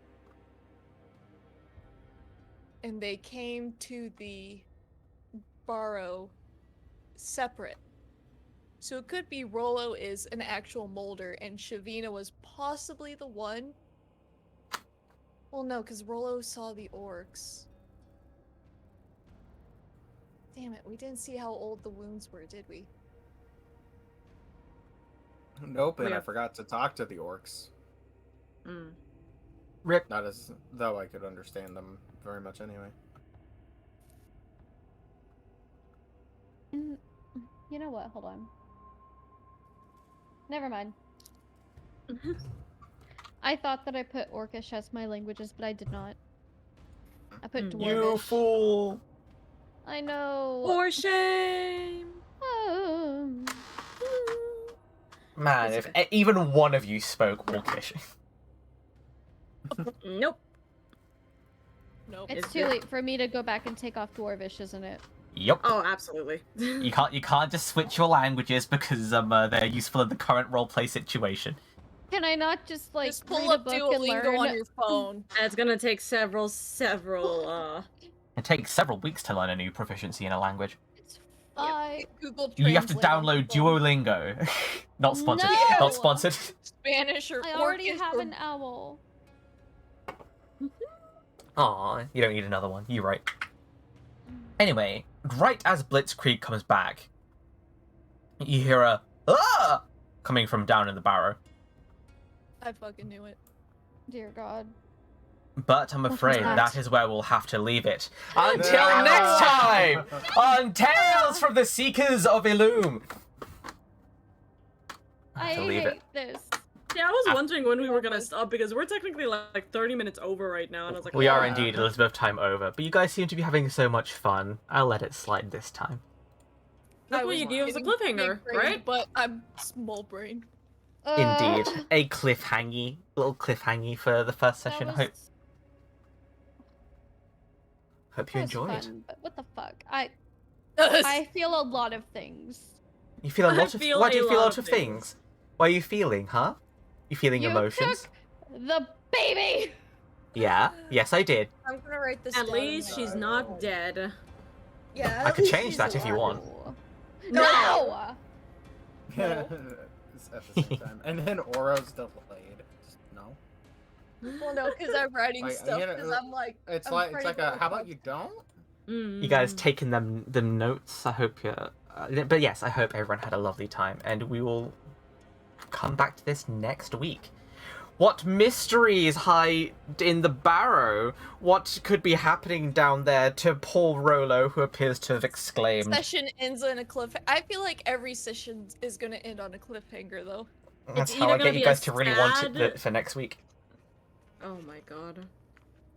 [SPEAKER 6] And they came to the Barrow separate. So it could be Rollo is an actual molder and Shavina was possibly the one. Well, no, because Rollo saw the orcs. Damn it, we didn't see how old the wounds were, did we?
[SPEAKER 2] Nope, and
[SPEAKER 3] Yeah.
[SPEAKER 2] I forgot to talk to the orcs.
[SPEAKER 3] Mm.
[SPEAKER 1] Rip.
[SPEAKER 2] Not as though I could understand them very much anyway.
[SPEAKER 5] You know what? Hold on. Never mind. I thought that I put Orcish as my languages, but I did not. I put
[SPEAKER 3] Hmm.
[SPEAKER 5] Dwarvish.
[SPEAKER 1] You fool!
[SPEAKER 5] I know.
[SPEAKER 3] For shame!
[SPEAKER 1] Man,
[SPEAKER 3] It's
[SPEAKER 1] if even one of you spoke Orcish.
[SPEAKER 3] Nope.
[SPEAKER 6] Nope.
[SPEAKER 5] It's
[SPEAKER 3] Is
[SPEAKER 5] too
[SPEAKER 3] it-
[SPEAKER 5] late for me to go back and take off Dwarvish, isn't it?
[SPEAKER 1] Yup.
[SPEAKER 3] Oh, absolutely.
[SPEAKER 1] You can't just switch your languages because they're useful in the current roleplay situation.
[SPEAKER 5] Can I not just like
[SPEAKER 6] Just pull
[SPEAKER 5] read a
[SPEAKER 6] up
[SPEAKER 5] book and
[SPEAKER 6] Duolingo
[SPEAKER 5] learn?
[SPEAKER 6] on your phone.
[SPEAKER 3] It's gonna take several,
[SPEAKER 1] It takes several weeks to learn a new proficiency in a language.
[SPEAKER 5] It's fine.
[SPEAKER 6] Google
[SPEAKER 1] You have to
[SPEAKER 6] Translate on your
[SPEAKER 1] download
[SPEAKER 6] phone.
[SPEAKER 1] Duolingo. Not sponsored.
[SPEAKER 5] No!
[SPEAKER 1] Not sponsored.
[SPEAKER 6] Spanish or
[SPEAKER 5] I already
[SPEAKER 6] Orcish
[SPEAKER 5] have
[SPEAKER 6] or
[SPEAKER 5] an owl.
[SPEAKER 1] Aw, you don't need another one. You're right. Anyway, right as Blitzkrieg comes back, you hear a "Ah!" coming from down in the barrow.
[SPEAKER 6] I fucking knew it.
[SPEAKER 5] Dear God.
[SPEAKER 1] But I'm
[SPEAKER 5] What was
[SPEAKER 1] afraid
[SPEAKER 5] that?
[SPEAKER 1] that is where we'll have to leave it. Until
[SPEAKER 2] No!
[SPEAKER 1] next time on Tales from the Seekers of Illum. I
[SPEAKER 5] I
[SPEAKER 1] have to leave it.
[SPEAKER 5] hate this.
[SPEAKER 3] Yeah, I was wondering when we were gonna stop because we're technically like 30 minutes over right now, and I was like,
[SPEAKER 1] We are
[SPEAKER 3] "Ah."
[SPEAKER 1] indeed a little bit of time over, but you guys seem to be having so much fun. I'll let it slide this time.
[SPEAKER 3] That's
[SPEAKER 6] I
[SPEAKER 3] what
[SPEAKER 6] was
[SPEAKER 3] you do as a
[SPEAKER 6] getting
[SPEAKER 3] cliffhanger,
[SPEAKER 6] big-brained,
[SPEAKER 3] right?
[SPEAKER 6] But I'm small brain.
[SPEAKER 1] Indeed. A little cliffhangy for the first
[SPEAKER 5] That
[SPEAKER 1] session.
[SPEAKER 5] was-
[SPEAKER 1] Hope you
[SPEAKER 5] that was
[SPEAKER 1] enjoyed.
[SPEAKER 5] fun, but what the fuck? I feel a lot of things.
[SPEAKER 1] You feel a
[SPEAKER 3] I
[SPEAKER 1] lot of
[SPEAKER 3] feel
[SPEAKER 1] why do
[SPEAKER 3] a
[SPEAKER 1] you feel a
[SPEAKER 3] lot
[SPEAKER 1] lot
[SPEAKER 3] of
[SPEAKER 1] of things? What are you feeling, huh? You feeling
[SPEAKER 5] You
[SPEAKER 1] emotions?
[SPEAKER 5] took the baby!
[SPEAKER 1] Yeah. Yes, I did.
[SPEAKER 6] I'm gonna write this
[SPEAKER 3] At
[SPEAKER 6] down.
[SPEAKER 3] least she's not dead.
[SPEAKER 6] Yeah.
[SPEAKER 1] I
[SPEAKER 6] at
[SPEAKER 1] could
[SPEAKER 6] least
[SPEAKER 1] change
[SPEAKER 6] she's
[SPEAKER 1] that if you
[SPEAKER 6] alive.
[SPEAKER 1] want.
[SPEAKER 5] No!
[SPEAKER 6] No.
[SPEAKER 2] At the same time. And then Oro's delayed. No.
[SPEAKER 6] Well, no, because I'm writing
[SPEAKER 2] Like,
[SPEAKER 6] stuff.
[SPEAKER 2] you know,
[SPEAKER 6] Because I'm like,
[SPEAKER 2] It's
[SPEAKER 6] I'm
[SPEAKER 2] like it's
[SPEAKER 6] afraid
[SPEAKER 2] like
[SPEAKER 6] of
[SPEAKER 2] a how about you don't?
[SPEAKER 1] You guys
[SPEAKER 3] Mm.
[SPEAKER 1] taking them notes. I hope you. But yes, I hope everyone had a lovely time, and we will come back to this next week. What mysteries hide in the barrow? What could be happening down there to poor Rollo, who appears to have exclaimed?
[SPEAKER 6] session ends on a cliff. I feel like every session is gonna end on a cliffhanger, though.
[SPEAKER 1] That's
[SPEAKER 3] It's
[SPEAKER 1] how
[SPEAKER 3] either
[SPEAKER 1] I
[SPEAKER 3] gonna
[SPEAKER 1] get you
[SPEAKER 3] be a
[SPEAKER 1] guys to really want
[SPEAKER 3] sad-
[SPEAKER 1] it for next week.
[SPEAKER 3] Oh my god.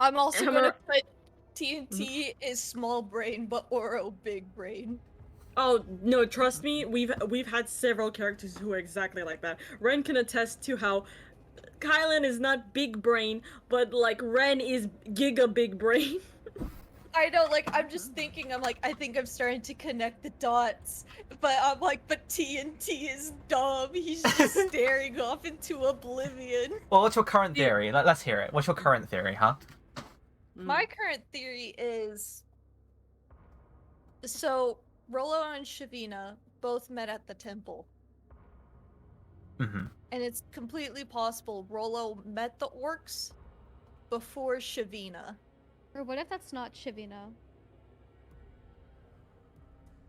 [SPEAKER 6] I'm also
[SPEAKER 3] Emma-
[SPEAKER 6] gonna put TNT is small brain, but Oro big brain.
[SPEAKER 3] Oh no, trust me, we've had several characters who are exactly like that. Ren can attest to how Kylan is not big brain, but like Ren is giga big brain.
[SPEAKER 6] I know, like, I'm just thinking, I'm like, I think I'm starting to connect the dots, but I'm like, but TNT is dumb. He's just staring off into oblivion.
[SPEAKER 1] Well, what's your current
[SPEAKER 3] Yeah.
[SPEAKER 1] theory? Let's hear it. What's your current theory, huh?
[SPEAKER 6] My current theory is, so Rolo and Shavina both met at the temple,
[SPEAKER 1] Mm-hmm.
[SPEAKER 6] and it's completely possible Rolo met the orcs before Shavina.
[SPEAKER 5] Or what if that's not Shivina?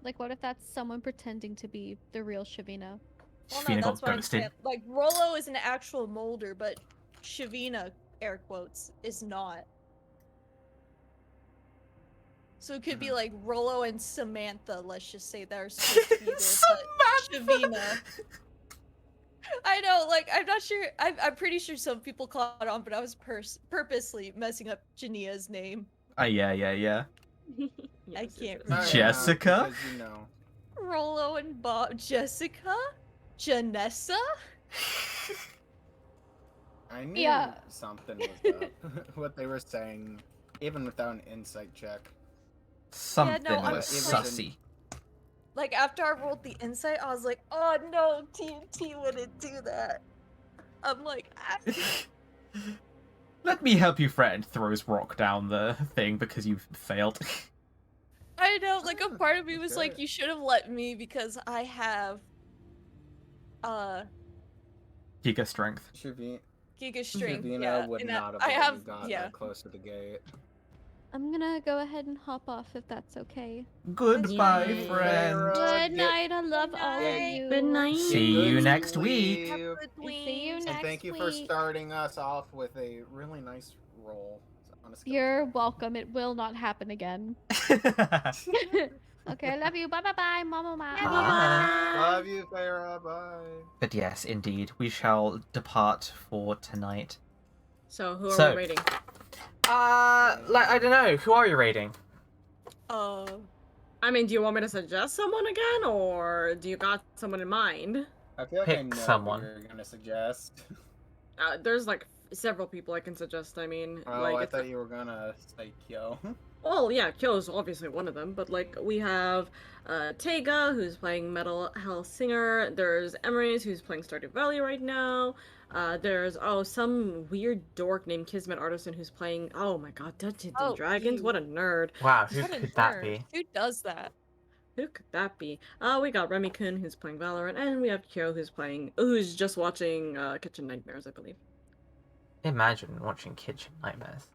[SPEAKER 5] Like, what if that's someone pretending to be the real Shivina?
[SPEAKER 6] Well,
[SPEAKER 1] Shavina
[SPEAKER 6] no,
[SPEAKER 1] got
[SPEAKER 6] that's what I'm
[SPEAKER 1] ghosted.
[SPEAKER 6] saying. Like, Rolo is an actual molder, but Shavina, air quotes, is not. So it could be like Rolo and Samantha, let's just say they're supposed to be there, but Shavina. I know, like, I'm not sure, I'm pretty sure some people caught on, but I was purposely messing up Jania's name.
[SPEAKER 1] Yeah.
[SPEAKER 6] I can't
[SPEAKER 2] Sorry,
[SPEAKER 6] remember.
[SPEAKER 1] Jessica?
[SPEAKER 2] because, you know.
[SPEAKER 6] Rolo and Bob. Jessica? Janessa?
[SPEAKER 2] I knew
[SPEAKER 5] Yeah.
[SPEAKER 2] something was up. What they were saying, even without an insight check.
[SPEAKER 1] Something
[SPEAKER 6] I'm
[SPEAKER 1] was
[SPEAKER 2] just like-
[SPEAKER 1] sussy.
[SPEAKER 6] Like, after I rolled the insight, I was like, oh no, TNT wouldn't do that. I'm like, ah.
[SPEAKER 1] Let me help you, friend. Throws rock down the thing because you've failed.
[SPEAKER 6] I know, like, a part of me
[SPEAKER 2] That's
[SPEAKER 6] was
[SPEAKER 2] good.
[SPEAKER 6] like, you should have let me because I have,
[SPEAKER 1] Giga strength.
[SPEAKER 6] Giga strength,
[SPEAKER 2] Shavina
[SPEAKER 6] yeah.
[SPEAKER 2] would
[SPEAKER 6] and
[SPEAKER 2] not have
[SPEAKER 6] I
[SPEAKER 2] let
[SPEAKER 6] have,
[SPEAKER 2] you got
[SPEAKER 6] yeah.
[SPEAKER 2] that close to the gate.
[SPEAKER 5] I'm gonna go ahead and hop off if that's okay.
[SPEAKER 1] Goodbye,
[SPEAKER 3] Yay.
[SPEAKER 1] friend.
[SPEAKER 5] Good night. I love
[SPEAKER 6] Good
[SPEAKER 5] all of
[SPEAKER 6] night.
[SPEAKER 5] you.
[SPEAKER 3] Good night.
[SPEAKER 1] See you
[SPEAKER 2] Good
[SPEAKER 1] next week.
[SPEAKER 6] Have
[SPEAKER 2] sleep.
[SPEAKER 6] good
[SPEAKER 5] See you
[SPEAKER 6] dreams.
[SPEAKER 5] next
[SPEAKER 2] And thank you for
[SPEAKER 5] week.
[SPEAKER 2] starting us off with a really nice roll. On a skill
[SPEAKER 5] You're
[SPEAKER 2] check.
[SPEAKER 5] welcome. It will not happen again. Okay, I love you. Bye bye bye, mama.
[SPEAKER 1] Bye.
[SPEAKER 2] Love you, Farah. Bye.
[SPEAKER 1] But yes, indeed, we shall depart for tonight.
[SPEAKER 3] So who are
[SPEAKER 1] So-
[SPEAKER 3] we rating?
[SPEAKER 1] Like, I don't know. Who are you rating?
[SPEAKER 3] I mean, do you want me to suggest someone again, or do you got someone in mind?
[SPEAKER 2] I feel like I
[SPEAKER 1] Pick
[SPEAKER 2] know
[SPEAKER 1] someone.
[SPEAKER 2] who you're gonna suggest.
[SPEAKER 3] There's like several people I can suggest. I mean,
[SPEAKER 2] Oh,
[SPEAKER 3] like
[SPEAKER 2] I
[SPEAKER 3] it's
[SPEAKER 2] thought you were gonna say Kyo.
[SPEAKER 3] well, yeah, Kyo is obviously one of them, but like we have Tega, who's playing Metal Hell Singer. There's Emery's, who's playing Stardew Valley right now. There's some weird dork named Kismet Artisan who's playing. Oh my God, Dungeons and
[SPEAKER 6] Oh,
[SPEAKER 3] Dragons!
[SPEAKER 6] you.
[SPEAKER 3] What a nerd!
[SPEAKER 1] Wow, who
[SPEAKER 6] What a
[SPEAKER 1] could that
[SPEAKER 6] nerd.
[SPEAKER 1] be?
[SPEAKER 6] Who does that?
[SPEAKER 3] Who could that be? We got Remy-kun who's playing Valorant, and we have Kyo who's just watching Kitchen Nightmares, I believe.
[SPEAKER 1] Imagine watching Kitchen Nightmares.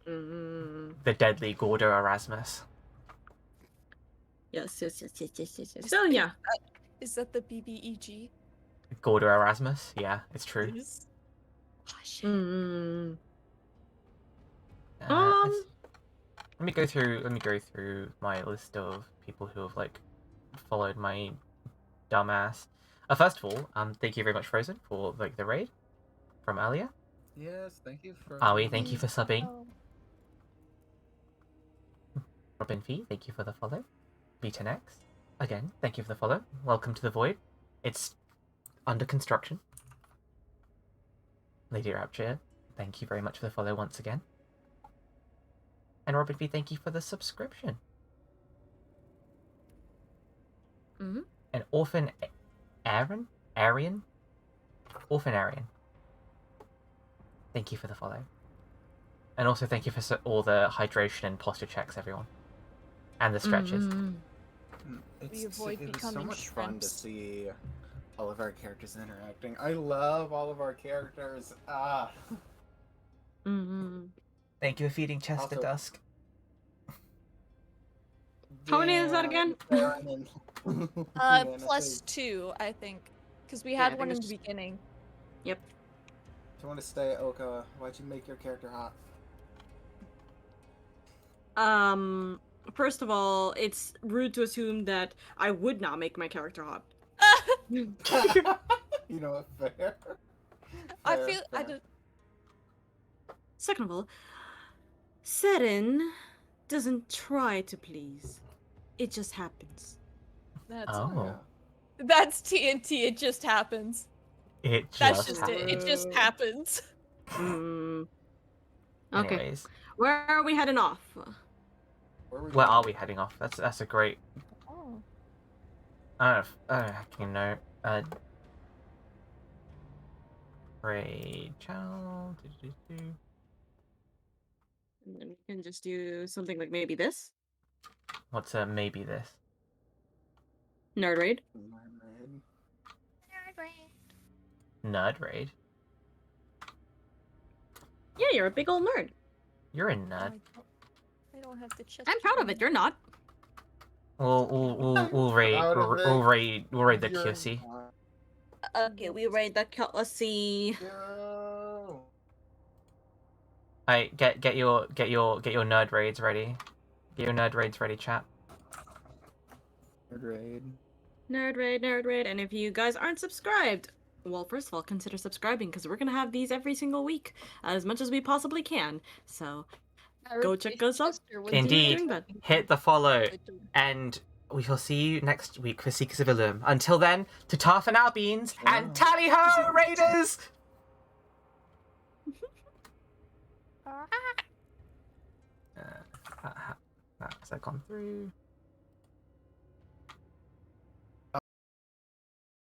[SPEAKER 3] Mm-hmm.
[SPEAKER 1] The deadly Gordo Erasmus.
[SPEAKER 3] Yes. So yeah.
[SPEAKER 6] Is that the BBEG?
[SPEAKER 1] Gordo Erasmus? Yeah, it's true.
[SPEAKER 6] Yes. Oh, shit.
[SPEAKER 3] Mm-hmm.
[SPEAKER 1] Let me go through my list of people who have like followed my dumbass. First of all, thank you very much, Frozen, for like the raid from earlier.
[SPEAKER 2] Yes, thank you for.
[SPEAKER 1] Aoi, thank you for subbing.
[SPEAKER 6] Oh.
[SPEAKER 1] Robin V, thank you for the follow. Beaton X, again, thank you for the follow. Welcome to the Void. It's under construction. Lady Rapture, thank you very much for the follow once again. And Robin V, thank you for the subscription.
[SPEAKER 3] Mm-hmm.
[SPEAKER 1] And Orphan Arian? Orphan Arian. Thank you for the follow. And also thank you for all the hydration and posture checks, everyone. And the stretches.
[SPEAKER 3] Mm-hmm.
[SPEAKER 6] We avoid
[SPEAKER 2] it was so
[SPEAKER 6] becoming
[SPEAKER 2] much fun to
[SPEAKER 6] shrimps.
[SPEAKER 2] see all of our characters interacting. I love all of our characters.
[SPEAKER 3] Mm-hmm.
[SPEAKER 1] Thank you for feeding Chester
[SPEAKER 2] Also-
[SPEAKER 1] Dusk.
[SPEAKER 3] How many is that again?
[SPEAKER 6] Plus 2, I think. Because we
[SPEAKER 3] Yeah, I
[SPEAKER 6] had
[SPEAKER 3] think
[SPEAKER 6] one in
[SPEAKER 3] it's
[SPEAKER 6] the beginning.
[SPEAKER 3] Yep.
[SPEAKER 2] If you want to stay, Oka, why'd you make your character hot?
[SPEAKER 3] First of all, it's rude to assume that I would not make my character hot.
[SPEAKER 2] You know what? Fair.
[SPEAKER 6] I
[SPEAKER 2] Fair,
[SPEAKER 6] feel I
[SPEAKER 2] fair.
[SPEAKER 6] don't.
[SPEAKER 3] Second of all, Seren doesn't try to please. It just happens.
[SPEAKER 4] That's
[SPEAKER 1] Oh,
[SPEAKER 4] that's TNT. It just happens.
[SPEAKER 1] it
[SPEAKER 4] That's
[SPEAKER 1] just
[SPEAKER 4] just it. It just
[SPEAKER 2] happened.
[SPEAKER 4] happens.
[SPEAKER 3] Hmm. Okay.
[SPEAKER 1] Anyways,
[SPEAKER 3] Where are we heading off?
[SPEAKER 1] where are we heading off? That's a great.
[SPEAKER 4] Oh.
[SPEAKER 1] I don't fucking know. Raid channel.
[SPEAKER 3] And then we can just do something like maybe this.
[SPEAKER 1] What's maybe this?
[SPEAKER 3] Nerd raid.
[SPEAKER 1] Nerd raid.
[SPEAKER 3] Yeah, you're a big old nerd.
[SPEAKER 1] You're a nerd.
[SPEAKER 4] I don't have to check.
[SPEAKER 3] I'm proud of it. You're not.
[SPEAKER 1] We'll raid.
[SPEAKER 2] Proud of
[SPEAKER 1] We'll raid. We'll raid the
[SPEAKER 2] You're
[SPEAKER 1] QC.
[SPEAKER 2] not.
[SPEAKER 3] Okay, we raid the. Let's see.
[SPEAKER 2] No.
[SPEAKER 1] Alright, get your nerd raids ready. Get your nerd raids ready, chat.
[SPEAKER 2] Raid.
[SPEAKER 3] Nerd raid. And if you guys aren't subscribed, well, first of all, consider subscribing because we're gonna have these every single week, as much as we possibly can. So go check us out.
[SPEAKER 1] Indeed.
[SPEAKER 3] Doing that.
[SPEAKER 1] Hit the follow, and we shall see you next week for Seekers of Illum. Until then, to Tarf and our beans, and tally ho, Raiders! Has that gone through?